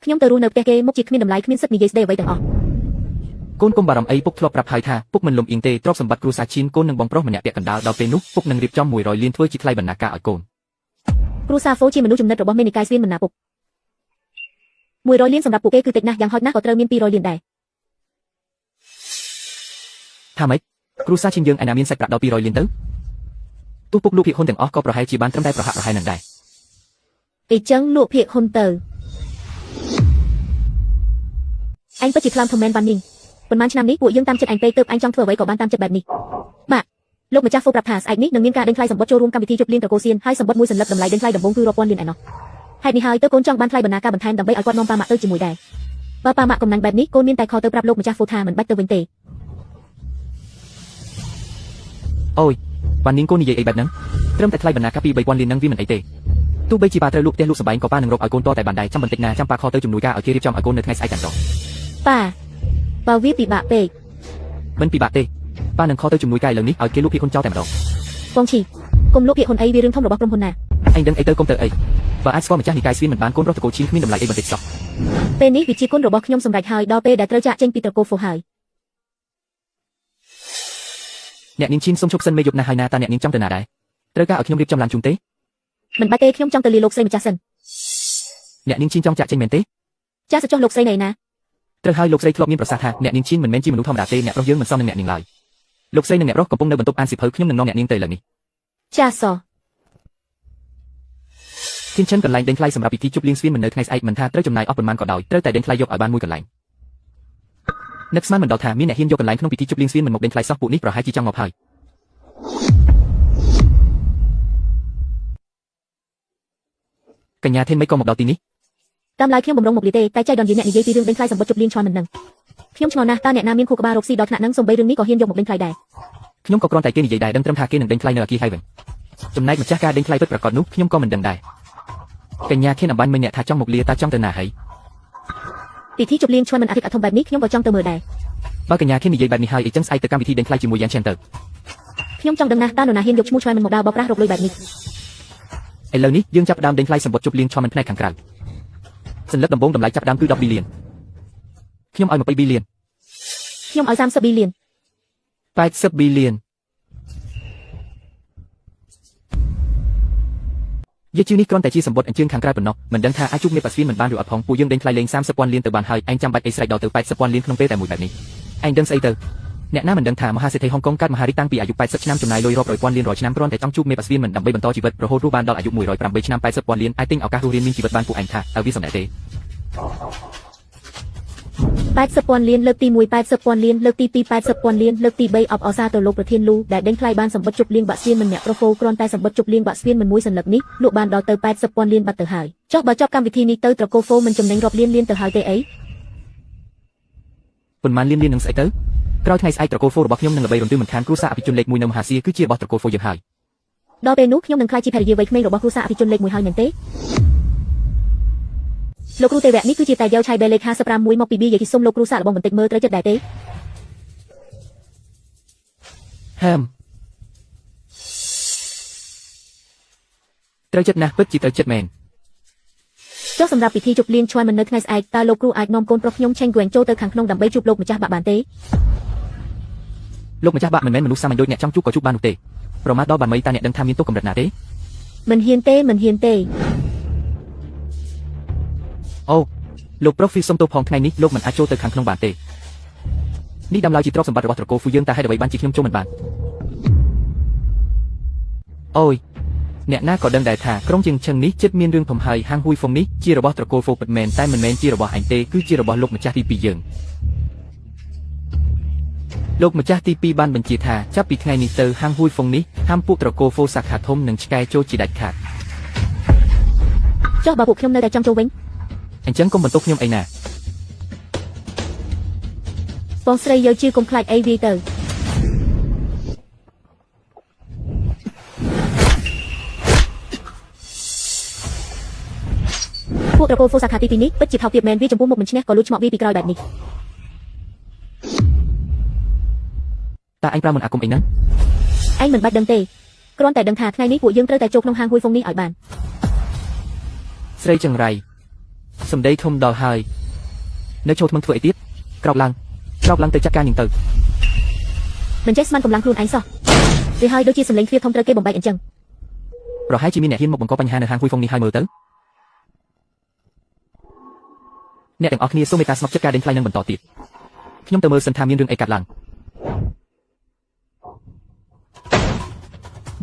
ខ្ញុំទៅរស់នៅផ្ទះគេមុខជាគ្មានតម្លៃគ្មានសិទ្ធិនិយាយស្ដីអ្វីទាំងអស់កូនកុំបារម្ភអីពុកធ្លាប់ប្រាប់ហើយថាពុកមិនលំអៀងទេទ្រព្យសម្បត្តិគ្រួសារឈិនកូននឹងបងប្រុសម្នាក់ពាក់កណ្ដាលដល់ពេលនោះពុកនឹងរៀបចំ100លានធ្វើជាថ្លៃបណ្ណាការឲ្យកូនគ្រួសារហ្វូជាមនុស្សចំណិតរបស់មេនិកាយស្វៀនមិនណាពុក100លានសម្រាប់ពួកគេគឺតិចណាស់យ៉ាងហោចណាស់ក៏ត្រូវមាន200លានដែរថាម៉េចគ្រួសារឈិនយើងឯណាមានសាច់ប្រាក់ដល់200លានទៅទោះពុកលក់ភាគហ៊ុនទាំងអស់ក៏ប្រហែលជាបានត្រឹមតែប្រហាក់ប្រហែលនឹងដែរអីចឹងលក់ភាគហ៊ុនទៅអញពិតជាខ្លាំងធំមែនបាននាងប៉ុន្មានឆ្នាំនេះពួកយើងតាមចិត្តអញពេកទើបអញចង់ធ្វើអ្វីក៏បានតាមចិត្តបែបនេះបាទលោកម្ចាស់ហ្វូប្រាប់ថាស្អែកនេះនឹងមានការដេញថ្លៃសម្បត្តិចូលរួមកម្មវិធីជប់លៀងត្រកូលសៀនហើយសម្បត្តិមួយសន្លឹកតម្លៃដេញថ្លៃដំបូងគឺរាប់ពាន់លានឯណោះហេតុនេះហើយទៅកូនចង់បានថ្លៃបណ្ណាការបន្ថែមដើម្បីឲ្យគាត់នាំប៉ាម៉ាក់ទៅជាមួយដែរបើប៉ាម៉ាក់កំណាញ់បែបនេះកូនមានតែខលទៅប្រាប់លោកម្ចាស់ហ្វូថាមិនបាច់ទៅវិញទេអូយវ៉ាន់នាងកូននិយាយអីបែបហ្នឹងត្រឹមតែថ្លៃបណ្ណាការពី3000លានហ្នឹងវាមិនអីទេទោះបីជាប៉ាត្រូវលក់ផ្ទះលក់សបែងក៏ប៉ានឹងរកឲ្យកូនតតែបានដែរចាំបន្តិចណាចាំប៉ាខលទៅជំនួយការឲ្យគេរៀបចំឲ្យកូននៅថ្ងៃស្អែកកាន់តប៉ាបើវាពិបាកពេកមិនពិបាកទេប៉ានឹងខលទៅជំនួយការឥឡូវនេះឲ្យគេលក់ភាគហ៊ុនចោលតែម្ដងបងឈីកុំលក់ភាគហ៊ុនអីវារឿងធំរបស់ក្រុមហ៊ុនណាឯងដឹងអីទៅកុំទៅអីបើអាចស្គាល់ម្ចាស់និកាយស្វៀនមិនបានកូនរស់តកូលឈីនគ្មានតម្លៃអីបន្តិចសោះពេលនេះវិជាគុណរបស់ខ្ញុំសម្រេចហើយដល់ពេលដែលត្រូវចាក់ចេញពីត្រកូលហ្វូហើយអ្នកនាងឈីនសុំឈប់សិនមេយប់ណាស់ហើយណាតើអ្នកនាងចង់ទៅណាដែរត្រូវការឲ្យខ្ញុំរៀបចំឡានជូនទេមិនបាច់ទេខ្ញុំចង់ទៅលាលោកស្រីម្ចាស់សិនអ្នកនាងឈីនចង់ចាក់ចេញមែនទេចាស់សចុះលោកស្រីណែណាត្រូវហើយលោកស្រីធ្លាប់មានប្រសាសន៍ថាអ្នកនាងឈីនមិនមែនជាមនុស្សធម្មតាទេអ្នកប្រុសយើងមិនសមនឹងអ្នកនាងឡើយលោកស្រីនិងអ្នកប្រុសកំពុងនៅបន្ទប់អានសៀវភៅខ្ញុំនឹងនាំអ្នកនាងទៅលើនេះចាសធានចិនកន្លែងដេញថ្លៃសម្រាប់ពិធីជប់លៀងស្វៀនមិននៅថ្ងៃស្អែកមិនថាត្រូវចំណាយអស់ប៉ុន្មានក៏ដោយត្រូវតែដេញថ្លៃយកឲ្យបានមួយកន្លែងនឹកស្មានមិនដល់ថាមានអ្នកហ៊ានយកកន្លែងក្នុងពិធីជប់លៀងស្វៀនមិនមកដេញថ្លៃសោះពួកនេះប្រហែលជាចង់មកហើយកញ្ញាធានមិនក៏មកដល់ទីនេះតាមឡើយខ្ញុំបំរុងមកលីទេតែចៃដន្យអ្នកនិយាយពីរឿងដេញថ្លៃសម្បត្តិជប់លៀងឆ្លងមិនដឹងខ្ញុំឆ្ងល់ណាស់តើអ្នកណាមានខួរក្បាលរកស៊ីដល់ថ្នាក់ហ្នឹងសំបីរឿងនេះក៏ហ៊ានយកមកដេញថ្លៃដែរខ្ញុំក៏គ្រាន់តែគេនិយាយដែរដឹងត្រឹមថាគេនឹងដេញថ្លៃនៅអគារហើយវិញចំណែកម្ចាស់ការដេញថ្លៃពិតប្រាកដនោះខ្ញុំក៏មិនដឹងដែរកញ្ញាធានអំបញ្ញមិនអ្នកថាចង់មកលាតើចង់ទៅណាហើយពិធីជប់លៀងឆ្លងមិនអធិកអធមបែបនេះខ្ញុំក៏ចង់ទៅមើលដែរបើកញ្ញាធាននិយាយបែបនេះហើយអីចឹងស្អែកទៅកម្មវិធីដេញថ្លៃជាមួយយ៉ាងឆែនទៅខ្ញុំចង់ដឹងណាស់តើនរណាហ៊ានយកឈ្មោះឆ្លងមិនមកដើរបោកប្រាស់រកលុយបែបនេះ ឥឡូវនេះយើងចាប់ផ្ដើមដេញថ្លៃសម្បត្តិជប់លៀងឆមិនផ្នែកខាងក្រៅសញ្ញាដំបូងតម្លៃចាប់ផ្ដើមគឺ10 billion ខ្ញុំឲ្យ20 billion ខ្ញុំឲ្យ30 billion 80 billion យាជឿនេះគ្រាន់តែជាសម្បត្តិអញ្ជើញខាងក្រៅប៉ុណ្ណោះមិនដឹងថាអាចជួបមេប៉ាស្វៀនមិនបានឬអត់ផងពួកយើងដេញថ្លៃលេង30,000 លានទៅបានហើយឯងចាំបាច់អីស្រេចដល់ទៅ80,000 លានក្នុងពេលតែមួយបែបនេះឯងដឹងស្អីទៅអ្នកណាមិនដឹងថាមហាសេដ្ឋីហុងកុងកាត់មហារីកតាំងពីអាយុ80ឆ្នាំចំណាយលុយរាប់រយពាន់លានរាល់ឆ្នាំគ្រាន់តែចង់ជួបមេប៉ាស្វៀនមិនដើម្បីបន្តជីវិតរហូតរស់បានដល់អាយុ108ឆ្នាំ80,000 លានអាចទិញឱកាសរស់រានមានជីវិតបានពួកឯងថាតើវាសម្ដែងទេ80,000 លានលើកទី1 80,000 លានលើកទី2 80,000 លានលើកទី3អបអរសាទៅលោកប្រធានលូដែលដេញថ្លៃបានសម្បត្តិជប់លៀងបាក់ស្វៀនមិនអ្នកប្រហ្វូគ្រាន់តែសម្បត្តិជប់លៀងបាក់ស្វៀនមិនមួយសន្លឹកនេះលក់បានដល់ទៅ80,000 លានបាត់ទៅហើយចុះបើចប់កម្មវិធីនេះទៅត្រកូលហ្វូមិនចំណេញរាប់លានលានទៅហើយទេអីប៉ុន្មានលាននឹងស្អីទៅក្រោយថ្ងៃស្អែកត្រកូលហ្វូរបស់ខ្ញុំនឹងល្បីរន្ទឺមិនខានគ្រួសារអភិជនលេខ1នៅមហាសៀគឺជារបស់ត្រកូលហ្វូយើងហើយដល់ពេលនោះខ្ញុំនឹងក្លាយជាភរិយាវ័យក្មេងរបស់គ្រួសារអភិជនលេខ1ហើយមែនទេលោកគ្រូទេវៈនេះគឺជាតែយកឆៃបេលេខ56មកពីប៊ីយាគីសុំលោកគ្រូសាកល្បងបន្តិចមើលត្រូវចិត្តដែរទេហាមត្រូវចិត្តណាស់ពិតជាត្រូវចិត្តមែនចុះសម្រាប់ពិធីជប់លៀងឈ្មោះមិននៅថ្ងៃស្អែកតើលោកគ្រូអាចនាំកូនប្រុសខ្ញុំឆេងហ្គួងចូលទៅខាងក្នុងដើម្បីជួបលោកម្ចាស់បាក់បានទេលោកម្ចាស់បាក់មិនមែនមនុស្សសាមញ្ញដូចអ្នកចង់ជួបក៏ជួបបាននោះទេប្រមាថដល់បានមីតាអ្នកដឹងថាមានទោសកម្រិតណាទេមិនហ៊ានទេអូលោកប្រុសហ្វីសុំទោសផងថ្ងៃនេះលោកមិនអាចចូលទៅខាងក្នុងបានទេនេះដំឡៅជាទ្រព្យសម្បត្តិរបស់ត្រកូលហ្វូយើងតែហេតុអ្វីបានជាខ្ញុំចូលមិនបានអូយអ្នកណាក៏ដឹងដែរថាក្រុមជាងឈឹងនេះចិត្តមានរឿងធំហើយហាងហ៊ុយហ្វុងនេះជារបស់ត្រកូលហ្វូពិតមែនតែមិនមែនជារបស់អញទេគឺជារបស់លោកម្ចាស់ទី2យើងលោកម្ចាស់ទី2បានបញ្ជាថាចាប់ពីថ្ងៃនេះទៅហាងហ៊ុយហ្វុងនេះហាមពួកត្រកូលហ្វូសាខាធំនិងឆ្កែចូលជាដាច់ខាតចុះបើពួកខ្ញុំនៅតែចង់ចូលវិញអញ្ចឹងកុំបន្ទោសខ្ញុំអីណាបងស្រីយកជឿកុំខ្លាចអីវាទៅពួកត្រកូលហ្វូសាខាទី2នេះពិតជាថោកទាបមែនវាចំពោះមុខមិនឈ្នះក៏លួចឆ្មក់វាពីក្រោយបែបនេះតើអញប្រើមន្តអាគមអីហ្នឹងឯងមិនបាច់ដឹងទេគ្រាន់តែដឹងថាថ្ងៃនេះពួកយើងត្រូវតែចូលក្នុងហាងហ៊ុយហ្វុងនេះឲ្យបានស្រីចង្រៃសំដីធំដល់ហើយនៅចូលថ្មឹងធ្វើអីទៀតក្រោកឡើងទៅចាត់ការញឹងទៅមិនចេះស្មានកម្លាំងខ្លួនឯងសោះវាហើយដូចជាសម្លេងឃ្លាធំត្រូវគេបំបែកអញ្ចឹងប្រហែលជាមានអ្នកហ៊ានមកបង្កបញ្ហានៅហាងហ៊ុយហ្វុងនេះហើយមើលទៅអ្នកទាំងអស់គ្នាសូមមេត្តាស្ងប់ចិត្តការដេញថ្លៃនឹងបន្តទៀតខ្ញុំទៅមើលសិនថាមានរឿងអីកើតឡើង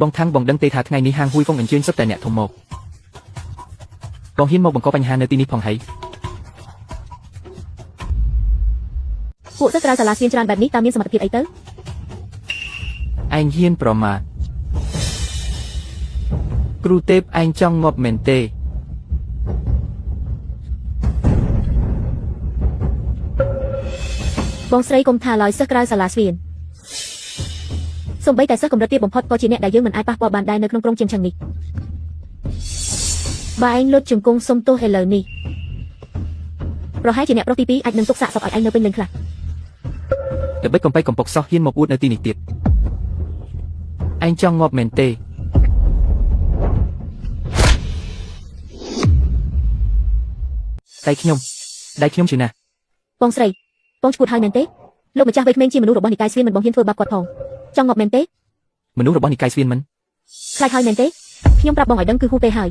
បងថាំងបងដឹងទេថាថ្ងៃនេះហាងហ៊ុយហ្វុងអញ្ជើញសុទ្ធតែអ្នកធំមកបងហ៊ានមកបង្កបញ្ហានៅទីនេះផងហើយពួកសិស្សក្រៅសាលាស្វៀនច្រើនបែបនេះតើមានសមត្ថភាពអីទៅឯងហ៊ានប្រមាថគ្រូទេពឯងចង់ងាប់មែនទេបងស្រីកុំថាឡើយសិស្សក្រៅសាលាស្វៀនសូម្បីតែសិស្សកម្រិតទាបបំផុតក៏ជាអ្នកដែលយើងមិនអាចប៉ះពាល់បានដែរនៅក្នុងក្រុមជាងឆឹងនេះបើឯងលុតជង្គង់សុំទោសឥឡូវនេះប្រហែលជាអ្នកប្រុសទី2អាចនឹងទុកសាកសពឲ្យឯងនៅពេញលេញខ្លះតែបិទកំបៃកំពុកសោះហ៊ានមកអួតនៅទីនេះទៀតឯងចង់ងាប់មែនទេដៃខ្ញុំជឿណាស់បងស្រីបងឈួតហើយមែនទេលោកម្ចាស់វ័យក្មេងជាមនុស្សរបស់និកាយស្វៀនមិនបងហ៊ានធ្វើបាបគាត់ផងចង់ងាប់មែនទេមនុស្សរបស់និកាយស្វៀនមិនខ្លាចហើយមែនទេខ្ញុំប្រាប់បងឲ្យដឹងគឺហួសពេលហើយ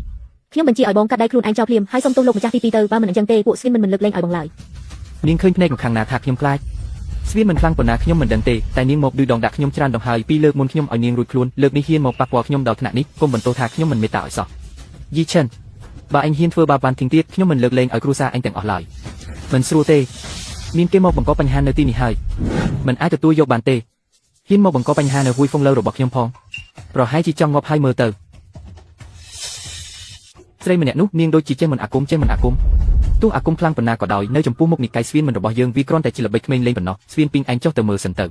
ខ្ញុំបញ្ជាឲ្យបងកាត់ដៃខ្លួនឯងចោលភ្លាមហើយសុំទោសលោកម្ចាស់ទី2ទៅបើមិនអញ្ចឹងទេពួកស្វៀនមិនលើកលែងឲ្យបងឡើយនាងឃើញភ្នែកម្ខាងណាថាខ្ញុំខ្លាចស្វៀនមិនខ្លាំងប៉ុណ្ណាខ្ញុំមិនដឹងទេតែនាងមកឌឺដងដាក់ខ្ញុំច្រើនដងហើយពីរលើកមុនខ្ញុំឲ្យនាងរួចខ្លួនលើកនេះហ៊ានមកប៉ះពាល់ខ្ញុំដល់ថ្នាក់នេះកុំបន្ទោសថាខ្ញុំមិនមេត្តាឲ្យសោះយីឈិនបើឯងហ៊ានធ្វើបាបបានទីទៀតខ្ញុំមិនលើកលែងឲ្យគ្រួសារឯងទាំងអស់ឡើយមិនស្រួលទេមានគេមកបង្កបញ្ហានៅទីនេះហើយមិនអាចទទួលយកបានទេហ៊ានមកបង្កបញ្ហានៅហ៊ុយហ្វុងលើរបស់ខ្ញុំផងប្រហែលជាចង់ងាប់ហើយមើលទៅស្រីម្នាក់នោះនាងដូចជាចេះមិនអាគមទោះអាគមខ្លាំងប៉ុណ្ណាក៏ដោយនៅចំពោះមុខនិកាយស្វៀនមិនរបស់យើងវាគ្រាន់តែជាល្បិចក្មេងលេងប៉ុណ្ណោះស្វៀនពីងឯងចុះទៅមើលសិនទៅ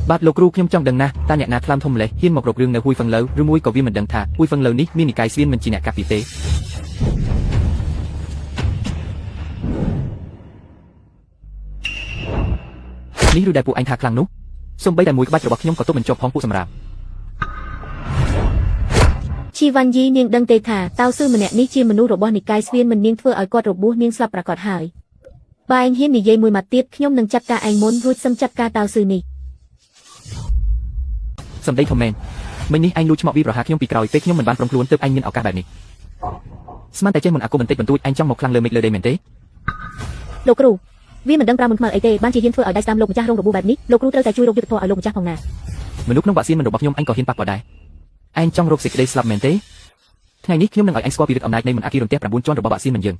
បាទលោកគ្រូខ្ញុំចង់ដឹងណាស់តើអ្នកណាថ្លើមធំម្លេះហ៊ានមករករឿងនៅហ៊ុយហ្វឹងលើឬមួយក៏វាមិនដឹងថាហ៊ុយហ្វឹងលើនេះមាននិកាយស្វៀនមិនជាអ្នកកាប់ពីទេនេះឬដែលពួកឯងថាខ្លាំងនោះសូម្បីតែមួយក្បាច់របស់ខ្ញុំក៏ទប់មិនជាប់ផងពួកសម្រាប់ ชีวันยีเนียงดังเตถาเต้าซื่อมันเนี่ยนี่ชีมนุษย์รบนิกายสเวียนมันเนียงเฟื่อเอากอดรบบัวเนียงสลับประกอบหายบายเฮียนนี่เยมวยมาเตียดขยมนังจัดการไอ้มนรูดซ้ำจัดการเต้าซื่อนี่ សំដីខមមិនមិញនេះឯងលួចឆ្មក់វាប្រហាខ្ញុំពីក្រោយពេលខ្ញុំមិនបានព្រមខ្លួនទើបឯងមានឱកាសបែបនេះស្មានតែចេះមិនអាគមបន្តិចបន្តួចឯងចង់មកខ្លាំងលើមេឃលើដីមែនទេ លោកគ្រូវាមិនដឹងប្រាំមិនខ្មៅអីទេបានជាហ៊ានធ្វើឲ្យដៃស្ដាំលោកម្ចាស់រងរបួសបែបនេះលោកគ្រូត្រូវតែជួយរកយុទ្ធធម៌ឲ្យលោកម្ចាស់ផងណា មនុស្សក្នុងបាក់សៀនមិនរបស់ខ្ញុំអញក៏ហ៊ានប៉ះពាល់ដែរឯងចង់រកសេចក្តីស្លាប់មែនទេថ្ងៃនេះខ្ញុំនឹងឲ្យឯងស្គាល់ពីឫទ្ធិអំណាចនៃមន្តអាគីរន្ទះ9ជាន់របស់បាក់សៀនមិនយើង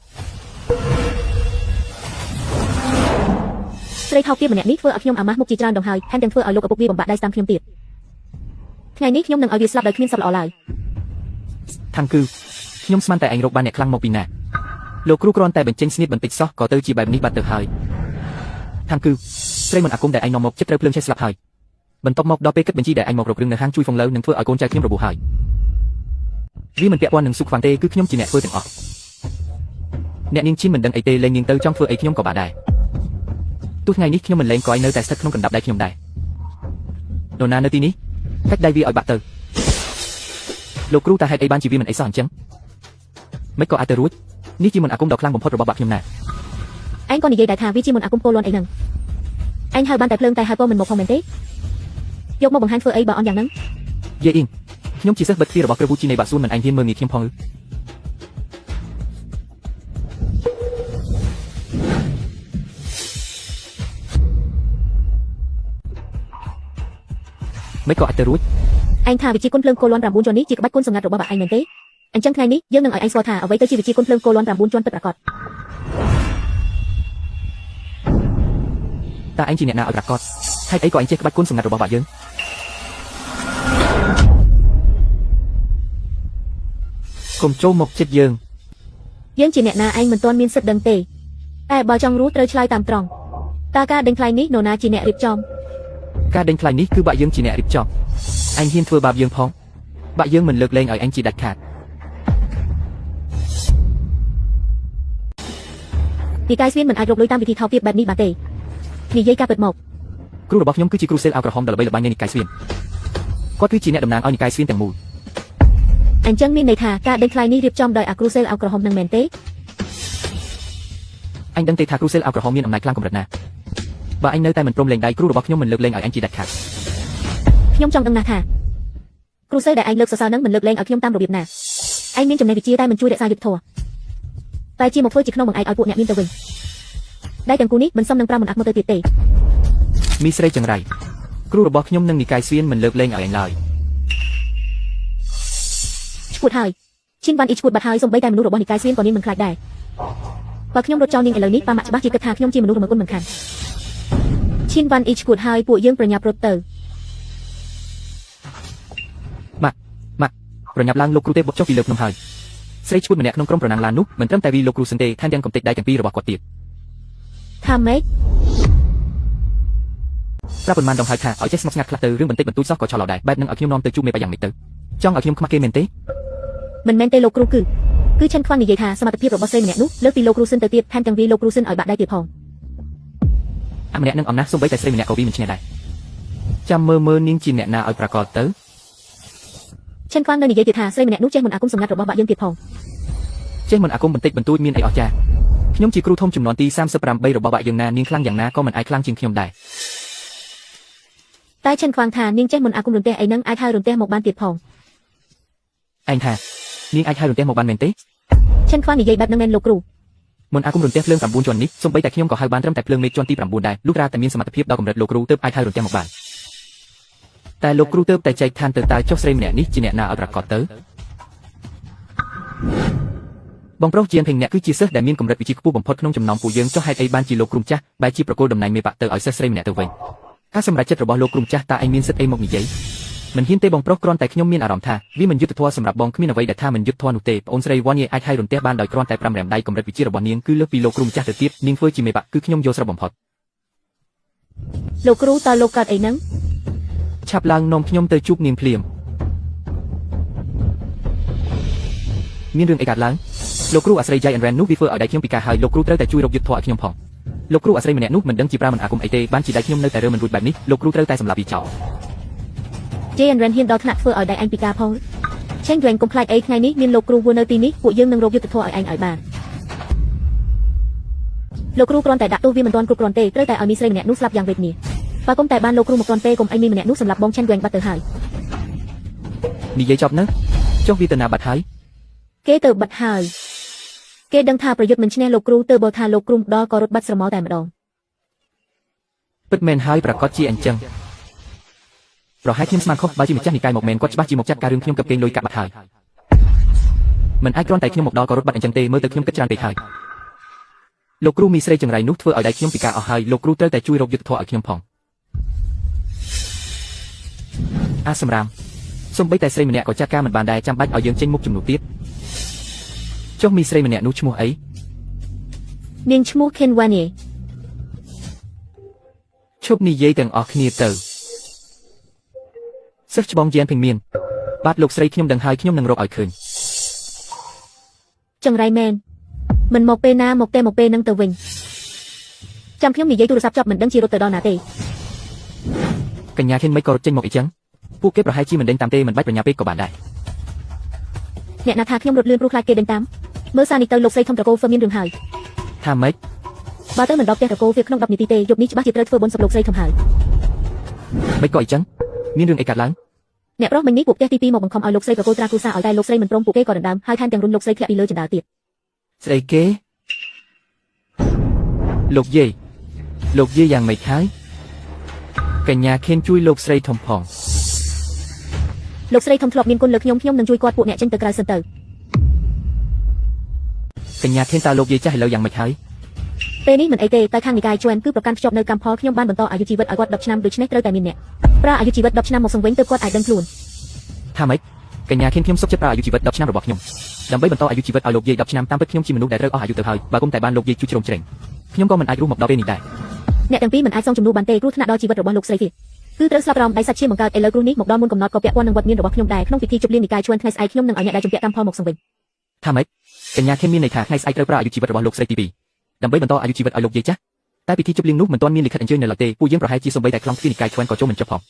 ស្រីថោកទាបម្នាក់នេះធ្វើឲ្យខ្ញុំអាម៉ាស់មុខជាច្រើនដងហើយថែមទាំងធ្វើឲ្យលោកឪពុកវាបំបាក់ដៃស្ដាំខ្ញុំទៀតថ្ងៃនេះខ្ញុំនឹងឲ្យវាស្លាប់ដោយគ្មានសពល្អឡើយ ថាំងគឺខ្ញុំស្មានតែឯងរកបានអ្នកខ្លាំងមកពីណាលោកគ្រូគ្រាន់តែបញ្ចេញស្នៀតបន្តិចសោះក៏ទៅជាបែបនេះបាត់ទៅហើយថាំងគឺស្រីមិនអាគមដែលឯងនាំមកចិត្តត្រូវភ្លើងឆេះស្លាប់ហើយបន្ទាប់មកដល់ពេលគិតបញ្ជីដែលឯងមករករឿងនៅហាងជួយហ្វុងឡូវនឹងធ្វើឲ្យកូនចៅខ្ញុំរបួសហើយវាមិនពាក់ព័ន្ធនឹងសុខខ្វាំងទេគឺខ្ញុំជាអ្នកធ្វើទាំងអស់អ្នកនាងឈិនមិនដឹងអីទេលែងនាងទៅចង់ធ្វើអីខ្ញុំក៏បានដែរទោះថ្ងៃនេះខ្ញុំមិនលែងក៏ឯងនៅតែស្ថិតក្នុងកណ្ដាប់ដៃខ្ញុំដែរនរណានៅទីនេះកាច់ដៃវាឲ្យបាក់ទៅលោកគ្រូតាហេតុអីបានជាវាមិនអីសោះអញ្ចឹងមិនក៏អាចទៅរួចនេះជាមន្តអាគមដ៏ខ្លាំងបំផុតរបស់បាក់ខ្ញុំណា ឯងក៏និយាយដែរថាវាជាមន្តអាគមពលលន់អីហ្នឹងឯងហៅបានតែភ្លើងតែហៅក៏មិនមកផងមែនទេយកមកបង្ហាញធ្វើអីបើអន់យ៉ាងហ្នឹង យាយអ៊ីងខ្ញុំជាសិស្សបិទទ្វាររបស់គ្រូពូជីនៃបាក់សួនមិនឯងហ៊ានមើលងាយខ្ញុំផងឬមិនក៏អាចទៅរួច ឯងថាវិជាគុណភ្លើងគោលន់9ជាន់នេះជាក្បាច់គុណសម្ងាត់របស់បាក់ឯងមែនទេអញ្ចឹងថ្ងៃនេះយើងនឹងឲ្យឯងស្គាល់ថាអ្វីទៅជាវិជាគុណភ្លើងគោលន់9ជាន់ពិតប្រាកដ តើឯងជាអ្នកណាឲ្យប្រាកដហេតុអីក៏ឯងចេះក្បាច់គុណសម្ងាត់របស់បាក់យើងកុំចូលមកចិត្តយើង យើងជាអ្នកណាឯងមិនទាន់មានសិទ្ធិដឹងទេតែបើចង់รู้ត្រូវឆ្លើយតាមត្រង់តើការដេញថ្លៃនេះនរណាជាអ្នករៀបចំ ការដេញថ្លៃនេះគឺបាក់យើងជាអ្នករៀបចំឯងហ៊ានធ្វើបាបយើងផងបាក់យើងមិនលើកលែងឲ្យឯងជាដាច់ខាត និកាយស្វៀនមិនអាចរកលុយតាមវិធីថោកទាបបែបនេះបានទេនិយាយការពិតមក គ្រូរបស់ខ្ញុំគឺជាគ្រូសេលអោក្រហមដ៏ល្បីល្បាញនៃនិកាយស្វៀនគាត់គឺជាអ្នកតំណាងឲ្យនិកាយស្វៀនទាំងមូល អញ្ចឹងមានន័យថាការដេញថ្លៃនេះរៀបចំដោយអាគ្រូសេលអោក្រហមនឹងមែនទេ អញដឹងទេថាគ្រូសេលអោក្រហមមានអំណាចខ្លាំងកម្រិតណាបើអញនៅតែមិនព្រមលែងដៃគ្រូរបស់ខ្ញុំមិនលើកលែងឲ្យអញជាដាច់ខាត ខ្ញុំចង់ដឹងណាស់ថាគ្រូសេលដែលឯងលើកសរសើរនឹងមិនលើកលែងឲ្យខ្ញុំតាមរបៀបណាឯងមានចំណេះវិជ្ជាតែមិនជួយរក្សាយុត្តិធម៌តែជាមកធ្វើជាក្នុងបង្អែកឲ្យពួកអ្នកមានទៅវិញដៃទាំងគូនេះមិនសមនឹងប្រាំមិនអាក់មកទៅទៀតទេ មីស្រីចង្រៃគ្រូរបស់ខ្ញុំនិងនិកាយស្វៀនមិនលើកលែងឲ្យឯងឡើយ ឈួតហើយឈិនវ៉ាន់អ៊ីឈួតបាត់ហើយសំបីតែមនុស្សរបស់និកាយស្វៀនក៏នាងមិនខ្លាចដែរបើខ្ញុំរត់ចោលនាងឥឡូវនេះប៉ាម៉ាក់ច្បាស់ជាគិតថាខ្ញុំជាមនុស្សរមើលគុណមិនខានឈិនវ៉ាន់អ៊ីឈួតហើយពួកយើងប្រញាប់រត់ទៅ ម៉ាក់ប្រញាប់ឡើងលោកគ្រូទេបុកចុះពីលើភ្នំហើយស្រីឈួតម្នាក់ក្នុងក្រុមប្រណាំងឡាននោះមិនត្រឹមតែវាលោកគ្រូសិនទេថែមទាំងកំទេចដៃទាំងពីររបស់គាត់ទៀត ថាម៉េច ប្រាប់ប៉ុន្មានដងហើយថាឲ្យចេះស្ងប់ស្ងាត់ខ្លះទៅរឿងបន្តិចបន្តួចសោះក៏ឆោឡោដែរបែបនឹងឲ្យខ្ញុំនាំទៅជួបមេបាយ៉ាងម៉េចទៅចង់ឲ្យខ្ញុំខ្មាស់គេមែនទេ មិនមែនទេលោកគ្រូគឺឈិនខ្វាំងនិយាយថាសមត្ថភាពរបស់ស្រីម្នាក់នោះលើកពីលោកគ្រូសិនទៅទៀតថែមទាំងវាលោកគ្រូសិនឲ្យបាក់ដៃទៀតផង អាម្នាក់នឹងអំណាចសូម្បីតែស្រីម្នាក់ក៏វាមិនឈ្នះដែរចាំមើលនាងជាអ្នកណាឲ្យប្រកបទៅ ឈិនខ្វាំងនៅនិយាយទៀតថាស្រីម្នាក់នោះចេះមិនអាគមសម្ងាត់របស់បាក់យើងទៀតផង ចេះមិនអាគមបន្តិចបន្តួចមានអីអស្ចារ្យខ្ញុំជាគ្រូធំចំនួនទី38របស់បាក់យើងណានាងខ្លាំងយ៉ាងណាក៏មិនអាចខ្លាំងជាងខ្ញុំដែរ តែឈិនខ្វាំងថានាងចេះមិនអាគមរន្ទះអីហ្នឹងអាចហៅរន្ទះមកបានទៀតផង ឯងថានាងអាចហៅរន្ទះមកបានមែនទេ ឈិនខ្វាំងនិយាយបែបហ្នឹងមែនលោកគ្រូ មុនអាគមរន្ទះភ្លើង9ជាន់នេះសូម្បីតែខ្ញុំក៏ហៅបានត្រឹមតែភ្លើងមេឃជាន់ទី9ដែរលុះត្រាតែមានសមត្ថភាពដល់កម្រិតលោកគ្រូទើបអាចហៅរន្ទះមកបានតែលោកគ្រូទើបតែចែកឋានទៅតើចុះស្រីម្នាក់នេះជាអ្នកណាឲ្យប្រកបទៅ បងប្រុសជាងភេងអ្នកគឺជាសិស្សដែលមានកម្រិតវិជ្ជាខ្ពស់បំផុតក្នុងចំណោមពួកយើងចុះហេតុអីបានជាលោកគ្រូម្ចាស់បែរជាប្រគល់តំណែងមេបាក់ទៅឲ្យសិស្សស្រីម្នាក់ទៅវិញការសម្រេចចិត្តរបស់លោកគ្រូម្ចាស់តើឯងមានសិទ្ធិអីមកនិយាយមិនហ៊ានទេបងប្រុសគ្រាន់តែខ្ញុំមានអារម្មណ៍ថាវាមិនយុត្តិធម៌សម្រាប់បងគ្មានអ្វីដែលថាមិនយុត្តិធម៌នោះទេបងស្រីវ៉ាន់យាយអាចហៅរន្ទះបានដោយគ្រាន់តែ5រំដៃកម្រិតវិជ្ជារបស់នាងគឺលើសពីលោកគ្រូម្ចាស់ទៅទៀតនាងធ្វើជាមេបាក់គឺខ្ញុំយកស្របបំផុត លោកគ្រូតើលោកកើតអីហ្នឹង ឆាប់ឡើងនាំខ្ញុំទៅជួបនាងភ្លាមមានរឿងអីកើតឡើងលោកគ្រូអាស្រ័យ Giant Ran នោះវាធ្វើឲ្យដៃខ្ញុំពិការហើយលោកគ្រូត្រូវតែជួយរកយុទ្ធធម៌ឲ្យខ្ញុំផងលោកគ្រូអាស្រ័យម្នាក់នោះមិនដឹងជាប្រាមិនអាគមអីទេបានជាដៃខ្ញុំនៅតែរើមិនរួចបែបនេះលោកគ្រូត្រូវតែសម្លាប់វាចោល Giant Ran ហ៊ានដល់ថ្នាក់ធ្វើឲ្យដៃអញពិការផង ឆេងវែងកុំខ្លាចអីថ្ងៃនេះមានលោកគ្រូវនៅទីនេះពួកយើងនឹងរកយុទ្ធធម៌ឲ្យឯងឲ្យបានលោកគ្រូគ្រាន់តែដាក់ទោសវាមិនទាន់គ្រប់គ្រាន់ទេត្រូវតែឲ្យមីស្រីម្នាក់នោះស្លាប់យ៉ាងវេទនាបើគុំតែបានលោកគ្រូមកគ្រាន់ទេគុំឯងមីម្នាក់នោះសម្រាប់បងឆេងវែងបាត់ទៅហើយនិយាយចប់នៅចុះវាទៅណាបាត់ហើយគេទៅបាត់ហើយគេដឹងថាប្រយុទ្ធមិនឈ្នះលោកគ្រូទៅបើថាលោកគ្រូម្ដងក៏រត់បាត់ស្រមោលតែម្ដងពិតមែនហើយប្រកាសជាអញ្ចឹងប្រហែលខ្ញុំស្មានខុសបើជាម្ចាស់និកាយមកមែនគាត់ច្បាស់ជាមកចាត់ការរឿងខ្ញុំកឹកកេងលុយកាក់បាត់ហើយមិនអាចគ្រាន់តែខ្ញុំមកដល់ក៏រត់បាត់អញ្ចឹងទេមើលទៅខ្ញុំគិតច្រើនពេកហើយលោកគ្រូមីស្រីចង្រៃនោះធ្វើឲ្យដៃខ្ញុំពិការអស់ហើយលោកគ្រូត្រូវតែជួយរកយុទ្ធធម៌ឲ្យខ្ញុំផងអាសម្រាមសូម្បីតែស្រីម្នាក់ក៏ចាត់ការមិនបានដែរចាំបាច់ឲ្យយើងចេញមុខជំនួសទៀតចុះមីស្រីម្នាក់នោះឈ្មោះអីនាងឈ្មោះខេនវ៉ានីឈប់និយាយទាំងអស់គ្នាទៅសិស្សច្បងយានភេងមានបាទលោកស្រីខ្ញុំដឹងហើយខ្ញុំនឹងរកឲ្យឃើញចង្រៃមែនមិនមកពេលណាមកទេមកពេលនឹងទៅវិញចាំខ្ញុំនិយាយទូរស័ព្ទចប់មិនដឹងជារត់ទៅដល់ណាទេកញ្ញាខេនមិនក៏រត់ចេញមកអីចឹងពួកគេប្រហែលជាមិនដេញតាមទេមិនបាច់ប្រញាប់ពេកក៏បានដែរអ្នកណាថាខ្ញុំរត់លឿនព្រោះខ្លាចគេដេញតាមមើលសារនេះទៅលោកស្រីធំត្រកូលហ្វឺមានរឿងហើយថាម៉េចបើទៅមិនដល់ផ្ទះត្រកូលវាក្នុង10នាទីទេយប់នេះច្បាស់ជាត្រូវធ្វើបុណ្យសពលោកស្រីធំហើយមិនក៏អីចឹងមានរឿងអីកើតឡើងអ្នកប្រុសមិញនេះពួកផ្ទះទី2មកបង្ខំឲ្យលោកស្រីប្រកូលត្រាគ្រូសាឲ្យតែលោកស្រីមិនព្រមពួកគេក៏ដណ្ដើមហើយថែមទាំងរុញលោកស្រីធ្លាក់ពីលើជណ្ដើរទៀតស្អីគេលោកយាយយ៉ាងម៉េចហើយកញ្ញាខេនជួយលោកស្រីធំផងលោកស្រីធំធ្លាប់មានគុណលើខ្ញុំនឹងជួយគាត់ពួកអ្នកចេញទៅក្រៅសិនទៅកញ្ញាខេនតើលោកយាយចាស់ឥឡូវយ៉ាងម៉េចហើយពេលនេះមិនអីទេតែខាងនិកាយជួនគឺប្រកាន់ភ្ជាប់នៅកម្មផលខ្ញុំបានបន្តអាយុជីវិតឲ្យគាត់10ឆ្នាំដូច្នេះត្រូវតែមានអ្នកប្រើអាយុជីវិត10ឆ្នាំមកសង្វិញទៅគាត់អាចដឹងខ្លួនថាម៉េចកញ្ញាខេនខ្ញុំសុខចិត្តប្រើអាយុជីវិត10ឆ្នាំរបស់ខ្ញុំដើម្បីបន្តអាយុជីវិតឲ្យលោកយាយ10ឆ្នាំតាមពិតខ្ញុំជាមនុស្សដែលត្រូវអស់អាយុទៅហើយបើគុំតែបានលោកយាយជួយជ្រោមជ្រែងខ្ញុំក៏មិនអាចរស់មកដល់ពេលនេះដែរអ្នកទាំងពីរមិនអាចសងជំនួសបានទេគ្រោះថ្នាក់ដល់ជីវិតរបស់លោកស្រីទៀតគឺត្រូវស្លាប់រំដៃសាច់ឈាមបង្កើតឥឡូវគ្រោះនេះមកដល់មុនកំណត់ក៏ពាក់ព័ន្ធនឹងវត្តមានរបស់ខ្ញុំដែរក្នុងពិធីជប់លៀងនិកាយជួនថ្ងៃស្អែកខ្ញុំនឹងឲ្យអ្នកដែលជំពាក់កម្មផលមកសង្វិញថាម៉េចកញ្ញាខេនមានន័យថាថ្ងៃស្អែកត្រូវប្រើអាយុជីវិតរបស់លោកស្រីទី2ដើម្បីបន្តអាយុជីវិតឲ្យលោកយាយចាស់តែពិធីជប់លៀងនោះមិនទាន់មានលិខិតអញ្ជើញនៅឡើយទេពួកយើងប្រហែលជាសូម្បីតែខ្លងទ្វារនិកាយជួនក៏ចូលមិនចប់ផង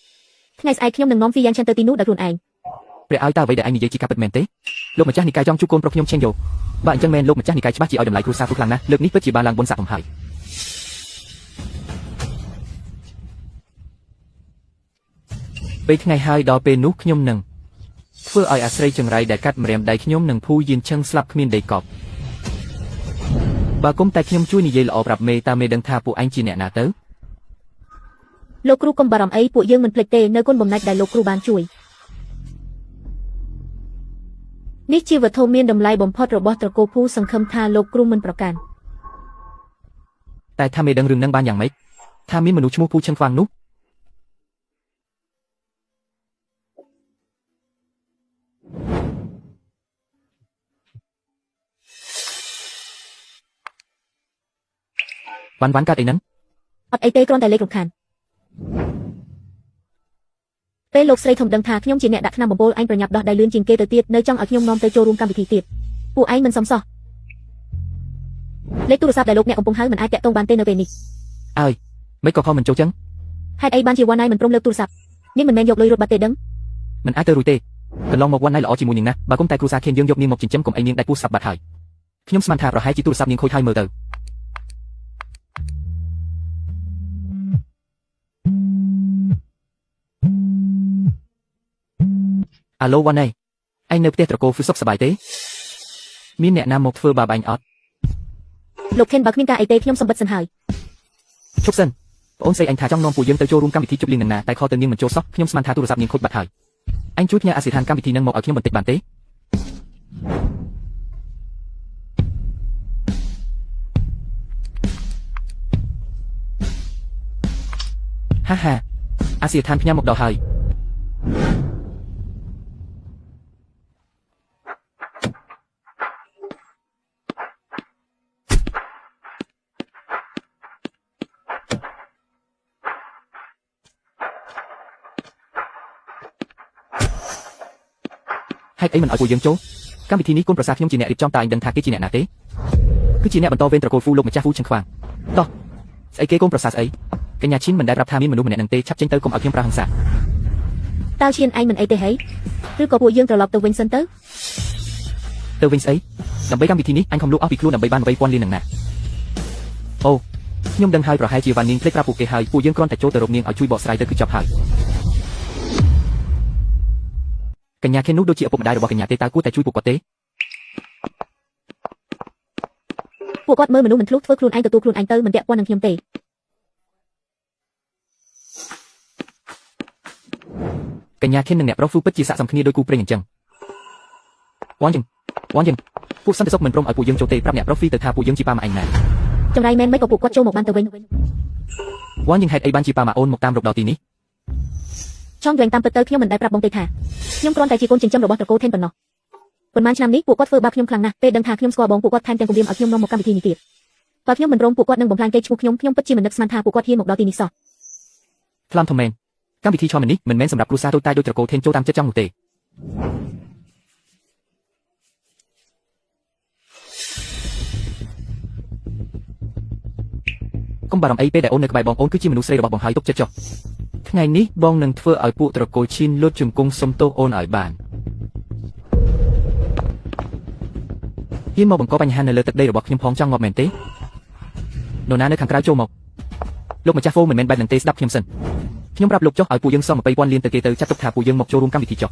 ថ្ងៃស្អែកខ្ញុំនឹងនាំហ្វីយ៉ាងឆាន់ទៅទីនោះដោយខ្លួនឯងព្រះឲ្យតើអ្វីដែលឯងនិយាយជាការពិតមែនទេលោកម្ចាស់និកាយចង់ជួបកូនប្រុសខ្ញុំឆេងយោបើអញ្ចឹងមែនលោកម្ចាស់និកាយច្បាស់ជាឲ្យតម្លៃគ្រួសារខ្លាំងណាស់លើកនេះពិតជាបានឡើងបុណ្យស័ក្តិធំហើយពេលថ្ងៃហើយដល់ពេលនោះខ្ញុំនឹងធ្វើឲ្យអាស្រីចង្រៃដែលកាត់ម្រាមដៃខ្ញុំនឹងភូយានឈឹងស្លាប់គ្មានដីកប់បើគុំតែខ្ញុំជួយនិយាយល្អប្រាប់មេតើមេដឹងថាពួកឯងជាអ្នកណាទៅលោកគ្រូកុំបារម្ភអីពួកយើងមិនភ្លេចទេនៅគុណបំណាច់ដែលលោកគ្រូបានជួយនេះជាវត្ថុមានតម្លៃបំផុតរបស់ត្រកូលភូសង្ឃឹមថាលោកគ្រូមិនប្រកាន់តែថាមេដឹងរឿងនឹងបានយ៉ាងម៉េចថាមានមនុស្សឈ្មោះភូឈឹងខ្វាងនោះវ៉ាន់កាត់អីហ្នឹងអត់អីទេគ្រាន់តែលេខរំខានពេលលោកស្រីធំដឹងថាខ្ញុំជាអ្នកដាក់ថ្នាំបំពុលឯងប្រញាប់ដោះដៃលឿនជាងគេទៅទៀតនៅចង់ឲ្យខ្ញុំនាំទៅចូលរួមកម្មវិធីទៀតពួកឯងមិនសមសោះលេខទូរស័ព្ទដែលលោកអ្នកកំពុងហៅមិនអាចតាក់ទងបានទេនៅពេលនេះអើយមិនក៏ខំមិនចូលចឹងហេតុអីបានជាវ៉ាន់ណៃមិនព្រមលើកទូរស័ព្ទនេះមិនមែនយកលុយរត់បាត់ទេដឹងមិនអាចទៅរួចទេកន្លងមកវ៉ាន់ណៃល្អជាមួយនាងណាបើគុំតែគ្រូសាខេនយើងយកនាងមកចិញ្ចឹមកុំអីនាងដាច់ពោះស្លាប់បាត់ហើយខ្ញុំស្មានថាប្រហែលជាទូរស័ព្ទនាងខូចហើយមើលទៅអាឡូវ៉ាន់ណៃឯងនៅផ្ទះត្រកូលហ្វឺសុខសប្បាយទេមានអ្នកណាមកធ្វើបាបអញអត់លោកខេនបើគ្មានការអីទេខ្ញុំសម្បិតសិនហើយជប់សិនបងអូនស្រីអញថាចង់នាំពួកយើងទៅចូលរួមកម្មវិធីជប់លៀងនឹងណាតែខលទៅនាងមិនចូលសោះខ្ញុំស្មានថាទូរស័ព្ទនាងខូចបាត់ហើយអញជួយផ្ញើអាសយដ្ឋានកម្មវិធីនឹងមកឲ្យខ្ញុំបន្តិចបានទេហាអាសយដ្ឋានផ្ញើមកដល់ហើយហេតុអីមិនឲ្យពួកយើងចូលកម្មវិធីនេះគុណប្រសាខ្ញុំជាអ្នករៀបចំតើអញដឹងថាគេជាអ្នកណាទេគឺជាអ្នកបន្តវេនត្រកូលហ្វូលោកម្ចាស់ហ្វូឈឹងខ្វាងតោះស្អីគេគុណប្រសាស្អីកញ្ញាឈិនមិនដែលប្រាប់ថាមានមនុស្សម្នាក់នឹងទេឆាប់ចេញទៅកុំឲ្យខ្ញុំប្រើហិង្សាត តើឈានឯងមិនអីទេហីឬក៏ពួកយើងត្រឡប់ទៅវិញសិនទៅ ទៅវិញស្អីដើម្បីកម្មវិធីនេះអញខំលក់អស់ពីខ្លួនដើម្បីបាន8000លាននឹងណាអូខ្ញុំដឹងហើយប្រហែលជាវ៉ានីងភ្លេចប្រាប់ពួកគេហើយពួកយើងគ្រាន់តែចូលទៅរកនាងឲ្យជួយបកស្រាយទៅគឺចប់ហើយកញ្ញាខេននោះដូចជាឪពុកម្ដាយរបស់កញ្ញាទេតើគួរតែជួយពួកគាត់ទេ ពួកគាត់មើលមនុស្សមិនធ្លុះធ្វើខ្លួនឯងទទួលខ្លួនឯងទៅមិនពាក់ព័ន្ធនឹងខ្ញុំទេ កញ្ញាខេននិងអ្នកប្រុសហ្វូពិតជាស័ក្តិសមគ្នាដោយគូព្រេងអញ្ចឹងវ៉ាន់យើងពួកសន្តិសុខមិនព្រមឲ្យពួកយើងចូលទេប្រាប់អ្នកប្រុសហ្វីទៅថាពួកយើងជាប៉ាម៉ាអញណា ចម្រៃមែនមិនក៏ពួកគាត់ចូលមកបានទៅវិញ វ៉ាន់យើងហេតុអីបានជាប៉ាម៉ាអូនមកតាមរកដល់ទីនេះ ចង់វិញតាមពិតទៅខ្ញុំមិនដែលប្រាប់បងទេថាខ្ញុំគ្រាន់តែជាកូនចិញ្ចឹមរបស់ត្រកូលថេនប៉ុណ្ណោះប៉ុន្មានឆ្នាំនេះពួកគាត់ធ្វើបាបខ្ញុំខ្លាំងណាស់ពេលដឹងថាខ្ញុំស្គាល់បងពួកគាត់ថែមទាំងគំរាមឲ្យខ្ញុំនាំមកកម្មវិធីនេះទៀតបើខ្ញុំមិនរងពួកគាត់នឹងបំផ្លាញកេរ្តិ៍ឈ្មោះខ្ញុំពិតជាមិននឹកស្មានថាពួកគាត់ហ៊ានមកដល់ទីនេះសោះ ថ្លាមធំមែនកម្មវិធីឆមនេះមិនមែនសម្រាប់គ្រួសារតូចតាចដូចត្រកូលថេនចូលតាមចិត្តចង់នោះទេកុំបារម្ភអីពេលដែលអូននៅក្បែរបងអូនគឺជាមនុស្សស្រីរបស់បងហើយទុកចិត្តចុះថ្ងៃនេះបងនឹងធ្វើឲ្យពួកត្រកូលឈីនលុតជង្គង់សុំទោសអូនឲ្យបានហ៊ានមកបង្កបញ្ហានៅលើទឹកដីរបស់ខ្ញុំផងចង់ងាប់មែនទេនរណានៅខាងក្រៅចូលមកលោកម្ចាស់ហ្វូមិនមែនបែបនឹងទេស្ដាប់ខ្ញុំសិនខ្ញុំប្រាប់លោកចុះឲ្យពួកយើងសុំ20,000លានទៅគេទៅចាត់ទុកថាពួកយើងមកចូលរួមកម្មវិធីចុះ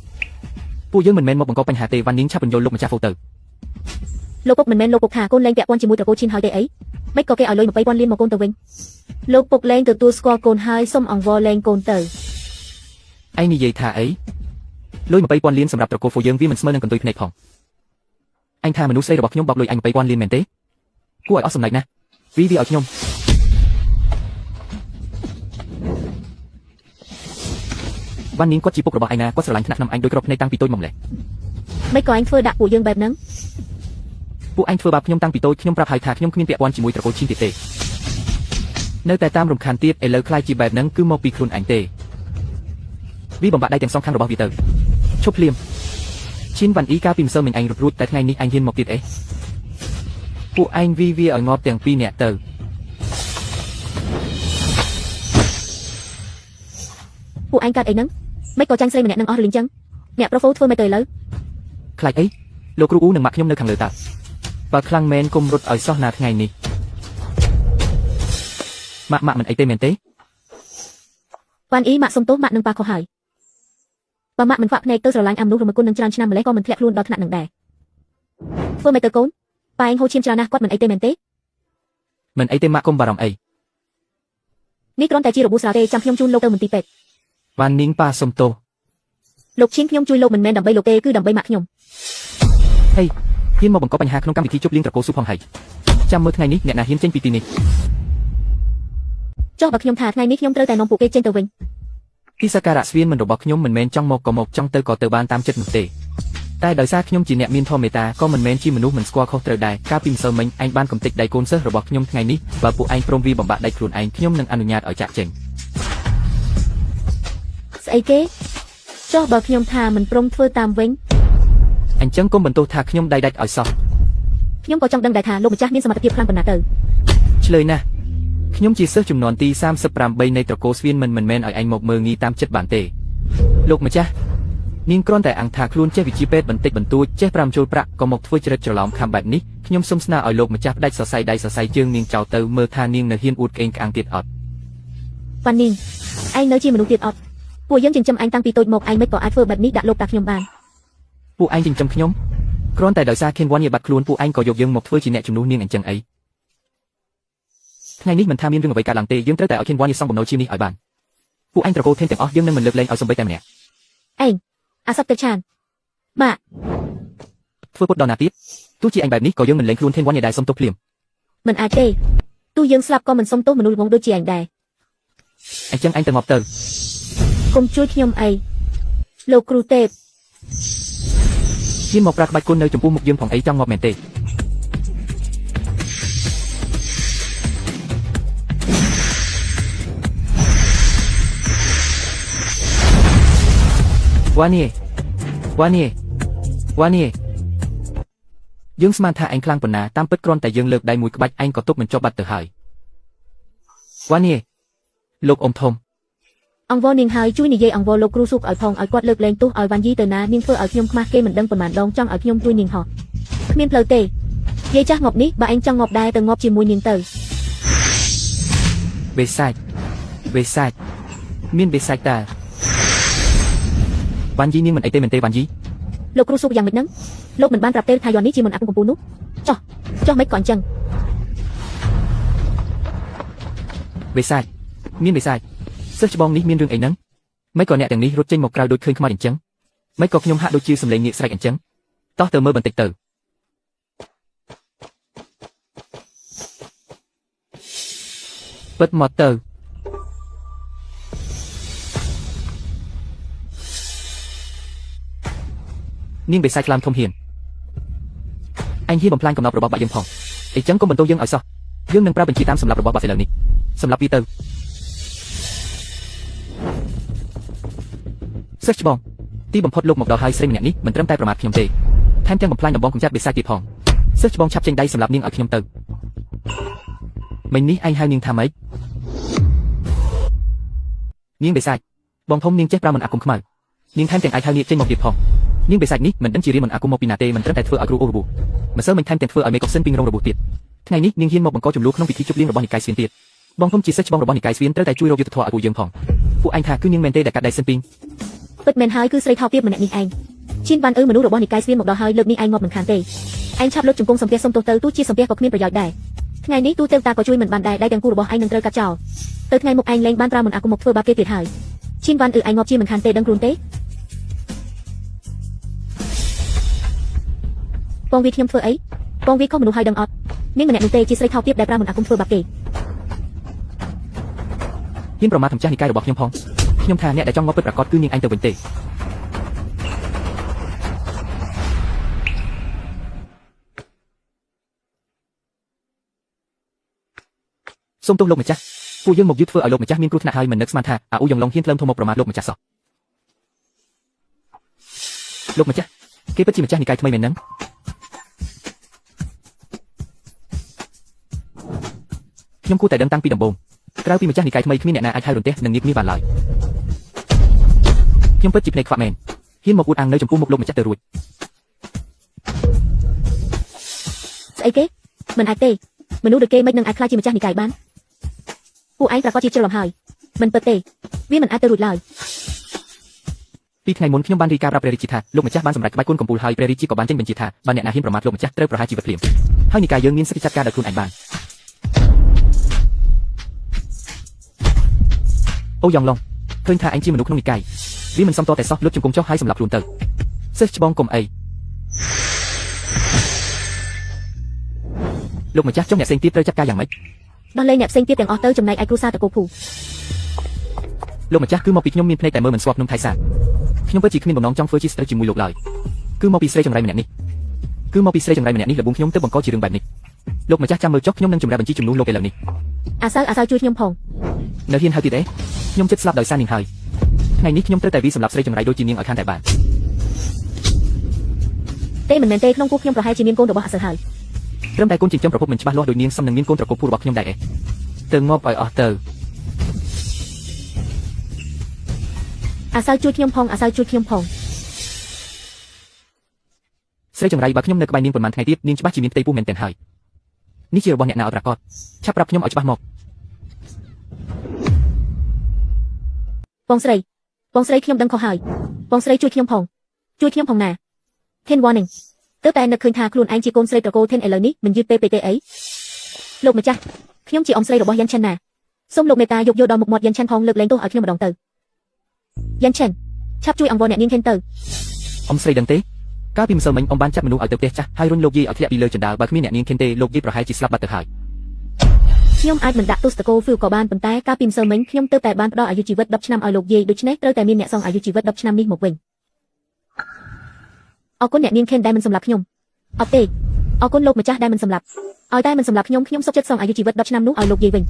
ពួកយើងមិនមែនមកបង្កបញ្ហាទេវ៉ាន់នីងឆាប់បញ្យល់លោកម្ចាស់ហ្វូទៅលោកពុកមិនមែនលោកពុកថាកូនលែងពាក់ព័ន្ធជាមួយត្រកូលឈីនហើយទេអីមិនក៏គេឲ្យលុយ20,000លានមកកូនទៅវិញលោកពុកលែងទទួលស្គាល់កូនហើយសុំអង្វរលែងកូនទៅ ឯងនិយាយថាអីលុយ20,000លានសម្រាប់ត្រកូលហ្វូយើងវាមិនស្មើនឹងកន្ទុយភ្នែកផងអញថាមនុស្សស្រីរបស់ខ្ញុំបោកលុយអញ20,000លានមែនទេគួរឲ្យអស់សំណើចណាស់វាឲ្យខ្ញុំវ៉ាន់នីងគាត់ជាពុករបស់ឯណាគាត់ស្រឡាញ់ថ្នាក់ខ្ញុំអញដោយក្របភ្នែកតាំងពីតូចមកម្លេះ មិនក៏អញធ្វើដាក់ពួកយើងបែបហ្នឹង ពួកអញធ្វើបាបខ្ញុំតាំងពីតូចខ្ញុំប្រាប់ហើយថាខ្ញុំគ្មានពាក់ព័ន្ធជាមួយត្រកូលឈីនទៀតទេនៅតែតាមរំខានទៀតឥឡូវខ្លាចជាបែបហ្នឹងគឺមកពីខ្លួនអញទេវាបំបាក់ដៃទាំងសងខាងរបស់វាទៅឈប់ភ្លាមឈីនវ៉ាន់អ៊ីកាលពីម្សិលមិញអញរត់រួចតែថ្ងៃនេះអញហ៊ានមកទៀតអីពួកឯងវាឲ្យងាប់ទាំងពីរនាក់ទៅ ពួកឯងកាត់អីហ្នឹងមិនក៏ចាញ់ស្រីម្នាក់នឹងអស់រលីងចឹងអ្នកប្រុសហ្វូធ្វើមិនទៅឥឡូវ ខ្លាចអីលោកគ្រូអ៊ូនិងម៉ាក់ខ្ញុំនៅខាងលើតើបើខ្លាំងមែនកុំរត់ឲ្យសោះណាថ្ងៃនេះម៉ាក់មិនអីទេមែនទេ វ៉ាន់អ៊ីម៉ាក់សុំទោសម៉ាក់នឹងប៉ាខុសហើយបើម៉ាក់មិនខ្វាក់ភ្នែកទៅស្រឡាញ់អាមនុស្សរំគុណនឹងច្រើនឆ្នាំម្លេះក៏មិនធ្លាក់ខ្លួនដល់ថ្នាក់នឹងដែរធ្វើមិនទៅកូនប៉ាឯងហូរឈាមច្រើនណាស់គាត់មិនអីទេមែនទេ មិនអីទេម៉ាក់កុំបារម្ភអី នេះគ្រាន់តែជារបួសស្រាវទេចាំខ្ញុំជូនលោកទៅមន្ទីរពេទ្យ វ៉ាន់នីងប៉ាសុំទោស លោកឈៀងខ្ញុំជួយលោកមិនមែនដើម្បីលោកទេគឺដើម្បីម៉ាក់ខ្ញុំ ហេហ៊ានមកបង្កបញ្ហាក្នុងកម្មវិធីជប់លៀងត្រកូលស៊ូផងហើយចាំមើលថ្ងៃនេះអ្នកណាហ៊ានចេញពីទីនេះ ចុះបើខ្ញុំថាថ្ងៃនេះខ្ញុំត្រូវតែនាំពួកគេចេញទៅវិញ គិសការៈស្វៀនមិនរបស់ខ្ញុំមិនមែនចង់មកក៏មកចង់ទៅក៏ទៅបានតាមចិត្តនោះទេតែដោយសារខ្ញុំជាអ្នកមានធម៌មេត្តាក៏មិនមែនជាមនុស្សមិនស្គាល់ខុសត្រូវដែរកាលពីម្សិលមិញឯងបានកំទេចដៃកូនសិស្សរបស់ខ្ញុំថ្ងៃនេះបើពួកឯងព្រមវាបំបាក់ដៃខ្លួនឯងខ្ញុំនឹងអនុញ្ញាតឲ្យចាក់ចេញ ស្អីគេចុះបើខ្ញុំថាមិនព្រមធ្វើតាមវិញ អញ្ចឹងកុំបន្ទោសថាខ្ញុំដៃដាច់ឲ្យសោះ ខ្ញុំក៏ចង់ដឹងដែរថាលោកម្ចាស់មានសមត្ថភាពខ្លាំងប៉ុណ្ណាទៅ ឆ្លើយណាស់ខ្ញុំជាសិស្សចំនួនទី38នៃត្រកូលស្វៀនមិនមែនឲ្យឯងមកមើលងាយតាមចិត្តបានទេលោកម្ចាស់នាងគ្រាន់តែអង្គថាខ្លួនចេះវិជាពេទ្យបន្តិចបន្តួចចេះប្រាំចូលប្រាក់ក៏មកធ្វើច្រិតច្រឡំខំបែបនេះខ្ញុំសូមស្នើឲ្យលោកម្ចាស់ផ្ដាច់សរសៃដៃសរសៃជើងនាងចោលទៅមើលថានាងនៅហ៊ានអួតក្អេងក្អាងទៀតអត់ វ៉ាន់នីងឯងនៅជាមនុស្សទៀតអត់ពួកយើងចិញ្ចឹមឯងតាំងពីតូចមកឯងមិនក៏អាចធ្វើបែបនេះដាក់លោកតាខ្ញុំបាន ពួកឯងចិញ្ចឹមខ្ញុំគ្រាន់តែដោយសារខេនវ៉ាន់យាបាត់ខ្លួនពួកឯងក៏យកយើងមកធ្វើជាអ្នកជំនួសនាងអញ្ចឹងអីថ្ងៃនេះមិនថាមានរឿងអ្វីកើតឡើងទេយើងត្រូវតែឲ្យខេនវ៉ាន់យាសងបំណុលឈាមនេះឲ្យបានពួកឯងត្រកូលថេនទាំងអស់យើងនឹងមិនលើកលែងឲ្យសំបីតែម្នាក់ ឯងអាសត្វទឹកឆានម៉ាក់ ធ្វើពុតដល់ណាទៀតទោះជាឯងបែបនេះក៏យើងមិនលែងខ្លួនខេនវ៉ាន់យាដែរសុំទោសភ្លាម មិនអាចទេទោះយើងស្លាប់ក៏មិនសុំទោសមនុស្សល្ងងដូចជាឯងដែរ អញ្ចឹងឯងទៅងាប់ទៅ កុំជួយខ្ញុំអីលោកគ្រូទេព ហ៊ានមកប្រាក្បាច់គុណនៅចំពោះមុខយើងផងអីចង់ងាប់មែនទេវ៉ានីយើងស្មានថាឯងខ្លាំងប៉ុណ្ណាតាមពិតគ្រាន់តែយើងលើកដៃមួយក្បាច់ឯងក៏ទប់មិនជាប់បាត់ទៅហើយវ៉ានីលោកអ៊ំធំ អង្គវនាងហើយជួយនិយាយអង្គវលោកគ្រូស៊ូកឲ្យផងឲ្យគាត់លើកលែងទោសឲ្យវ៉ាន់យីទៅណានាងធ្វើឲ្យខ្ញុំខ្មាស់គេមិនដឹងប៉ុន្មានដងចង់ឲ្យខ្ញុំជួយនាងហោះគ្មានផ្លូវទេយាយចាស់ងប់នេះបើឯងចង់ងប់ដែរទៅងប់ជាមួយនាងទៅ បេសាច់មានបេសាច់តាវ៉ាន់យីនាងមិនអីទេមែនទេវ៉ាន់យី លោកគ្រូស៊ូកយ៉ាងម៉េចហ្នឹងលោកមិនបានប្រាប់ទេថាយន់នេះជាមន្តអាគមកំពូលនោះចុះមិនក៏អញ្ចឹង បេសាច់មានបេសាច់សិស្សច្បងនេះមានរឿងអីហ្នឹងមិនក៏អ្នកទាំងនេះរត់ចេញមកក្រៅដូចឃើញខ្មោចអញ្ចឹងមិនក៏ខ្ញុំហាក់ដូចជាសម្លេងងាកស្រែកអញ្ចឹងតោះទៅមើលបន្តិចទៅពិតមកទៅនាងបេសាច់ខ្លាំធំហ៊ានអញហ៊ានបំផ្លាញកំណត់របស់បាក់យើងផងអីចឹងកុំបន្ទោសយើងឲ្យសោះយើងនឹងប្រើបញ្ជាតាមសម្រាប់របស់បាក់ឥឡូវនេះសម្រាប់វាទៅសិស្សច្បងទីបំផុតលោកមកដល់ហើយស្រីម្នាក់នេះមិនត្រឹមតែប្រមាថខ្ញុំទេថែមទាំងបំផ្លាញដំបងកំចាត់បេសាច់ទៀតផងសិស្សច្បងឆាប់ចេញដៃសម្រាប់នាងឲ្យខ្ញុំទៅមិញនេះឯងហៅនាងថាម៉េចនាងបេសាច់បងធំនាងចេះប្រើមន្តអាគមខ្មៅនាងថែមទាំងអាចហៅនាងចេញមកទៀតផងនាងបេសាច់នេះមិនដឹងជារៀនមន្តអាគមមកពីណាទេមិនត្រឹមតែធ្វើឲ្យគ្រូអូរបួសម្សិលមិញថែមទាំងធ្វើឲ្យមេកុកសិនពីងរងរបួសទៀតថ្ងៃនេះនាងហ៊ានមកបង្កចំនួនក្នុងពិធីជប់លៀងរបស់និកាយស្វៀនទៀតបងធំជាសិស្សច្បងរបស់និកាយស្វៀនត្រូវតែជួយរកយុទ្ធធម៌ឲ្យពួកយើងផងពួកឯងថាគឺនាងមែនទេដែលកាត់ដៃសិនពីង ពិតមែនហើយគឺស្រីថោកទាបម្នាក់នេះឯងឈិនវ៉ាន់មនុស្សរបស់និកាយស្វៀនមកដល់ហើយលើកនេះឯងងាប់មិនខានទេឯងឆាប់លុតជង្គង់សំពះសុំទោសទៅទោះជាសំពះក៏គ្មានប្រយោជន៍ដែរថ្ងៃនេះទូទេវតាក៏ជួយមិនបានដែរដៃទាំងគូរបស់ឯងនឹងត្រូវកាត់ចោលទៅថ្ងៃមុខឯងលែងបានប្រើមន្តអាគមមកធ្វើបាបគេទៀតហើយឈិនវ៉ាន់ឯងងាប់ជាមិនខានទេដឹងខ្លួនទេបងវាខ្ញុំធ្វើអីបងវាខុសមនុស្សហើយដឹងអត់នាងម្នាក់នោះទេជាស្រីថោកទាបដែលប្រើមន្តអាគមធ្វើបាបគេហ៊ានប្រមាថម្ចាស់និកាយរបស់ខ្ញុំផងខ្ញុំថាអ្នកដែលចង់ងាប់ពិតប្រាកដគឺនាងឯងទៅវិញទេសូមទោសលោកម្ចាស់ពួកយើងមកយឺតធ្វើឲ្យលោកម្ចាស់មានគ្រោះថ្នាក់ហើយមិននឹកស្មានថាអាអ៊ូយ៉ងឡុងហ៊ានថ្លើមធំមកប្រមាថលោកម្ចាស់សោះលោកម្ចាស់គេពិតជាម្ចាស់និកាយថ្មីមែនហ្នឹងខ្ញុំគួរតែដឹងតាំងពីដំបូងក្រៅពីម្ចាស់និកាយថ្មីគ្មានអ្នកណាអាចហៅរន្ទះនិងងារគ្នាបានឡើយខ្ញុំពិតជាភ្នែកខ្វាក់មែនហ៊ានមកអួតអាងនៅចំពោះមុខលោកម្ចាស់ទៅរួចស្អីគេមិនអាចទេមនុស្សដូចគេមិននឹងអាចខ្លាចជាម្ចាស់និកាយបានពួកឯងប្រកាសជាច្រឡំហើយមិនពិតទេវាមិនអាចទៅរួចឡើយពីថ្ងៃមុនខ្ញុំបានរាយការណ៍ប្រាប់ព្រះរាជាថាលោកម្ចាស់បានសម្រេចក្បាច់គុណកំពូលហើយព្រះរាជាក៏បានចេញបញ្ជាថាបើអ្នកណាហ៊ានប្រមាថលោកម្ចាស់ត្រូវប្រហារជីវិតភ្លាមហើយនិកាយយើងមានសិទ្ធិចាត់ការដោយខ្លួនឯងបានអូយ៉ងឡុងឃើញថាឯងជាមនុស្សក្នុងនិកាយវាមិនសមតតែសោះលុតជង្គង់ចុះហើយសម្លាប់ខ្លួនទៅសិស្សច្បងកុំអីលោកម្ចាស់ចុះអ្នកផ្សេងទៀតត្រូវចាត់ការយ៉ាងម៉េចដោះលែងអ្នកផ្សេងទៀតទាំងអស់ទៅចំណែកឯគ្រូសាតកោភូលោកម្ចាស់គឺមកពីខ្ញុំមានភ្នែកតែមើលមិនស្គាល់ភ្នំថៃសាខ្ញុំពិតជាគ្មានបំណងចង់ធ្វើជាស្ត្រីជាមួយលោកឡើយគឺមកពីស្រីចង្រៃម្នាក់នេះលបួងខ្ញុំទៅបង្កជារឿងបែបនេះលោកម្ចាស់ចាំមើលចុះខ្ញុំនឹងចម្រាបបញ្ជីជំនួសលោកឥឡូវនេះអាសៅជួយខ្ញុំផងនៅហ៊ានហៅទៀតទេខ្ញុំចិត្តស្លាប់ដោយសារនាងហើយថ្ងៃនេះខ្ញុំត្រូវតែវាសម្រាប់ស្រីចង្រៃដូចជានាងឲ្យខានតែបានទេមិនមែនទេក្នុងពោះខ្ញុំប្រហែលជាមានកូនរបស់អាសៅហើយត្រឹមតែកូនចិញ្ចឹមប្រពន្ធមិនច្បាស់លាស់ដូចនាងសំនឹងមានកូនត្រកូលពូរបស់ខ្ញុំដែរឯងទៅងាប់ឲ្យអស់ទៅអាសៅជួយខ្ញុំផងស្រីចង្រៃបើខ្ញុំនៅក្បែរនាងប៉ុន្មានថ្ងៃទៀតនាងច្បាស់ជាមានផ្ទៃពោះមែនទែនហើយនេះជារបស់អ្នកណាឲ្យប្រកាសឆាប់ប្រាប់ខ្ញុំឲ្យច្បាស់មកបងស្រីខ្ញុំដឹងខុសហើយបងស្រីជួយខ្ញុំផងណា Ten warning ទើបតែនឹកឃើញថាខ្លួនឯងជាកូនស្រីត្រកូល Ten ឥឡូវនេះមិនយឺតពេកទេអីលោកម្ចាស់ខ្ញុំជាអ៊ំស្រីរបស់យ៉ាន់ឆិនណាសូមលោកមេត្តាយកដល់មុខមាត់យ៉ាន់ឆិនផងលើកលែងទោសឲ្យខ្ញុំម្ដងទៅយ៉ាន់ឆិនឆាប់ជួយអង្វរអ្នកនាងខេនទៅអ៊ំស្រីដឹងទេកាលពីម្សិលមិញអ៊ំបានចាប់មនុស្សឲ្យទៅផ្ទះចាស់ហើយរុញលោកយាយឲ្យធ្លាក់ពីលើជណ្ដើរបើគ្មានអ្នកនាងខេនទេលោកយាយប្រហែលជាស្លាប់បាត់ទៅហើយខ្ញុំអាចមិនដាក់ទោសតកូលហ្វឺក៏បានប៉ុន្តែកាលពីម្សិលមិញខ្ញុំទើបតែបានផ្ដល់អាយុជីវិត10ឆ្នាំឲ្យលោកយាយដូច្នេះត្រូវតែមានអ្នកសងអាយុជីវិត10ឆ្នាំនេះមកវិញអរគុណអ្នកនាងខេនដែលមិនសម្លាប់ខ្ញុំអត់ទេអរគុណលោកម្ចាស់ដែលមិនសម្លាប់ឲ្យតែមិនសម្លាប់ខ្ញុំសុខចិត្តសងអាយុជីវិត10ឆ្នាំនោះឲ្យលោកយាយវិញ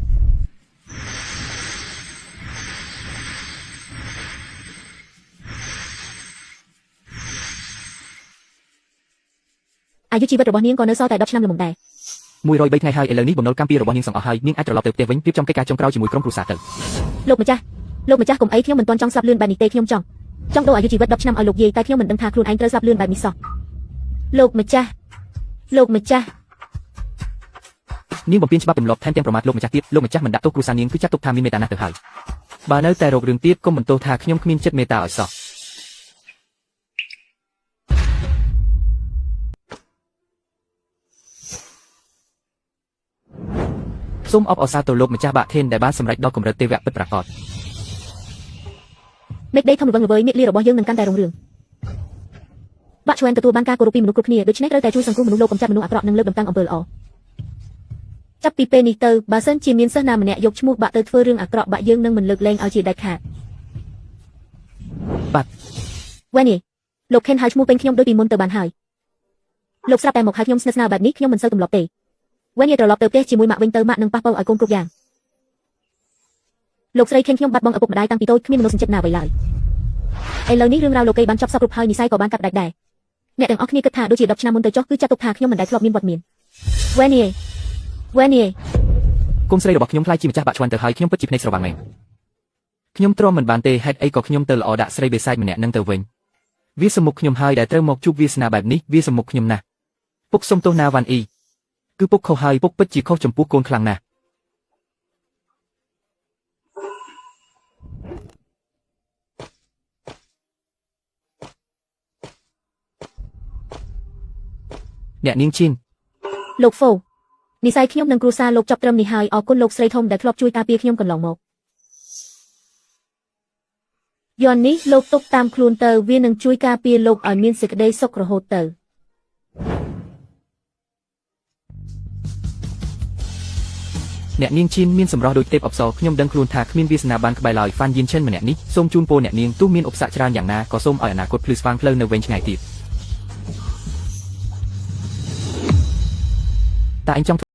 អាយុជីវិតរបស់នាងក៏នៅសល់តែ10ឆ្នាំល្មមដែរ103ថ្ងៃហើយឥឡូវនេះបំណុលកម្មពីរបស់នាងសងអស់ហើយនាងអាចត្រឡប់ទៅផ្ទះវិញរៀបចំកិច្ចការចុងក្រោយជាមួយក្រុមគ្រួសារទៅលោកម្ចាស់ លោកម្ចាស់កុំអីខ្ញុំមិនទាន់ចង់ស្លាប់លឿនបែបនេះទេខ្ញុំចង់ដូរអាយុជីវិត10ឆ្នាំឲ្យលោកយាយតែខ្ញុំមិនដឹងថាខ្លួនឯងត្រូវស្លាប់លឿនបែបនេះសោះលោកម្ចាស់ នាងបំពេញច្បាប់ទម្លាប់ថែមទាំងប្រមាថលោកម្ចាស់ទៀតលោកម្ចាស់មិនដាក់ទោសគ្រួសារនាងគឺចាត់ទុកថាមានមេត្តាណាស់ទៅហើយបើនៅតែរករឿងទៀតកុំបន្ទោសថាខ្ញុំគ្មានចិត្តមេត្តាឲ្យសោះសូមអបអរសាទរលោកម្ចាស់បាក់ថេនដែលបានសម្រេចដល់កម្រិតទេវៈពិតប្រាកដ មេដីធំល្វឹងល្វើយមាឃលារបស់យើងនឹងកាន់តែរុងរឿងបាក់ឆ្វេងទទួលបានការគោរពពីមនុស្សគ្រប់គ្នាដូច្នេះត្រូវតែជួយសង្គ្រោះមនុស្សលោកកម្ចាត់មនុស្សអាក្រក់និងលើកតម្កើងអំពើល្អចាប់ពីពេលនេះទៅបើសិនជាមានសិស្សណាម្នាក់យកឈ្មោះបាក់ទៅធ្វើរឿងអាក្រក់បាក់យើងនឹងមិនលើកលែងឲ្យជាដាច់ខាត បាទ វ៉ានីលោកខេនហៅឈ្មោះពេញខ្ញុំដូចពីមុនទៅបានហើយលោកស្រាប់តែមកហៅខ្ញុំស្និទ្ធស្នាលបែបនេះខ្ញុំមិនសូវទម្លាប់ទេវ៉ានីត្រឡប់ទៅផ្ទះជាមួយម៉ាក់វិញទៅម៉ាក់នឹងប៉ះពាល់ឲ្យកូនគ្រប់យ៉ាងលោកស្រីខេនខ្ញុំបាត់បង់ឪពុកម្ដាយតាំងពីតូចគ្មានមនោសញ្ចិត្តណាអ្វីឡើយឥឡូវនេះរឿងរ៉ាវលោកីបានចប់សពគ្រប់ហើយនិស័យក៏បានកាត់ផ្ដាច់ដែរអ្នកទាំងអស់គ្នាគិតថាដូចជា10ឆ្នាំមុនទៅចុះគឺចាត់ទុកថាខ្ញុំមិនដែលធ្លាប់មានវត្តមានវ៉ានីគុំស្រីរបស់ខ្ញុំខ្លាចជាម្ចាស់បាក់ឆ្វាន់ទៅហើយខ្ញុំពិតជាភ្នែកស្រវាំងមែនខ្ញុំទ្រាំមិនបានទេហេតុអីក៏ខ្ញុំទៅល្អដាក់ស្រីបេសាចម្នាក់នឹងទៅវិញវាសមុខខ្ញុំហើយដែលត្រូវមកជួបវាសនាបែបនេះវាសមុខខ្ញុំណាស់ពុកសុំទោសណាវ៉ាន់អ៊ីគឺពុកខុសហើយពុកពិតជាខុសចំពោះកូនខ្លាំងណាស់អ្នកនាងឈិន លោកហ្វូនិស័យខ្ញុំនិងគ្រួសារលោកចប់ត្រឹមនេះហើយអរគុណលោកស្រីធំដែលធ្លាប់ជួយការពារខ្ញុំកន្លងមកយន់នេះលោកទុកតាមខ្លួនទៅវានឹងជួយការពារលោកឲ្យមានសេចក្តីសុខរហូតទៅអ្នកនាងឈិនមានសម្រស់ដូចទេពអប្សរខ្ញុំដឹងខ្លួនថាគ្មានវាសនាបានក្បែរឡើយហ្វានយិនឈិនម្នាក់នេះសូមជូនពរអ្នកនាងទោះមានឧបសគ្គច្រើនយ៉ាងណាក៏សូមឲ្យអនាគតភ្លឺស្វាងផ្លូវនៅវែងឆ្ងាយទៀតតែអញចង់